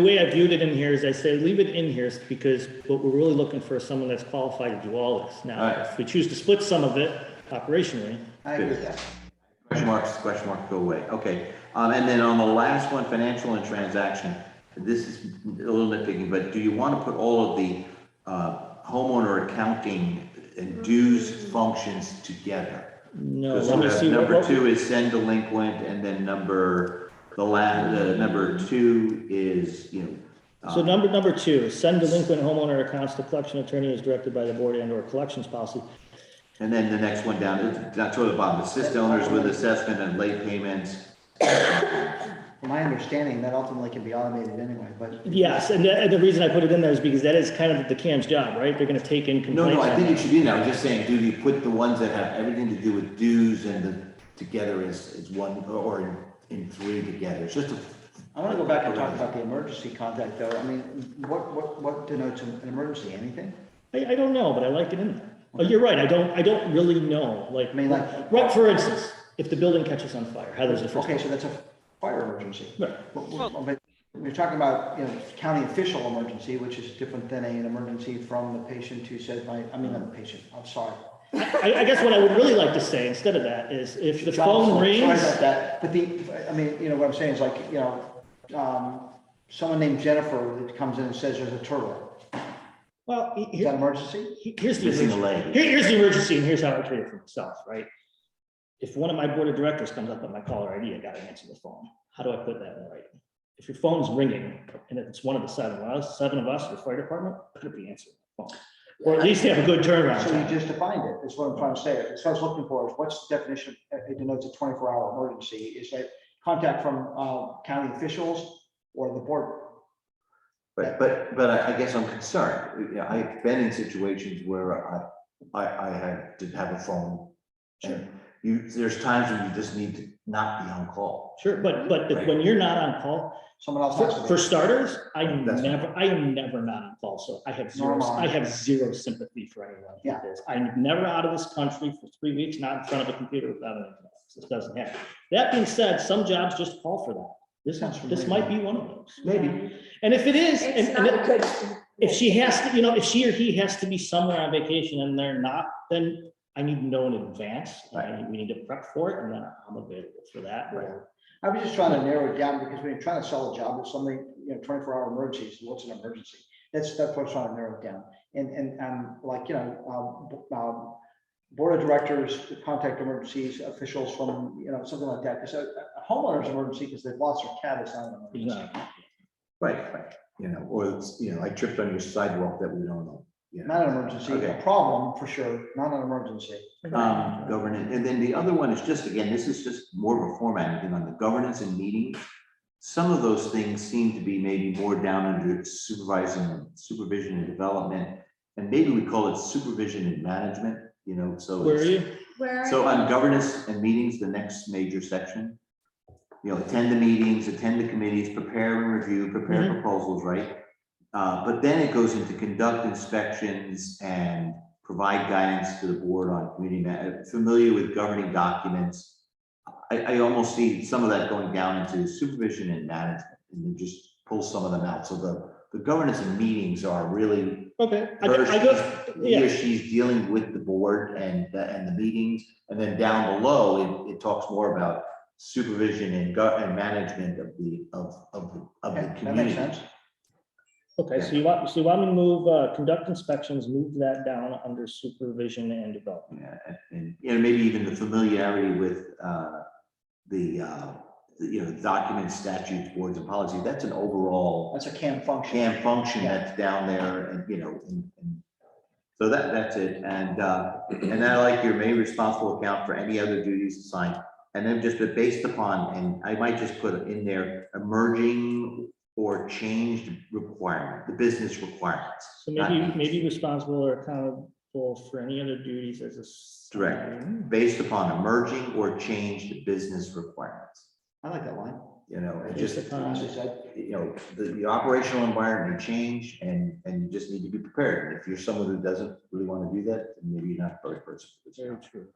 way I viewed it in here is I say, leave it in here because what we're really looking for is someone that's qualified to do all this. Now, Right. if we choose to split some of it operationally. I agree with that. question marks go away. Okay. And then on the last one, financial and transaction, this is a little nitpicking, but do you want to put all of the homeowner accounting and dues functions together? No, Because let me see. number 2 is send delinquent, and then number 2 is, So number 2, send delinquent homeowner accounts to collection attorney as directed by the board and/or collections policy. and then the next one down, not toward the bottom, assist owners with assessment and late payments. From my understanding, that ultimately can be automated anyway, but. Yes, and the reason I put it in there is because that is kind of the CAM's job, right? They're going to take in complaints. No, I on think that. it should be in there. I'm just saying, do you put the ones that have everything to do with dues and together as one, or in 3 together? It's just a. I want to go back and talk about the emergency contact though. I mean, what denotes an emergency? Anything? I don't know, but I like it in there. Oh, you're right. I don't really know. Like, I mean, like. right, for instance, if the building catches on fire, how does it first? Okay, so that's a fire emergency. Right. But we're talking about, county official emergency, which is different than an emergency from the patient who said, not the patient, I'm sorry. I guess what I would really like to say instead of that is if the John, phone sorry rings. about that, but what I'm saying is like, someone named Jennifer that comes in and says there's a turtle. Well, Is that emergency? here's the Missing a emergency. leg. Here's the emergency, and here's how I treat it for myself, right? If one of my board of directors comes up with my caller ID, I got to answer the phone. How do I put that in writing? If your phone's ringing and it's one of the 7 of us, the fire department, could be answering the phone, or at least have a good turnaround So you time. just defined it, is what I'm trying to say. That's what I was looking for, is what's the definition, it denotes a 24-hour emergency, is that contact from county officials or the board? But I guess I'm concerned. I've been in situations where I had to have a phone. And there's times when you just need to not be on call. Sure, but Right. when you're not on call, Someone else has to be. for starters, I am That's never not on call. So I have zero sympathy for anyone who Yeah. is. I'm never out of this country for 3 weeks, not in front of a computer without an internet. This doesn't happen. That being said, some jobs just call for that. This might be one of those. Maybe. And if it is, It's and not good. if she has to, if she or he has to be somewhere on vacation and they're not, then I need to know in advance. We need to prep for it, and then I'm available for that. Right. I was just trying to narrow it down because when you're trying to sell a job with somebody, 24-hour emergencies, what's an emergency? That's what I was trying to narrow it down. And board of directors, contact emergencies, officials from, something like that. Because a homeowner's emergency because they've lost their cat is not an emergency. Right. Or it's, I tripped on your sidewalk that we don't know. Not an emergency, Okay. a problem for sure, not an emergency. Governance. And then the other one is just, again, this is just more of a formatting thing on the governance and meetings. some of those things seem to be maybe more down under supervision and development. And maybe we call it supervision and management, you know, so. Where are it's- you? Where? So on governance and meetings, the next major section, you know, attend the meetings, attend the committees, prepare and review, prepare proposals, right? But then it goes into conduct inspections and provide guidance to the board on community matters, familiar with governing documents. I almost see some of that going down into supervision and management, and then just pull some of them out. So the governance and meetings are really Okay, her, I go, he or yeah, she's dealing with the board and the meetings, and then down below, it talks more about supervision and management of the Okay, that community. makes sense. okay, so you want me to move, conduct inspections, move that down under supervision and development. Yeah, and, you know, maybe even the familiarity with you know, documents, statutes, boards and policies, that's an overall That's a CAM function. function that's down there, and, you know, and so that's it. And then I like your may responsible account for any other duties assigned, and then just based upon, and I might just put in there, emerging or changed requirement, the business requirements. So not maybe, needs. maybe responsible or accountable for any other duties as a. Direct. Based upon emerging or changed business requirements. I like that line. You know, and Based just, upon- As I said, you know, the operational environment may change, and you just need to be prepared. And if you're someone who doesn't really want to do that, then maybe you're not the right person for this Very job. true.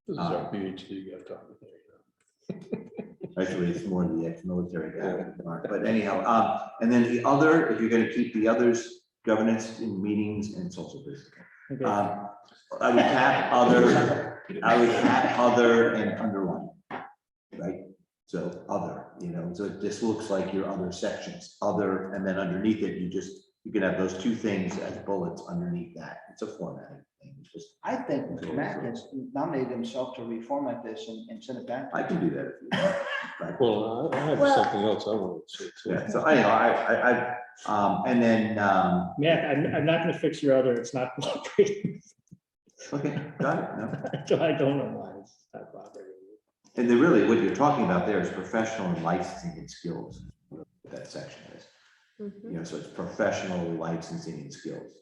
This is our PhD guy talking. Actually, it's more the ex-military guy, Mark. But anyhow, and then the other, if you're going to keep the others, governance in meetings and social business. Okay. I would cap other and underline, right? So other, you know, so this looks like your other sections, other, and then underneath it, you can have those two things as bullets underneath that. It's a formatting thing. It's just, I think Matt has nominated himself to reformat this and send it back. I can do that if you want. But, Well, I have Well- something else I want to say too. yeah, so anyhow, and then, Matt, I'm not gonna fix your other, it's not cooperating. okay, got it, no. I don't know why it's not cooperating. And then really what you're talking about there is professional and licensing and skills, what that section is. Mhm. You know, so it's professional licensing and skills.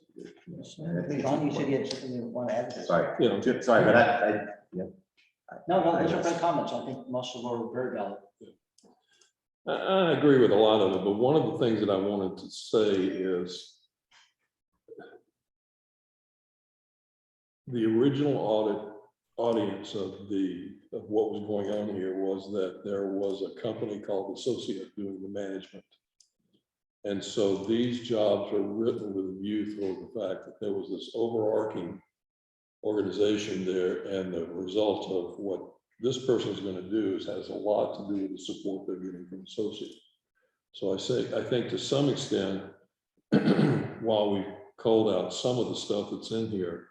And I think it's John, you said you important. had something you want to add to this? Sorry, You know, sorry, but yeah. No, those are great comments. I think most of them are very valid. I agree with a lot of it, but one of the things that I wanted to say is the original audience of what was going on here was that there was a company called Associate doing the management. And so these jobs are written with a view toward the fact that there was this overarching organization there, and the result of what this person is going to do has a lot to do with the support they're getting from Associate. So I think to some extent, while we called out some of the stuff that's in here,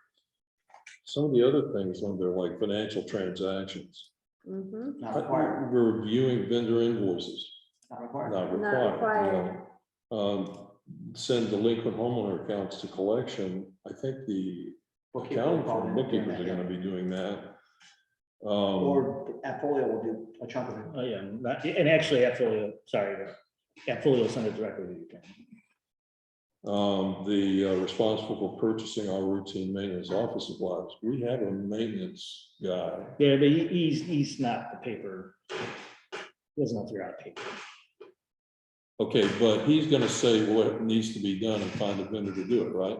some of the other things under like financial transactions, Mhm. Not required. we're reviewing vendor invoices, Not required. not Not required. required. Send delinquent homeowner accounts to collection. I think the accounting firm, bookkeepers are gonna be doing that. Or Appfolio will do a chunk of it. Oh, yeah, and actually, Appfolio, sorry, Appfolio sent it directly to you. Ken. The responsible for purchasing our routine maintenance office supplies. We have a maintenance guy. Yeah, but he's not the paper. He doesn't know if you're out of paper. Okay, but he's gonna say what needs to be done and find a vendor to do it, right?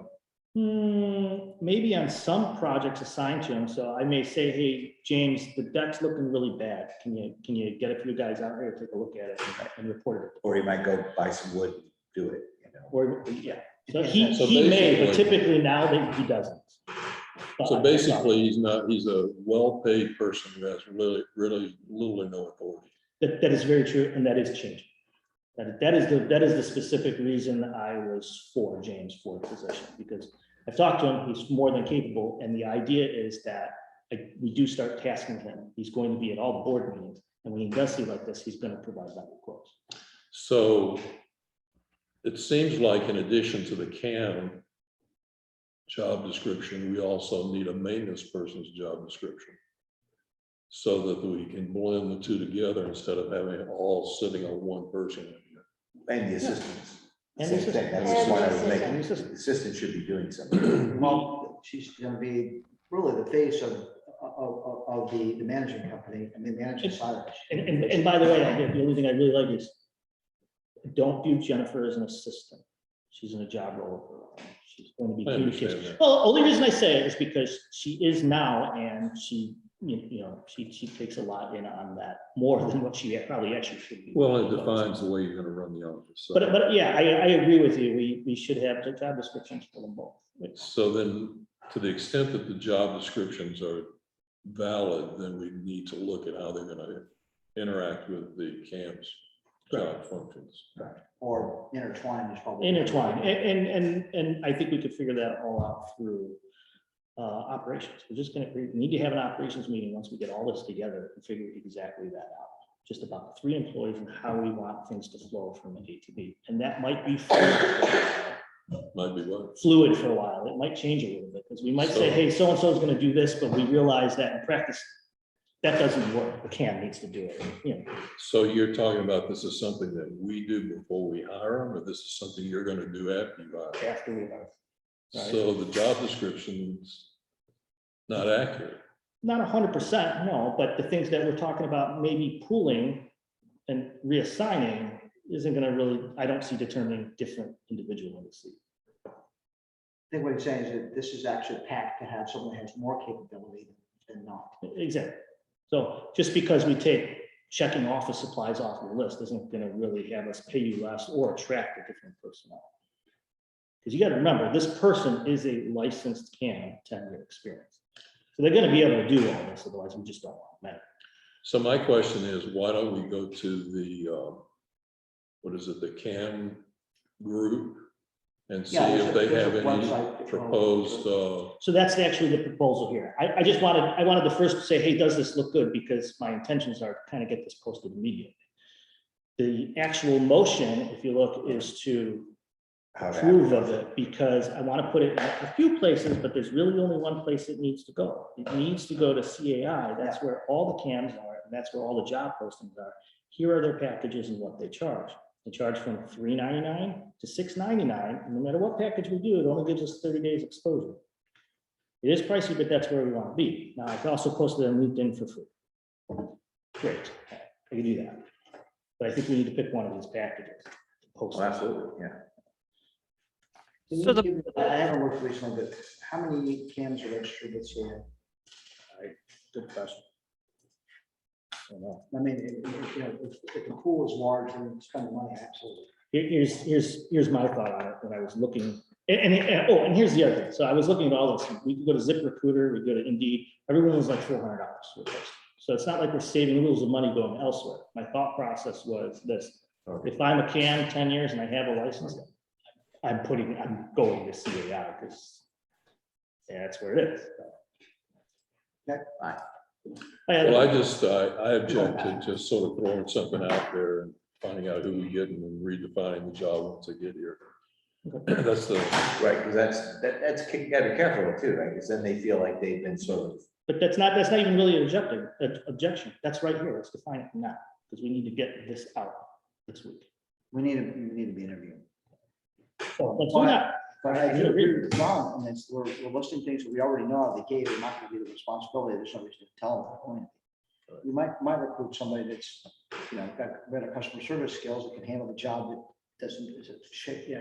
Maybe on some projects assigned to him, so I may say, hey, James, the deck's looking really bad. Can you get a few guys out here, take a look at it and report it? Or you might go buy some wood, and do it, you know. Or, yeah, so So he may, but basically- typically now that he doesn't. So basically, he's a well-paid person who has really little or no authority. That is very true, and that is changing. That is the specific reason I was for James for the position, because I've talked to him, he's more than capable, and the idea is that we do start tasking him. He's going to be at all the board meetings, and when he does see like this, he's gonna provide value quotes. So it seems like in addition to the CAM job description, we also need a maintenance person's job description. so that we can blend the two together instead of having it all sitting on one person. And the assistants. And Same the thing, that's assistant. the point I And was the making. assistant. The assistant should be doing something. Well, she's gonna be really the face of the management company and the management side of it. And by the way, the only thing I really like is, don't view Jennifer as an assistant. She's in a job role. She's going to be I understand communicating. that. Well, only reason I say it is because she is now, and she, she takes a lot in on that, more than what she probably actually should be. Well, it defines the way you're gonna run the office. So- But yeah, I agree with you. We should have the job descriptions for them both. So then, to the extent that the job descriptions are valid, then we need to look at how they're gonna interact with the CAM's job functions. Or intertwined is probably. Intertwined, and I think we could figure that all out through operations. We need to have an operations meeting once we get all this together and figure exactly that out. Just about the 3 employees and how we want things to flow from A to B. And that might be Might be what? fluid for a while. It might change a little bit, because we might say, hey, so-and-so is gonna do this, but we realize that in practice, that doesn't work. The CAM needs to do it. So you're talking about this is something that we do before we hire them, or this is something you're gonna do after you hire? After we have. Right. So the job description's not accurate. Not 100%, no, but the things that we're talking about, maybe pooling and reassigning, isn't gonna really, I don't see determining different individual in the seat. I think what he's saying is that this is actually a pack to have someone that has more capability than not. Exactly. So just because we take checking office supplies off your list isn't gonna really have us pay you less or attract a different personnel. Because you gotta remember, this person is a licensed CAM, 10-year experience. So they're gonna be able to do all this, otherwise we just don't want them. So my question is, why don't we go to the, what is it, the CAM group? And see Yeah, if they there's have a any website. proposed, So that's actually the proposal here. I wanted to first say, hey, does this look good? Because my intentions are to kind of get this posted immediately. The actual motion, if you look, is to approve of it, because I want to put it in a few places, but there's really only one place it needs to go. It needs to go to CAI. That's where all the CAMs are, and that's where all the job postings are. Here are their packages and what they charge. They charge from $3.99 to $6.99, and no matter what package we do, it only gives us 30 days exposure. It is pricey, but that's where we want to be. Now, I can also post it on LinkedIn for free. Great, I can do that. But I think we need to pick one of these packages. Post Well, it. absolutely, yeah. Can So you the- give- I haven't looked recently, but how many CAMs are registered with CAI? Good question. I don't know. I mean, if the pool is large, then spend the money, absolutely. Here's my thought on it when I was looking, and here's the other thing. So I was looking at all this. We could go to ZipRecruiter, we go to Indeed. Everyone was like $400 for this. So it's not like we're saving oodles of money going elsewhere. My thought process was this: if I'm a CAM 10 years and I have a license, I'm going to CAI because that's where it is. well, I object to just sort of throwing something out there and finding out who we get and then redefining the job once they get here. That's the, Right, because that's, you gotta be careful too, right? Because then they feel like they've been sort of, But that's not even really an objection. That's right here. Let's define it now, because we need to get this out this week. We need to be interviewed. So let's do that. But I do agree with John, and it's, we're listing things that we already know out of the gate, are not gonna be the responsibility, there's no reason to tell them. You might recruit somebody that's, got better customer service skills, that can handle the job, that doesn't, is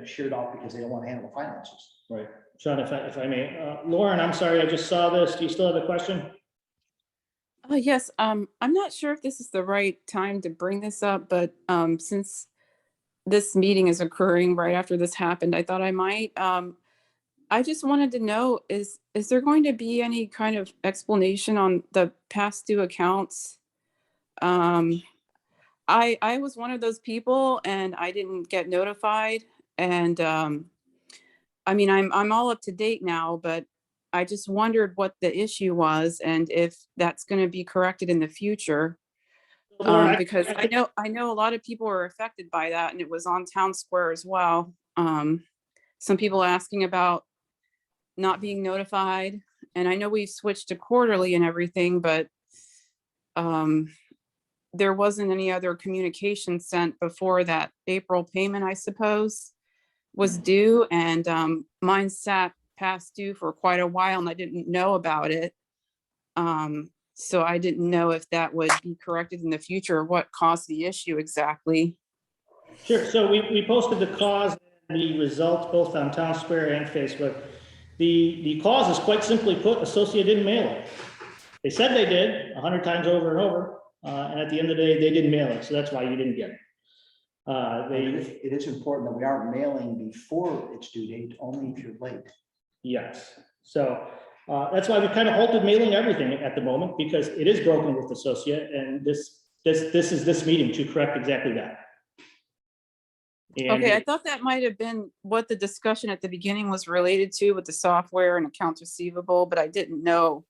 sheared off because they don't want to handle the finances. Right. Sean, if I may, Lauren, I'm sorry, I just saw this. Do you still have a question? Yes, I'm not sure if this is the right time to bring this up, but since this meeting is occurring right after this happened, I thought I might. I just wanted to know, is there going to be any kind of explanation on the past due accounts? I was one of those people and I didn't get notified, and I mean, I'm all up to date now, but I just wondered what the issue was and if that's going to be corrected in the future. Lauren, Because I know a lot of people were affected by that, and it was on Town Square as well. Some people asking about not being notified, and I know we've switched to quarterly and everything, but there wasn't any other communication sent before that April payment, I suppose, was due, and mine sat past due for quite a while and I didn't know about it. So I didn't know if that would be corrected in the future, or what caused the issue exactly. Sure, so we posted the cause and the results both on Town Square and Facebook. The cause is quite simply put, Associate didn't mail it. They said they did 100 times over and over, and at the end of the day, they didn't mail it, so that's why you didn't get it. It is important that we aren't mailing before its due date, only if you're late. Yes, so that's why we kind of halted mailing everything at the moment, because it is broken with Associate, and this is this meeting to correct exactly that. And Okay, I thought that might have been what the discussion at the beginning was related to with the software and accounts receivable, but I didn't know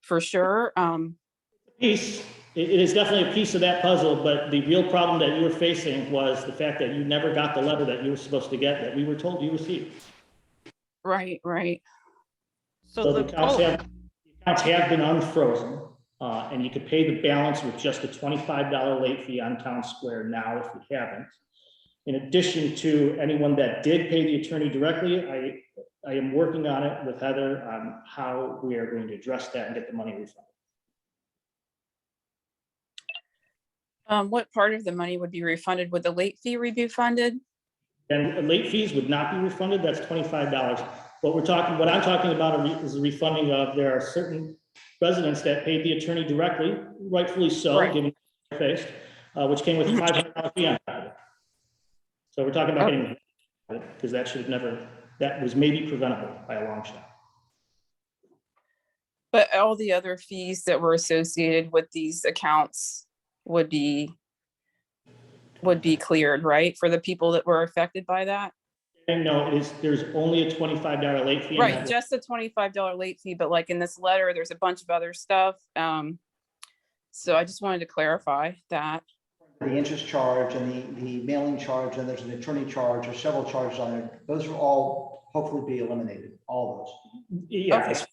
for sure. piece, it is definitely a piece of that puzzle, but the real problem that you were facing was the fact that you never got the letter that you were supposed to get, that we were told you received. Right. So the accounts have been unfrozen, and you could pay the balance with just a $25 late fee on Town Square now if you haven't. In addition to anyone that did pay the attorney directly, I am working on it with Heather on how we are going to address that and get the money refunded. What part of the money would be refunded? Would the late fee be funded? And late fees would not be refunded. That's $25. What I'm talking about is the refunding of, there are certain residents that paid the attorney directly, rightfully so, Right. given their face, which came with a $500 fee on top of it. So we're talking about getting, because that should have never, that was maybe preventable by a long shot. But all the other fees that were associated with these accounts would be cleared, right? For the people that were affected by that? And no, there's only a $25 late fee. Right, just a $25 late fee, but like in this letter, there's a bunch of other stuff. So I just wanted to clarify that. The interest charge and the mailing charge, and there's an attorney charge or several charges on it. Those are all hopefully be eliminated, all those. Yes.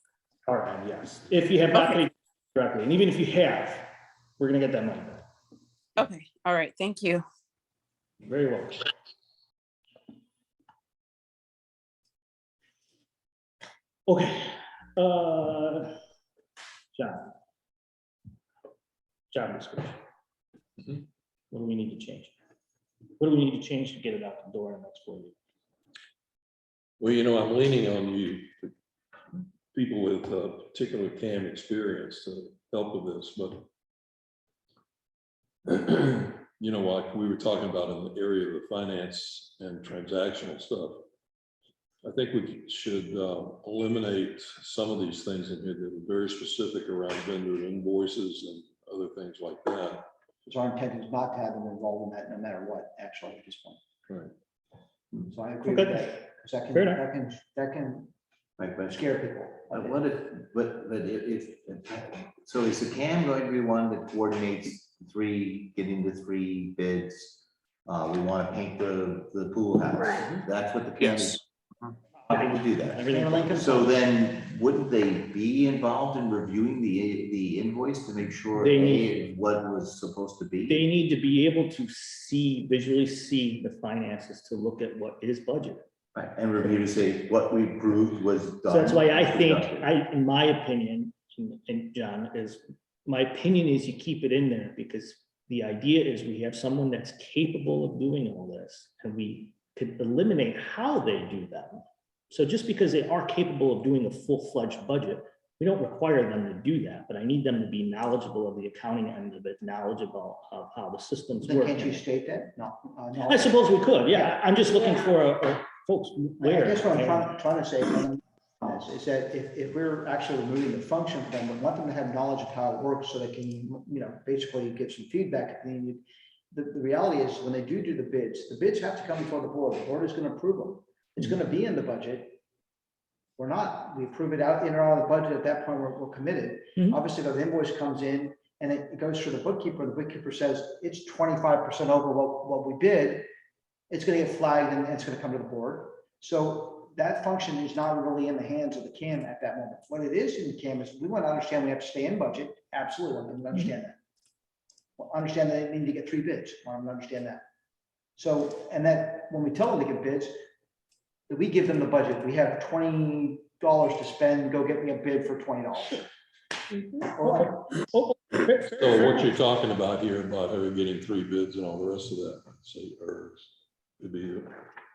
Okay. Yes. If you have not Okay. paid directly, and even if you have, we're gonna get that money back. Okay, all right, thank you. Very well. Okay, job description. Mhm. What do we need to change? What do we need to change to get it out the door in the next 4 years? Well, you know, I'm leaning on you, people with particular CAM experience to help with this, but you know, like we were talking about in the area of the finance and transactional stuff, I think we should eliminate some of these things in here that are very specific around vendor invoices and other things like that. It's our intent is not to have them involved in that no matter what, actually, at this point. Right. So I agree with Okay. that. 'Cause Fair enough. that can Right, but scare people. what if, but if, so is the CAM going to be one that coordinates getting the 3 bids? We want to paint the pool house. Right. That's what the CAM Yes. is. They would do that. Everything. So then, wouldn't they be involved in reviewing the invoice to make sure They A, need- what was supposed to be? They need to be able to visually see the finances to look at what is budgeted. Right, and review to say what we proved was done. So that's why I think, productive. in my opinion, and John, my opinion is you keep it in there, because the idea is we have someone that's capable of doing all this, and we could eliminate how they do that. So just because they are capable of doing a full-fledged budget, we don't require them to do that, but I need them to be knowledgeable of the accounting end of it, knowledgeable of how the systems Then work. can't you state that? No. I suppose we could, yeah. I'm just looking for folks I where. guess what I'm trying to say is that if we're actually removing the function from them, we want them to have knowledge of how it works so they can, basically get some feedback if needed. The reality is when they do the bids have to come before the board. The board is going to approve them. It's going to be in the budget. We're not, we approve it out in or out of the budget. At that point, we're committed. Mhm. Obviously, if the invoice comes in and it goes through the bookkeeper says it's 25% over what we bid, it's going to get flagged and it's going to come to the board. So that function is not really in the hands of the CAM at that moment. What it is in the CAM is we want to understand we have to stay in budget. Absolutely, want them to understand that. Well, understand that they need to get 3 bids. Want them to understand that. So, and then when we tell them to get bids, we give them the budget. We have $20 to spend. Go get me a bid for $20. Mhm. Oh, fair So what enough. you're talking about here about her getting 3 bids and all the rest of that, say, it'd be,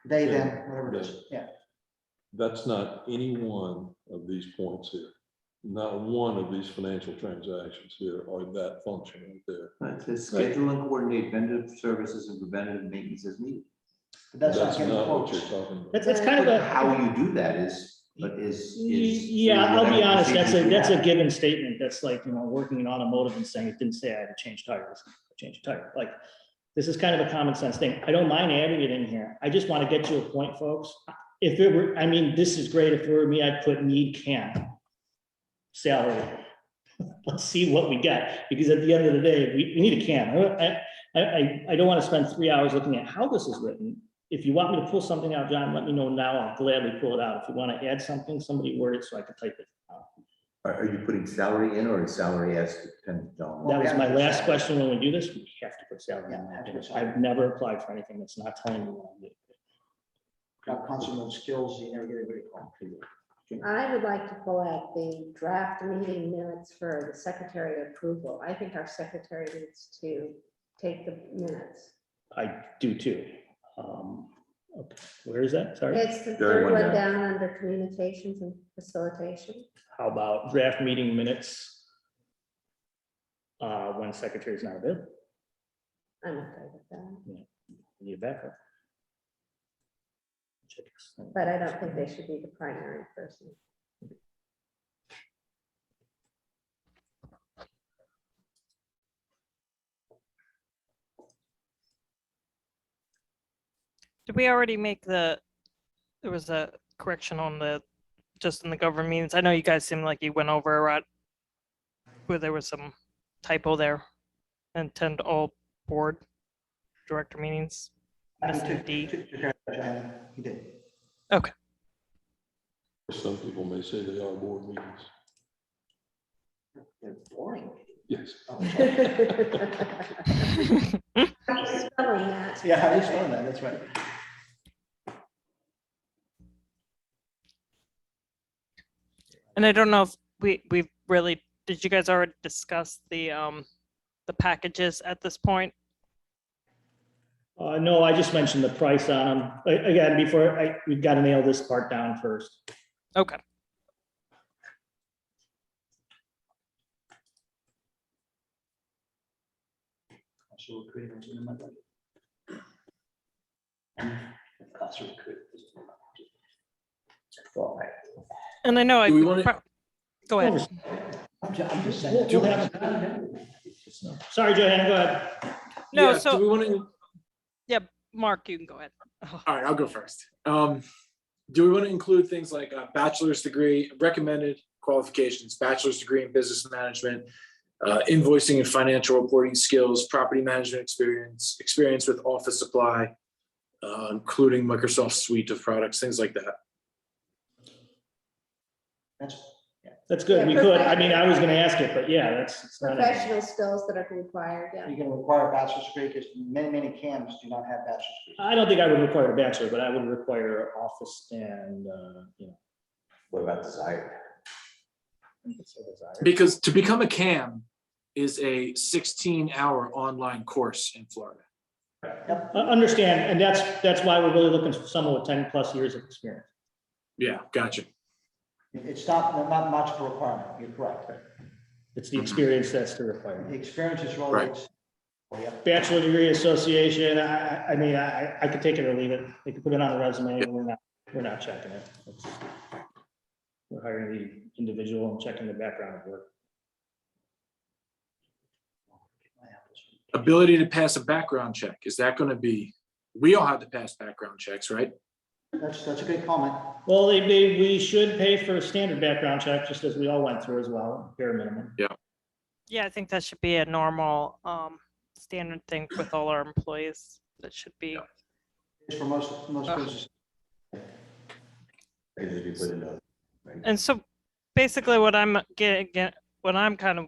They, them, whatever it is. Yeah. that's not any one of these points here. Not one of these financial transactions here are that function right there. It says schedule and coordinate vendor services and preventative maintenance as needed. But That's that's not getting not what quotes. you're talking about. That's kind of But a. how you do that is Yeah, I'll be whatever honest, procedures we that's a have. given statement. That's like, working in automotive and saying it didn't say I had to change tires, I changed a tire. Like, this is kind of a common sense thing. I don't mind adding it in here. I just want to get to a point, folks. If it were, I mean, this is great. If it were me, I'd put need can salary. Let's see what we get, because at the end of the day, we need a can. I don't want to spend 3 hours looking at how this is written. If you want me to pull something out, John, let me know now. I'll gladly pull it out. If you want to add something, somebody word it so I can type it out. Are you putting salary in or is salary as dependent on? That was we my have to last decide. question when we do this. We have to put salary in Yeah, have to there. put salary. I've never applied for anything that's not telling me what I'm doing. Got consummate skills, you never get anybody called. I would like to pull out the draft meeting minutes for the secretary approval. I think our secretary needs to take the minutes. I do too. Okay, where is that? Sorry. It's the Third third one one down. down under communications and facilitation. How about draft meeting minutes? When secretary is not available, I'm okay with that, need a backup. Check this. but I don't think they should be the primary person. Did we already make there was a correction on just in the government meetings? I know you guys seem like you went over it where there was some typo there. And attend all board director meetings. Missing D. He did. Okay. Some people may say they are board meetings. They're boring. Yes. Spelling that. Yeah, I just found that, that's right. And I don't know if we've really, did you guys already discuss the packages at this point? No, I just mentioned the price on them. Again, we've got to nail this part down first. Okay. So we're creating what's in my budget. Costs are good. Well, And I know I. Do we wanna- Go ahead. I'm just saying. We'll have- Sorry, Joanna, go ahead. No, Yeah, do so we want to? Mark, you can go ahead. All right, I'll go first. Do we want to include things like a bachelor's degree, recommended qualifications, bachelor's degree in business management, invoicing and financial reporting skills, property management experience with office supply, including Microsoft suite of products, things like that. That's good. We could. I mean, I was going to ask it, but yeah, it's not. Professional skills that are required, yeah. You're gonna require a bachelor's degree because many CAMs do not have bachelor's degrees. I don't think I would require a bachelor, but I would require office and, What about desired? Because to become a CAM is a 16-hour online course in Florida. Understand, and that's why we're really looking for someone with 10+ years of experience. Yeah, gotcha. It's not much of a requirement, you're correct. It's the experience that's the The requirement. experience is really. Right. Yeah. Bachelor degree association, I mean, I could take it or leave it. They could put it on a resume. We're not checking it. We're hiring the individual and checking the background of work. Ability to pass a background check, is that going to be, we all have to pass background checks, right? That's a good comment. Well, we should pay for a standard background check, just as we all went through as well, bare minimum. Yeah, I think that should be a normal standard thing with all our employees. That should be. It's for most businesses. They just be put in those. And so basically what I'm what I'm kind of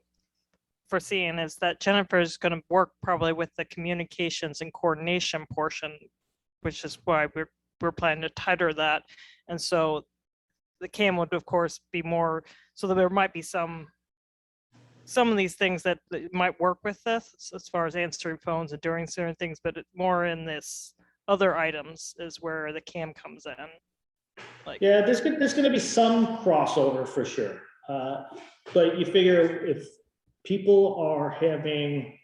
foreseeing is that Jennifer is going to work probably with the communications and coordination portion, which is why we're planning to tighter that. And so the CAM would of course be more, so that there might be some of these things that might work with this as far as answering phones and doing certain things, but more in this other items is where the CAM comes in. Like, Yeah, there's gonna be some crossover for sure. But you figure if people are having,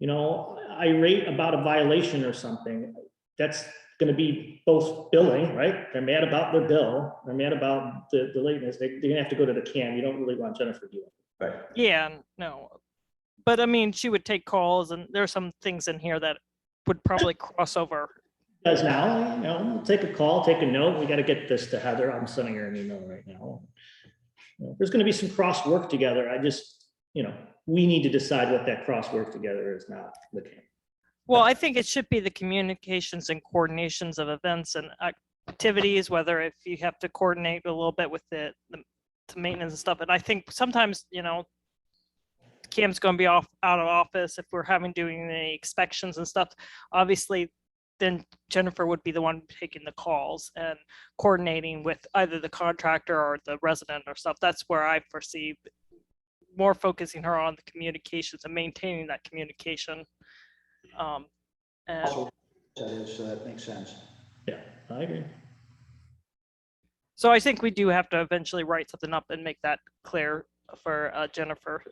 irate about a violation or something, that's gonna be both billing, right? They're mad about their bill, they're mad about the lateness, they're gonna have to go to the CAM. You don't really want Jennifer doing it. Right. yeah, no. But I mean, she would take calls and there's some things in here that would probably cross over. Does now, take a call, take a note, we gotta get this to Heather, I'm sending her an email right now. There's gonna be some cross work together, I just, we need to decide what that cross work together is now. The CAM. Well, I think it should be the communications and coordinations of events and activities, whether if you have to coordinate a little bit with the maintenance and stuff. And I think sometimes, CAM's going to be out of office if we're doing the inspections and stuff. Obviously, then Jennifer would be the one taking the calls and coordinating with either the contractor or the resident or stuff. That's where I foresee more focusing her on the communications and maintaining that communication. And Also, so that makes sense. Yeah, I agree. so I think we do have to eventually write something up and make that clear for Jennifer.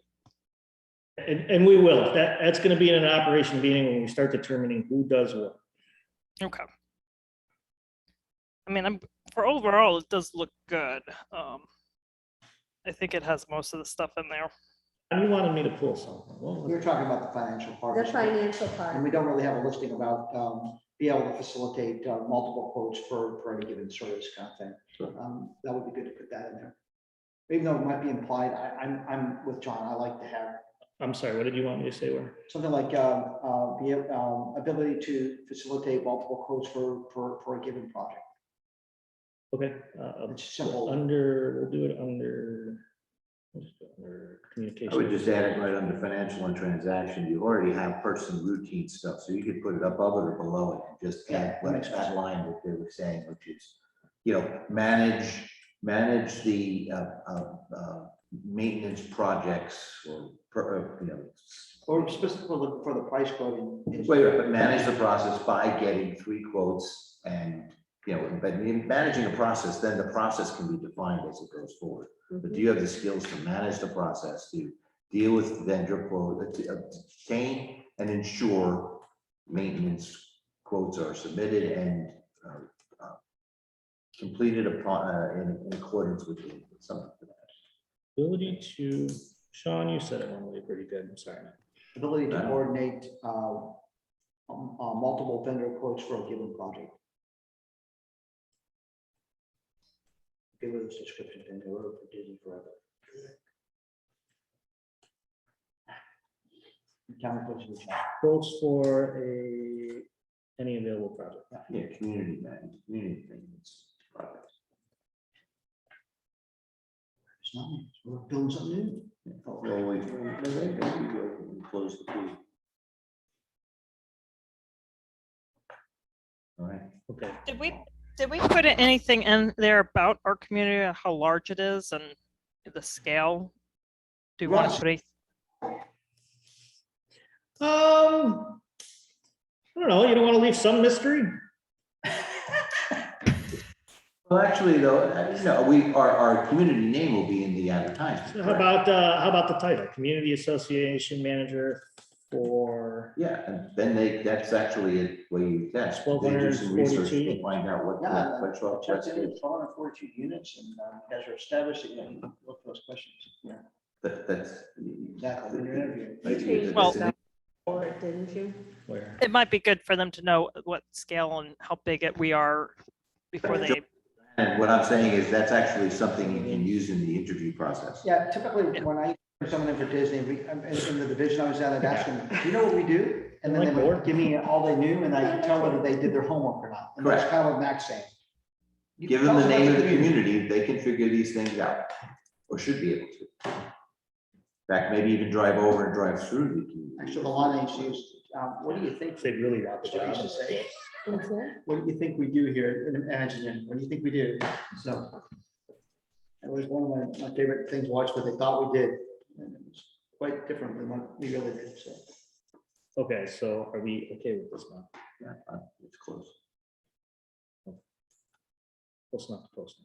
And we will, that's gonna be in an operation meeting when we start determining who does what. Okay. I mean, for overall, it does look good. I think it has most of the stuff in there. And you wanted me to pull something. What was You're it? talking about the financial part. The financial And part. we don't really have a listing about be able to facilitate multiple quotes for any given service kind of thing. That would be good to put that in there. Even though it might be implied, I'm with John. I like to have I'm sorry, what did you want me to say? Where? something like the ability to facilitate multiple quotes for a given project. Okay. It's simple. We'll do it under communication. I would just add it right under financial and transaction. You already have person routine stuff, so you could put it above it or below it and just add that line that they were saying, which is, manage the maintenance projects Or specifically for the price quoting. but manage the process by getting 3 quotes and, but in managing a process, then the process can be defined as it goes forward. But do you have the skills to manage the process, to deal with vendor quote, to obtain and ensure maintenance quotes are submitted and completed upon in accordance with something for that. Ability to, Sean, you said it one way pretty good. I'm sorry. Ability to coordinate multiple vendor quotes for a given project. Give us this description and they were for Disney forever. Quotes for any available project. Yeah, community maintenance projects. It's not, we're building something new. Well, we close the pool. All right. Okay. Did we put anything in there about our community, how large it is and the scale? Do you want to put any? I don't know. You don't want to leave some mystery? Well, actually, though, our community name will be in the advertisement. How about the title? Community Association Manager for. Yeah, and then that's actually a way you test. They do some research to find out what. Check in with 442 units and as you're established, you can look for those questions. Yeah. That's. Exactly. When you're interviewing. You changed Well- that for it, didn't you? Where? It might be good for them to know what scale and how big we are before they. And what I'm saying is that's actually something you can use in the interview process. Yeah, typically when I bring someone in for Disney, in the division I was at, I'd ask them, do you know what we do? And then they would give me all they knew and I could tell whether they did their homework or not. And that's Correct. kind of what Mac's saying. Give them the name of the community, they can figure these things out, or should be able to. In fact, maybe even drive over and drive through the community. Actually, the line is used, what do you think? They really want the That's what I job. used to say. What's that? What do you think we do here in Imagine? What do you think we do? So. It was one of my favorite things to watch, what they thought we did. And it was quite different than what we really did, so. Okay, so are we okay with this now? Yeah, it's close. Close enough to post.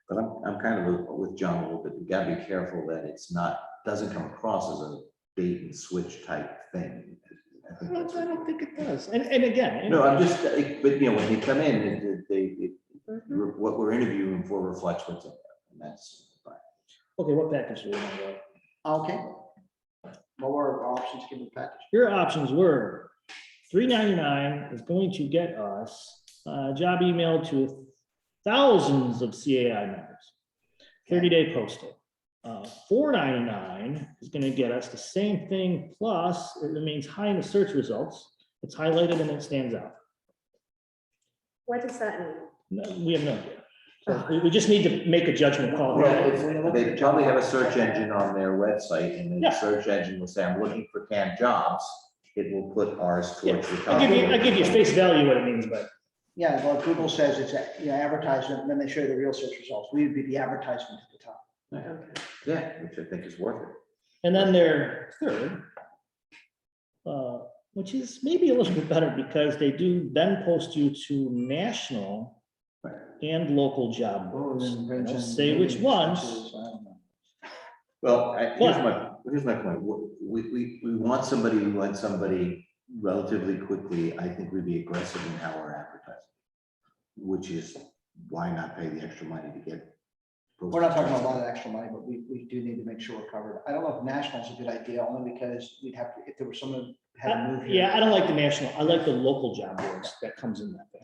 But I'm kind of with John a little bit. We gotta be careful that it's not, doesn't come across as a bait and switch type thing. I think that's I don't think it does. And again. No, I'm just, but you know, when they come in, what we're interviewing for reflects what's in there, and that's fine. Okay, what package do we want to go? Okay. What were our options given the package? Your options were $3.99 is going to get us a job email to thousands of CAI members, 30-day posting. $4.99 is going to get us the same thing, plus it remains high in the search results. It's highlighted and it stands out. What does that mean? No, we have no idea. So we just need to make a judgment call. Well, they probably have a search engine on their website, and the Yeah. search engine will say, I'm looking for canned jobs. It will put ours Yeah, towards the top. I give you face value what it means, but Yeah, well, Google says it's, advertisement, and then they show you the real search results. We would be the advertisement at the top. Okay. Yeah, which I think is worth it. and then their third, which is maybe a little bit better because they do then post you to national and local job boards. They don't say which ones. Well, here's my point. We want somebody relatively quickly. I think we'd be aggressive in how we're advertising, which is why not pay the extra money to get. We're not talking about a lot of extra money, but we do need to make sure we're covered. I don't know if national is a good idea, only because we'd have to, if there was someone who had to move here. Yeah, I don't like the national. I like the local job boards that comes in that way.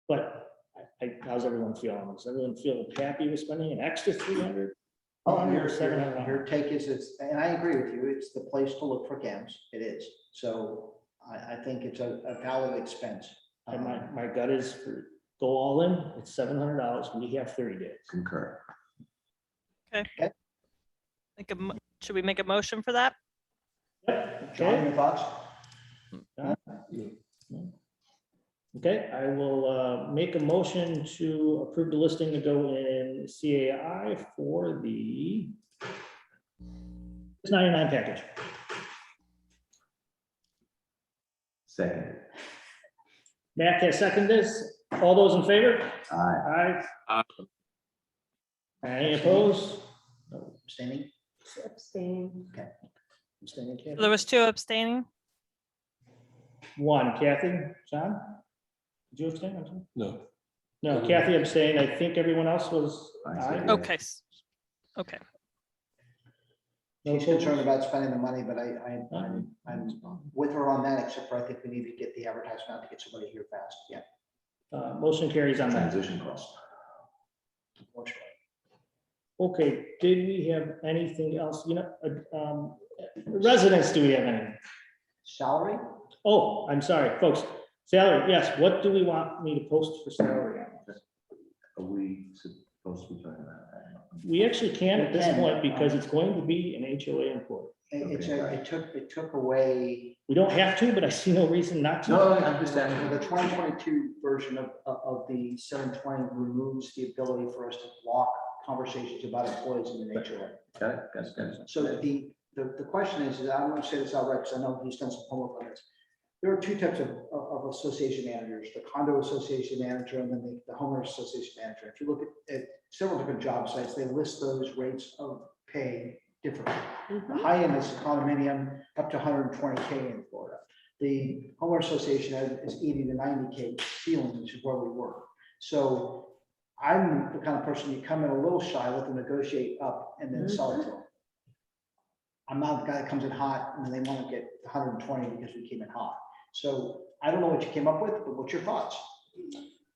But how's everyone feeling? Does everyone feel happy with spending an extra 300? Oh, Your 700? your take is, and I agree with you, it's the place to look for cams. It is. So I think it's a valid expense. And my gut is for go all in, it's $700. We have 30 days. Concur. Should we make a motion for that? John, your thoughts? Okay, I will make a motion to approve the listing to go in CAI for the 99 package. Second. Matt can second this. All those in favor? Aye. Aye. Any opposed? No. Abstaining? Abstain. Abstaining, Kathy? There was 2 abstaining. One, Kathy, John? Did you abstain? I'm sorry. No, No, Kathy abstained. I think everyone else was I aye. said yeah. Okay. Okay. No She's opposed? concerned about spending the money, but I'm with her on that, except for I think we need to get the advertisement out to get somebody here fast. Yeah. Motion carries on that. Transition cost. Unfortunately. Okay, did we have anything else? Residents, do we have any? Salary? Oh, I'm sorry, folks. Salary, yes. What do we want me to post for salary? Are we supposed to be talking about that? We actually can at this We can, point because it's going to be an HOA employee. It took away, We don't have to, but I see no reason not to. No, I'm just asking. the 2022 version of the 720 removes the ability for us to block conversations about employees in the HOA. Got it. So the question is I'm going to say this outright because I know he's done some homework on this. There are two types of association managers, the condo association manager and then the homeowners association manager. If you look at several different job sites, they list those rates of pay differently. The high end is condominium up to 120K in Florida. The homeowner association is 80 to 90K ceiling, which is where we work. So I'm the kind of person, you come in a little shy, let them negotiate up and then sell it to them. I'm not the guy that comes in hot and then they want to get 120 because we came in hot. So I don't know what you came up with, but what's your thoughts?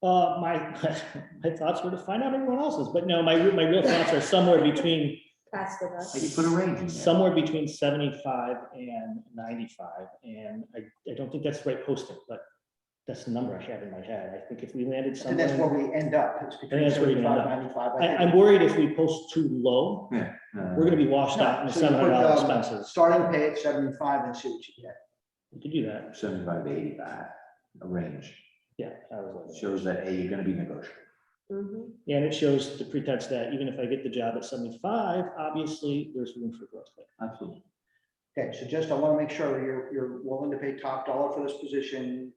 My thoughts were to find out everyone else's, but no, my real thoughts are somewhere between Pass with us. You put a range in there. somewhere between 75 and 95, and I don't think that's the right posting, but That's the number I have in my head. I think if we landed And that's where somewhere, we end up. It's between that's where you're gonna 75, end 95. I think. I'm worried if we post too low, Yeah. we're gonna be washed out in the So you put, $700 expenses. starting pay at 75 and see what you get. We could do that. 75 to 85, a range. Yeah. I was like, Shows that, hey, you're gonna be negotiable. Mhm. Yeah, and it shows the pretense that even if I get the job at 75, obviously there's room for growth there. Absolutely. Okay, so just, I want to make sure you're willing to pay top dollar for this position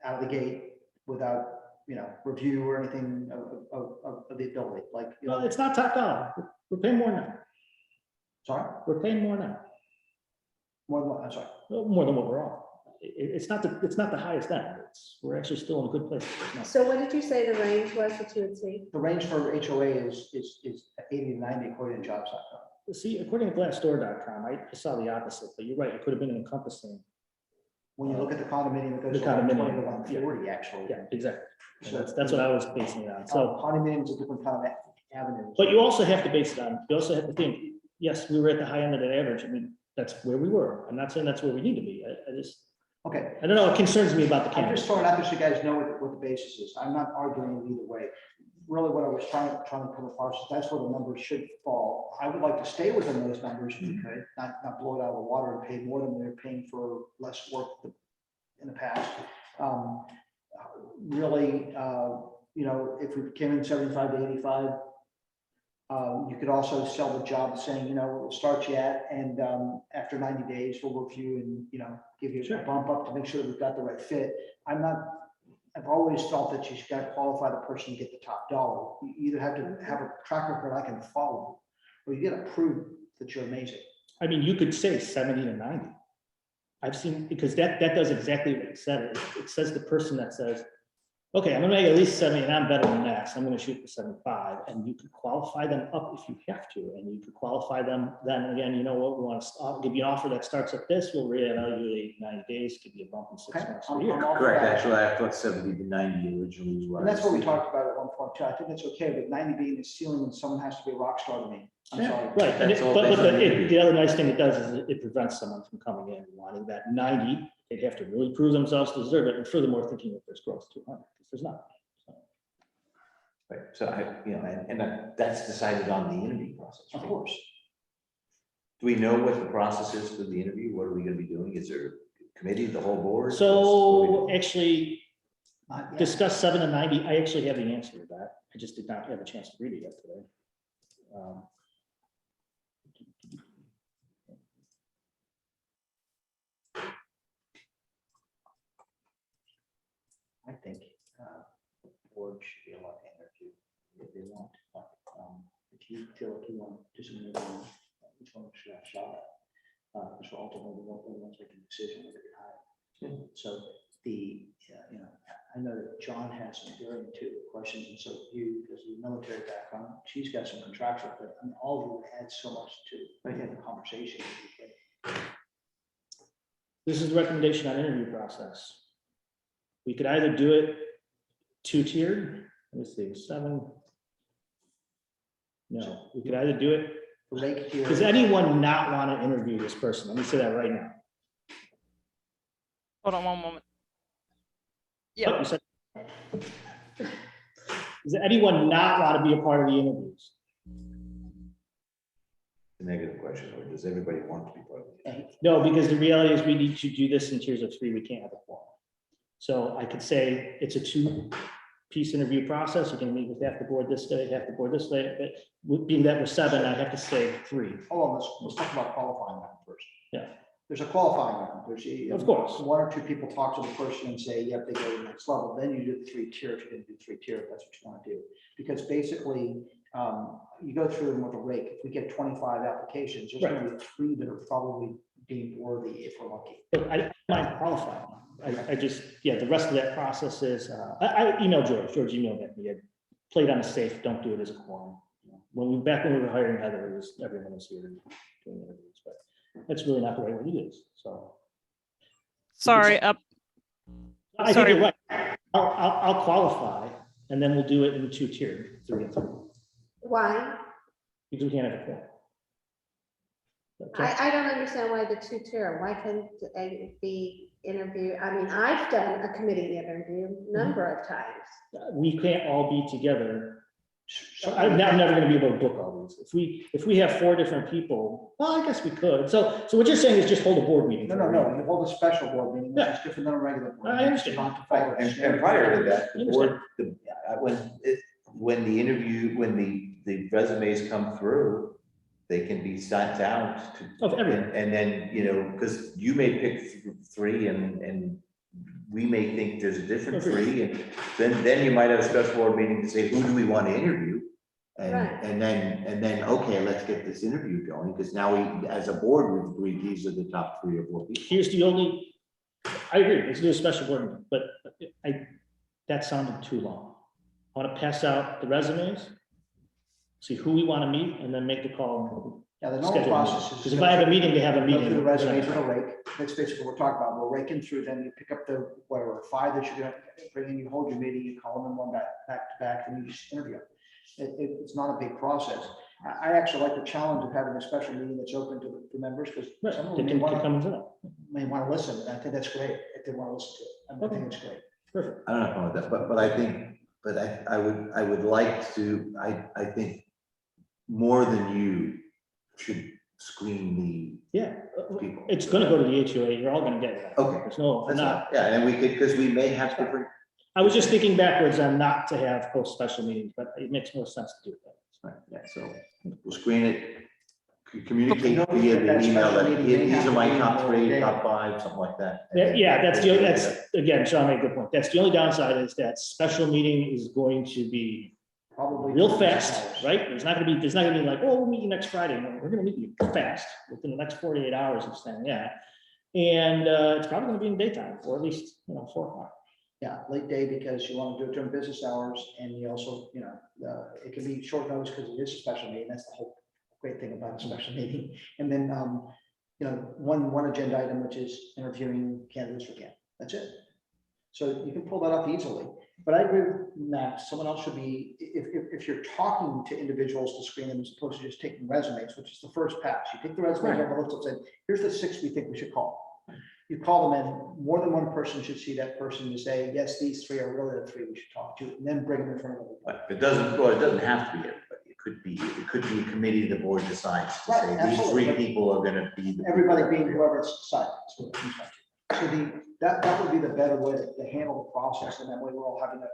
out of the gate without, review or anything of the ability, like, No, it's not top dollar. We're paying more now. sorry, We're paying more now. more than what, I'm sorry. More than what we're on. It's not the highest end. We're actually still in a good place. So what did you say the range was that you would see? The range for HOA is 80 to 90 according to jobs.com. See, according to Glassdoor.com, I saw the opposite, but you're right. It could have been an encompassing. When you look at the condominium, it goes The from 20 to condominium, 140, actually. Yeah, exactly. And So that's what I was basing it on. So, condominium is a different kind of avenue. but you also have to base it on, you also have to think, yes, we were at the high end of that average. I mean, that's where we were. I'm not saying that's where we need to be. Okay, I don't know. It concerns me about the I'm just candidates. throwing out there so you guys know what the basis is. I'm not arguing either way. Really, what I was trying to come across is that's where the numbers should fall. I would like to stay within those numbers if we could, not blow it out of the water and pay more than they're paying for less work in the past. Really, if we came in 75 to 85, you could also sell the job saying, we'll start you at, and after 90 days, we'll review and, give you Sure. a bump up to make sure that we've got the right fit. I've always felt that you've got to qualify the person to get the top dollar. You either have to have a track record I can follow, or you got to prove that you're amazing. I mean, you could say 70 to 90. I've seen, because that does exactly what it said. It says the person that says, okay, I'm gonna make at least 70 and I'm better than that, so I'm gonna shoot for 75. And you could qualify them up if you have to, and you could qualify them then again, you know what, we want to give you an offer that starts at this, we'll reevaluate 90 days, give you a bump in 6 Okay, months I'm a year. all for Correct, that. actually, I thought 70 to 90 originally was what. And I that's was what we thinking. talked about at one point too. I think that's okay, but 90 being the ceiling and someone has to be a rock star to me. I'm Yeah, sorry. right, and That's all but based on the interview. the other nice thing it does is it prevents someone from coming in and wanting that 90. They'd have to really prove themselves to deserve it, and furthermore, thinking that there's growth to 100, because there's not. So, Right, so that's decided on the interview process. Of right? course. Do we know what the process is for the interview? What are we gonna be doing? Is there a committee, the whole board? So actually, Not yet. discuss 7 to 90. I actually have the answer to that. I just did not have a chance to read it yet today. I think the board should be allowed to interview if they want. But, if you feel like you want to do something, each one should have a shot at. So ultimately, the ones making the decision, they're gonna be hired. So I know that John has some very intuitive questions, and so you, because of your military background, she's got some contractual, but all of you add so much to the conversation. This is the recommendation on interview process. We could either do it 2-tiered, let me see, 7. No, we could either do it. Rake here. Does anyone not want to interview this person? Let me say that right now. Hold on one moment. Oh, Yeah, you said- Does anyone not want to be a part of the interviews? The negative question, or does everybody want to be part of it? No, because the reality is we need to do this in tiers of 3. We can't have a quorum. So I could say it's a 2-piece interview process. You can meet with half the board this day, half the board this day, but being that we're 7, I have to say 3. Hold on, let's talk about qualifying round first. Yeah. There's a qualifying round. There's Of course. 1 or 2 people talk to the person and say, yep, they go to the next level. Then you do the 3-tier. If you're going to do 3-tier, if that's what you want to do. Because basically, you go through them with a rake. If we get 25 applications, there's going to be 3 that are probably deemed worthy if we're lucky. But I don't mind qualifying. I just, the rest of that process is, I emailed George emailed me. I played on the safe, don't do it as a quorum. Back when we were hiring Heather, it was everyone was here doing interviews, but that's really not the right way to do this, so. sorry, I think Sorry. you're right. I'll qualify, and then we'll do it in 2-tiered, 3 and 3, Why? because we can't have a quorum. Okay. I don't understand why the 2-tier, why couldn't it be interview? I mean, I've done a committee interview a number of times. We can't all be together. So I'm never gonna be able to book all these. If we have 4 different people, well, I guess we could. So what you're saying is just hold a board meeting. No, you hold a special board meeting, which is different than a regular board. I meeting. understand. You don't have to follow the And standard. prior to that, the I board, when the interview, when the resumes come through, they can be sent out to. Of everyone. And then, you know, because you may pick 3 and we may think there's a different 3, and then you might have a special board meeting to say, who do we want to interview? Right. And then, okay, let's get this interview going, because now we, as a board, we've agreed these are the top 3 or 4 people. Here's the only, I agree, let's do a special board meeting, but that sounded too long. I want to pass out the resumes, see who we want to meet, and then make the call. Yeah, the normal Schedule a meeting. process is. Because if I have a meeting, they have a Go meeting. through the resumes with a rake. That's basically what we're talking about. We're raking through them. You pick up the, whatever, 5 that you're gonna bring in, you hold your meeting, you call them in one back to back, and you just interview. It's not a big process. I actually like the challenge of having a special meeting that's open to the members, because Right, some of they them can come and sit. may want to listen, and I think that's great if they want to listen to it. I think it's great. Perfect. I don't know about that, but I think, but I would like to, I think more than you should screen Yeah, the people. it's gonna go to the HOA, you're all gonna get it. Okay. There's no, That's not, not, yeah, and we could, because we may have different. I was just thinking backwards on not to have post special meetings, but it makes more sense to do that. Right, yeah, so we'll screen it, communicate Okay. via the That email, special that meeting may these have are to my be top more 3, day. top 5, something like that. Yeah, that's again, Sean made a good point. That's the only downside is that special meeting is going to be Probably. real 26 fast, hours. right? There's not gonna be like, oh, we'll meet you next Friday. No, we're gonna meet you fast within the next 48 hours of saying, yeah. And it's probably gonna be in daytime, or at least, 4 o'clock. Yeah, late day, because you want to do it during business hours, and you also, it can be short notice because it is a special meeting. That's the whole great thing about a special meeting. And then, one agenda item, which is interviewing candidates for camp. That's it. So you can pull that off easily. But I agree with Matt, someone else should be, if you're talking to individuals to screen them, as opposed to just taking resumes, which is the first pass. You take the resumes on the list and say, here's the 6 we think we should call. You call them in, more than one person should see that person to say, yes, these 3 are really the 3 we should talk to, and then bring them in front of everybody. But it doesn't have to be everybody. It could be a committee the board decides to Right, say, these absolutely. 3 people are gonna be. the Everybody people. being whoever's decided. So that would be the better way to handle the process, and that way we're all having a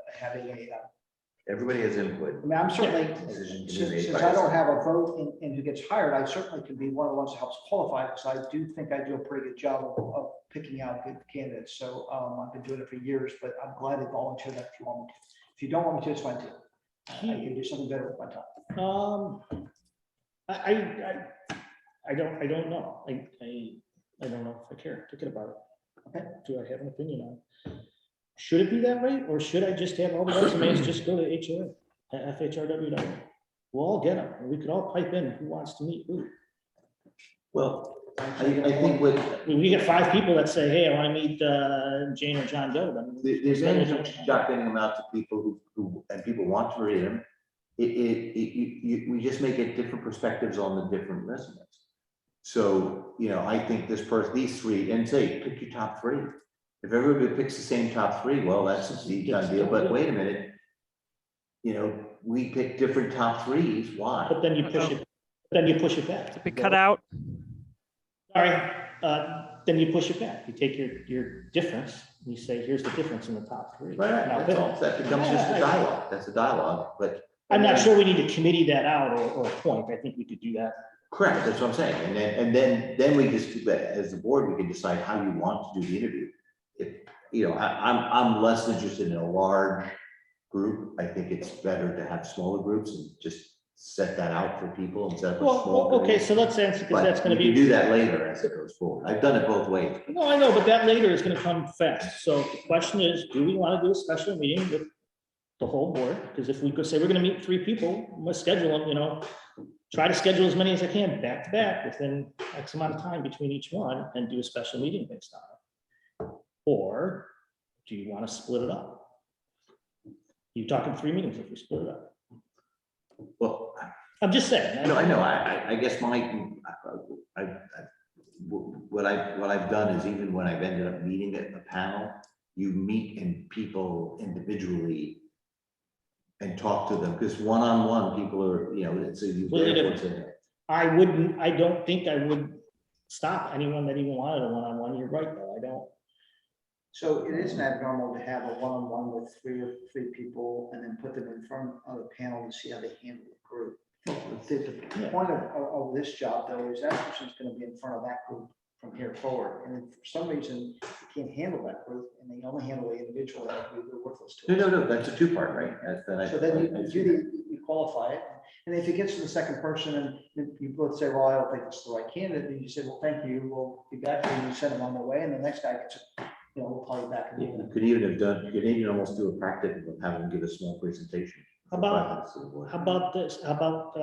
Everybody has input. I mean, I'm certainly, Decision can be since made since by I don't us. have a vote in who gets hired, I certainly can be one of the ones that helps qualify, because I do think I do a pretty good job of picking out good candidates. So I've been doing it for years, but I'm glad to volunteer that if you want me to. If you don't want me to, it's fine too. I can do something better with my time. I don't know. I don't know if I care, thinking about it. Okay. Do I have an opinion on it? Should it be that way, or should I just have all the resumes just go to HOA, FHRW? We'll all get them, and we could all pipe in who wants to meet who. Well, I think with, I mean, we get 5 people that say, hey, I want to meet Jane or John Doe. then the advantage of shotgunning them out to people who people want to read them, we just make it different perspectives on the different resumes. So, I think these 3, and say, pick your top 3. If everybody picks the same top 3, well, that's a done deal, but wait a minute. We pick different top 3s, why? But then you push it back. To be cut out. Sorry, then you push it back. You take your difference, and you say, here's the difference in the top 3. Right, Now, that's all, that becomes just a Yeah, dialogue, that's a dialogue, but. I'm not sure we need to committee that out or appoint. I think we could do that. Correct, that's what I'm saying, and then we just, as the board, we can decide how you want to do the interview. If, I'm less interested in a large group. I think it's better to have smaller groups and just set that out for people instead of a small. Well, okay, group. so let's answer, because But that's gonna we can be. do that later as it goes forward. I've done it both ways. No, I know, but that later is gonna come fast. So the question is, do we want to do a special meeting with the whole board? Because if we could say we're gonna meet 3 people, we must schedule them, try to schedule as many as I can back to back within X amount of time between each one and do a special meeting based on it. Or do you want to split it up? You're talking 3 meetings if we split it up. Well, I'm just saying. I know, I guess what I've done is even when I've ended up meeting at a panel, you meet and people individually and talk to them, because one-on-one, people are, it's a. I don't think I would stop anyone that even wanted a one-on-one. You're right, though. I don't. So it isn't abnormal to have a one-on-one with three people and then put them in front of a panel to see how they handle the group. The point of this job, though, is that person's going to be in front of that group from here forward. And if for some reason you can't handle that group and they only handle the individual, that would be worthless to us. No, that's a two-part, right? So then you qualify it. And if it gets to the second person and you both say, well, I don't think it's the right candidate, then you say, well, thank you, we'll be back here, and you send them on their way, and the next guy gets, we'll call you back. You could even almost do a practice of having them give a small presentation. How about this? How about,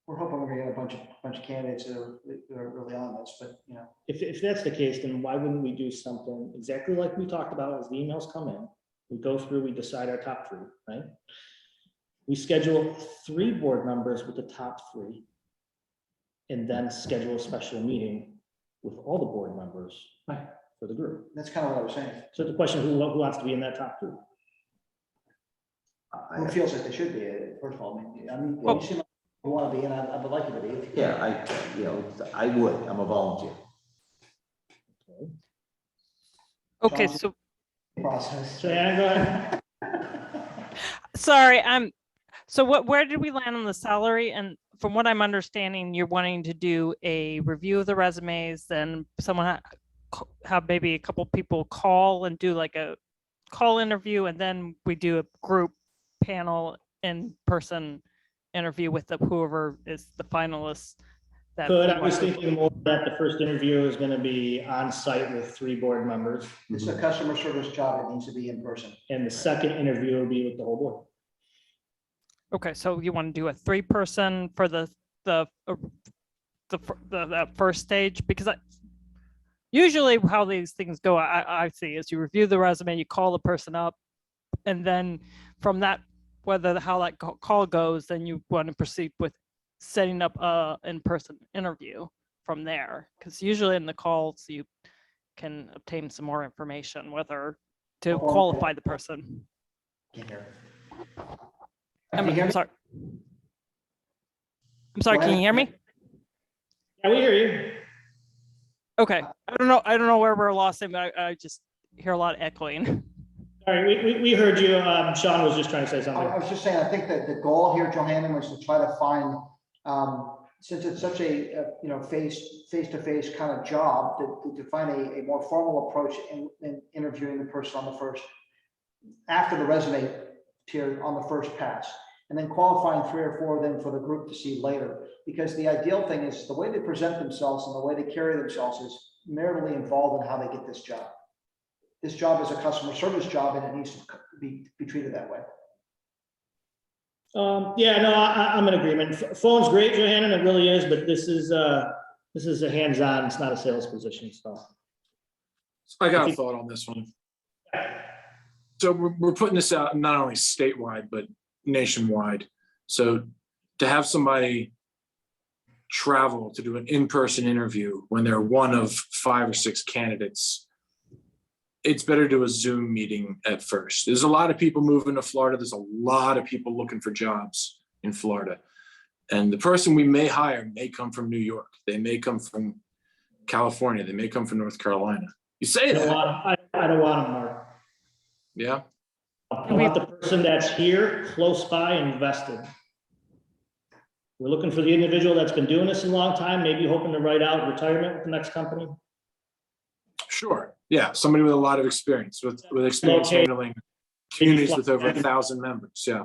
we're hoping we're gonna get a bunch of candidates that are really on this, but if that's the case, then why wouldn't we do something exactly like we talked about as the emails come in? We go through, we decide our top 3, right? We schedule 3 board members with the top 3, and then schedule a special meeting with all the board members for the group. that's kind of what I was saying. So the question, who wants to be in that top 3? Who feels like they should be, first of all, you seem like you want to be, and I would like you to be. If you can. Yeah, I would, I'm a volunteer. Okay, John's- so Process. So yeah, go ahead. sorry, so where did we land on the salary? And from what I'm understanding, you're wanting to do a review of the resumes, then someone have maybe a couple people call and do like a call interview, and then we do a group panel in-person interview with whoever is the finalists. I was thinking more that the first interview is going to be on site with 3 board members, It's a customer service job, it needs to be in person. and the second interview will be with the whole board. Okay, so you want to do a 3-person for that first stage? Because usually how these things go, I see is you review the resume, you call the person up, and then from that, how that call goes, then you want to proceed with setting up a in-person interview from there. Because usually in the calls, you can obtain some more information, whether to qualify the person. Can't hear. I'm sorry. I'm sorry, can you hear me? Yeah, we hear you. Okay, I don't know where we're lost in, but I just hear a lot of echoing. Sorry, we heard you. Sean was just trying to say something. I was just saying, I think that the goal here, Johanna, was to try to find, since it's such a face-to-face kind of job, to find a more formal approach in interviewing the person on the first, after the resume tier on the first pass, and then qualifying 3 or 4 of them for the group to see later. Because the ideal thing is the way they present themselves and the way they carry themselves is maritally involved in how they get this job. This job is a customer service job, and it needs to be treated that way. Yeah, no, I'm in agreement. Phone's great, Johanna, it really is, but this is a hands-on, it's not a sales position, so. I got a thought on this one. So we're putting this out not only statewide, but nationwide. So to have somebody travel to do an in-person interview when they're one of 5 or 6 candidates, it's better to do a Zoom meeting at first. There's a lot of people moving to Florida. There's a lot of people looking for jobs in Florida. And the person we may hire may come from New York. They may come from California. They may come from North Carolina. You say that. I don't want them, Mark. Yeah. I want the person that's here, close by, and invested. We're looking for the individual that's been doing this a long time, maybe hoping to write out retirement with the next company. Sure. Yeah. Somebody with a lot of experience, with experience Okay. handling communities with over 1,000 members. Yeah.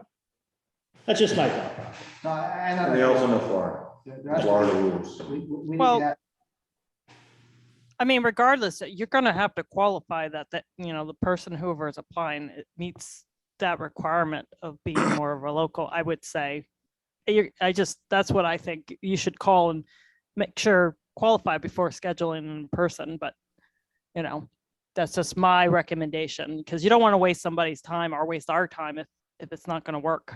That's just my thought. No, And they also know Florida rules. We need Well, to have. I mean, regardless, you're going to have to qualify that the person whoever is applying, it meets that requirement of being more of a local, I would say. That's what I think. You should call and make sure qualify before scheduling in person, but that's just my recommendation, because you don't want to waste somebody's time or waste our time if it's not going to work.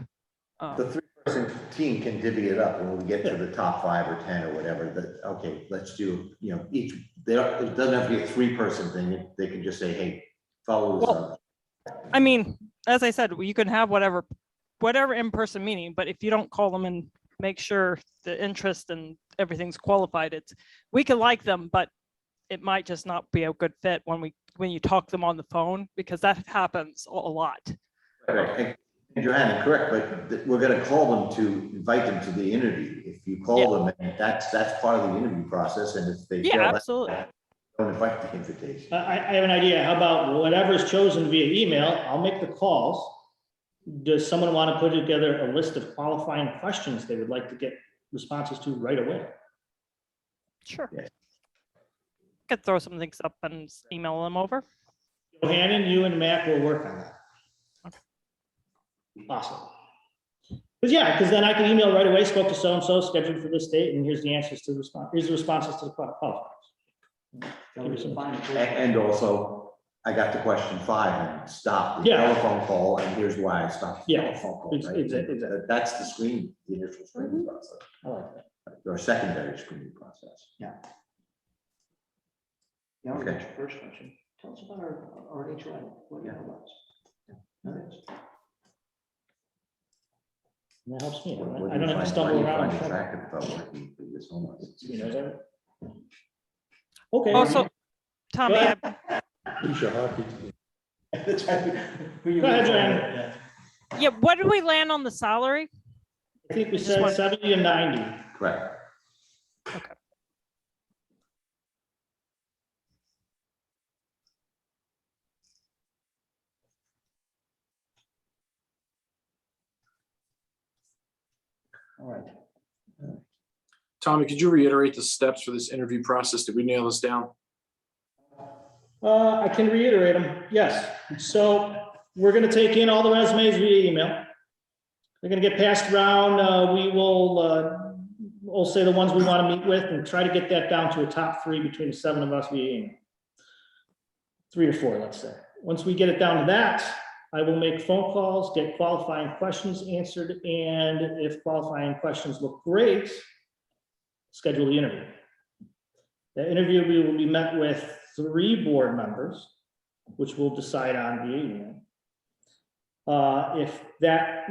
The three-person team can divvy it up when we get to the top 5 or 10 or whatever, that, okay, let's do, each, it doesn't have to be a 3-person thing. They can just say, hey, follow this Well, up. I mean, as I said, you can have whatever in-person meeting, but if you don't call them and make sure the interest and everything's qualified, we can like them, but it might just not be a good fit when you talk them on the phone, because that happens a lot. Right. And Joanna, correct, but we're gonna call them to invite them to the interview. If you call them, and that's part of the interview process, and if they Yeah, fail, absolutely. don't invite the invitation. I have an idea. How about whatever's chosen via email, I'll make the calls. Does someone want to put together a list of qualifying questions they would like to get responses to right away? Sure. Yes. Could throw some things up and email them over. Johannan, you and Mac will work on that. Awesome. Because then I can email right away, spoke to so-and-so, scheduled for this date, and here's the answers to the response. Here's the responses to the qualifiers. And also, I got to question 5 and stop the Yeah. telephone call, and here's why I stopped the Yeah, telephone call. Right? exactly. That's the screen, the initial screening process, I like that. or secondary screening process. Now, we Okay. got your first question. Tell us about our HRW. What Yeah. it was. That helps me. What I do don't you have to find- stumble what do you around. find attractive about working for this homeowner? You know that? Okay. Also, Tommy, Go Who's your hockey team? That's right. Who you Go ahead, root for. Joanne. yeah, what did we land on the salary? I think we Just said one- 70 and 90. Correct. All right. Tommy, could you reiterate the steps for this interview process? Did we nail this down? I can reiterate them, yes. So we're gonna take in all the resumes via email. They're gonna get passed around. We'll say the ones we want to meet with and try to get that down to a top 3 between the 7 of us via email. 3 or 4, let's say. Once we get it down to that, I will make phone calls, get qualifying questions answered, and if qualifying questions look great, schedule the interview. The interview will be met with 3 board members, which we'll decide on via email. If that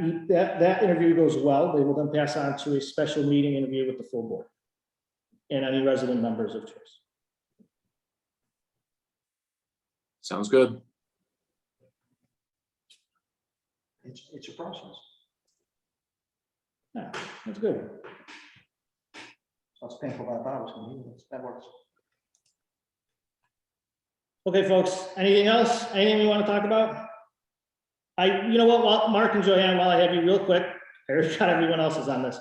interview goes well, they will then pass on to a special meeting interview with the full board and any resident members of choice. Sounds good. It's a process. Yeah, that's good. So it's painful that I thought it was going to be. That works. Okay, folks, anything else? Anything we want to talk about? You know what, Mark and Joanne, while I have you real quick, I already got everyone else's on this.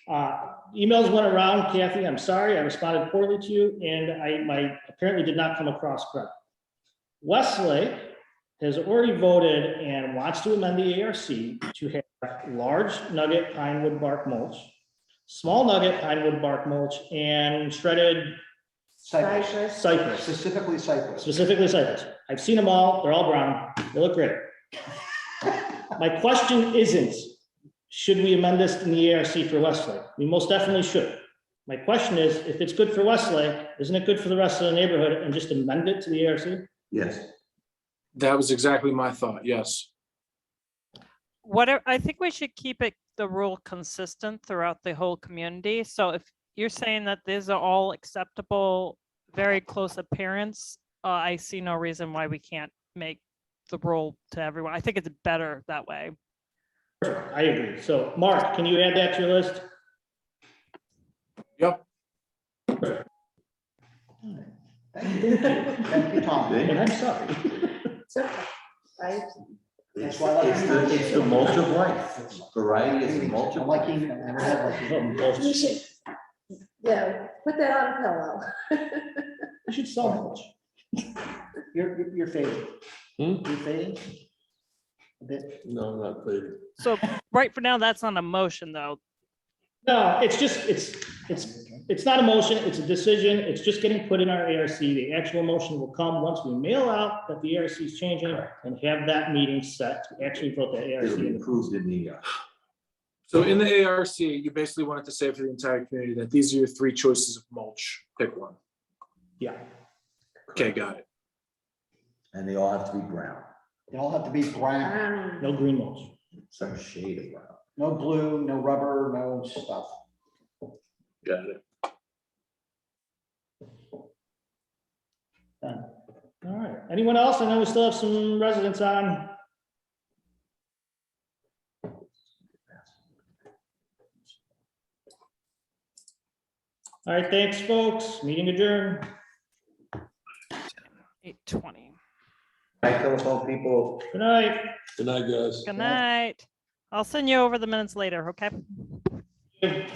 Emails went around, Kathy, I'm sorry, I responded poorly to you, and I apparently did not come across correct. Westlake has already voted and wants to amend the ARC to have large nugget pine wood bark mulch, small nugget pine wood bark mulch, and shredded Cypress. cypress. Specifically cypress. Specifically cypress. I've seen them all. They're all brown. They look great. My question isn't, should we amend this in the ARC for Westlake? We most definitely should. My question is, if it's good for Westlake, isn't it good for the rest of the neighborhood, and just amend it to the ARC? Yes. That was exactly my thought. Yes. Whatever, I think we should keep the rule consistent throughout the whole community. So if you're saying that these are all acceptable, very close appearance, I see no reason why we can't make the rule to everyone. I think it's better that way. I agree. So Mark, can you add that to your list? Yep. Thank you. Thank you, Tom. And I'm sorry. It's okay. Right? It's the mulch of life. Variety is the mulch I'm of like life. Ian, I never had like Ian. You should, yeah, put that on a pillow. You should sell mulch. You're fading. Hmm? You're fading? A bit. No, I'm not fading. So right for now, that's not a motion though. No, it's just, it's not a motion, it's a decision. It's just getting put in our ARC. The actual motion will come once we mail out that the ARC is changing and have that meeting set to actually vote the ARC. It'll be in. approved in the, So in the ARC, you basically wanted to say for the entire community that these are your 3 choices of mulch. Pick one. Yeah. Okay, got it. And they all have to be brown, They all have to be brown, No green mulch. some shade of brown. no blue, no rubber, no stuff. Got it. Done. All right. Anyone else? I know we still have some residents on. All right, thanks, folks. Meeting adjourned. 8:20. Hi, telephone people. Good night. Good night, guys. Good night. I'll send you over the minutes later, okay? Good.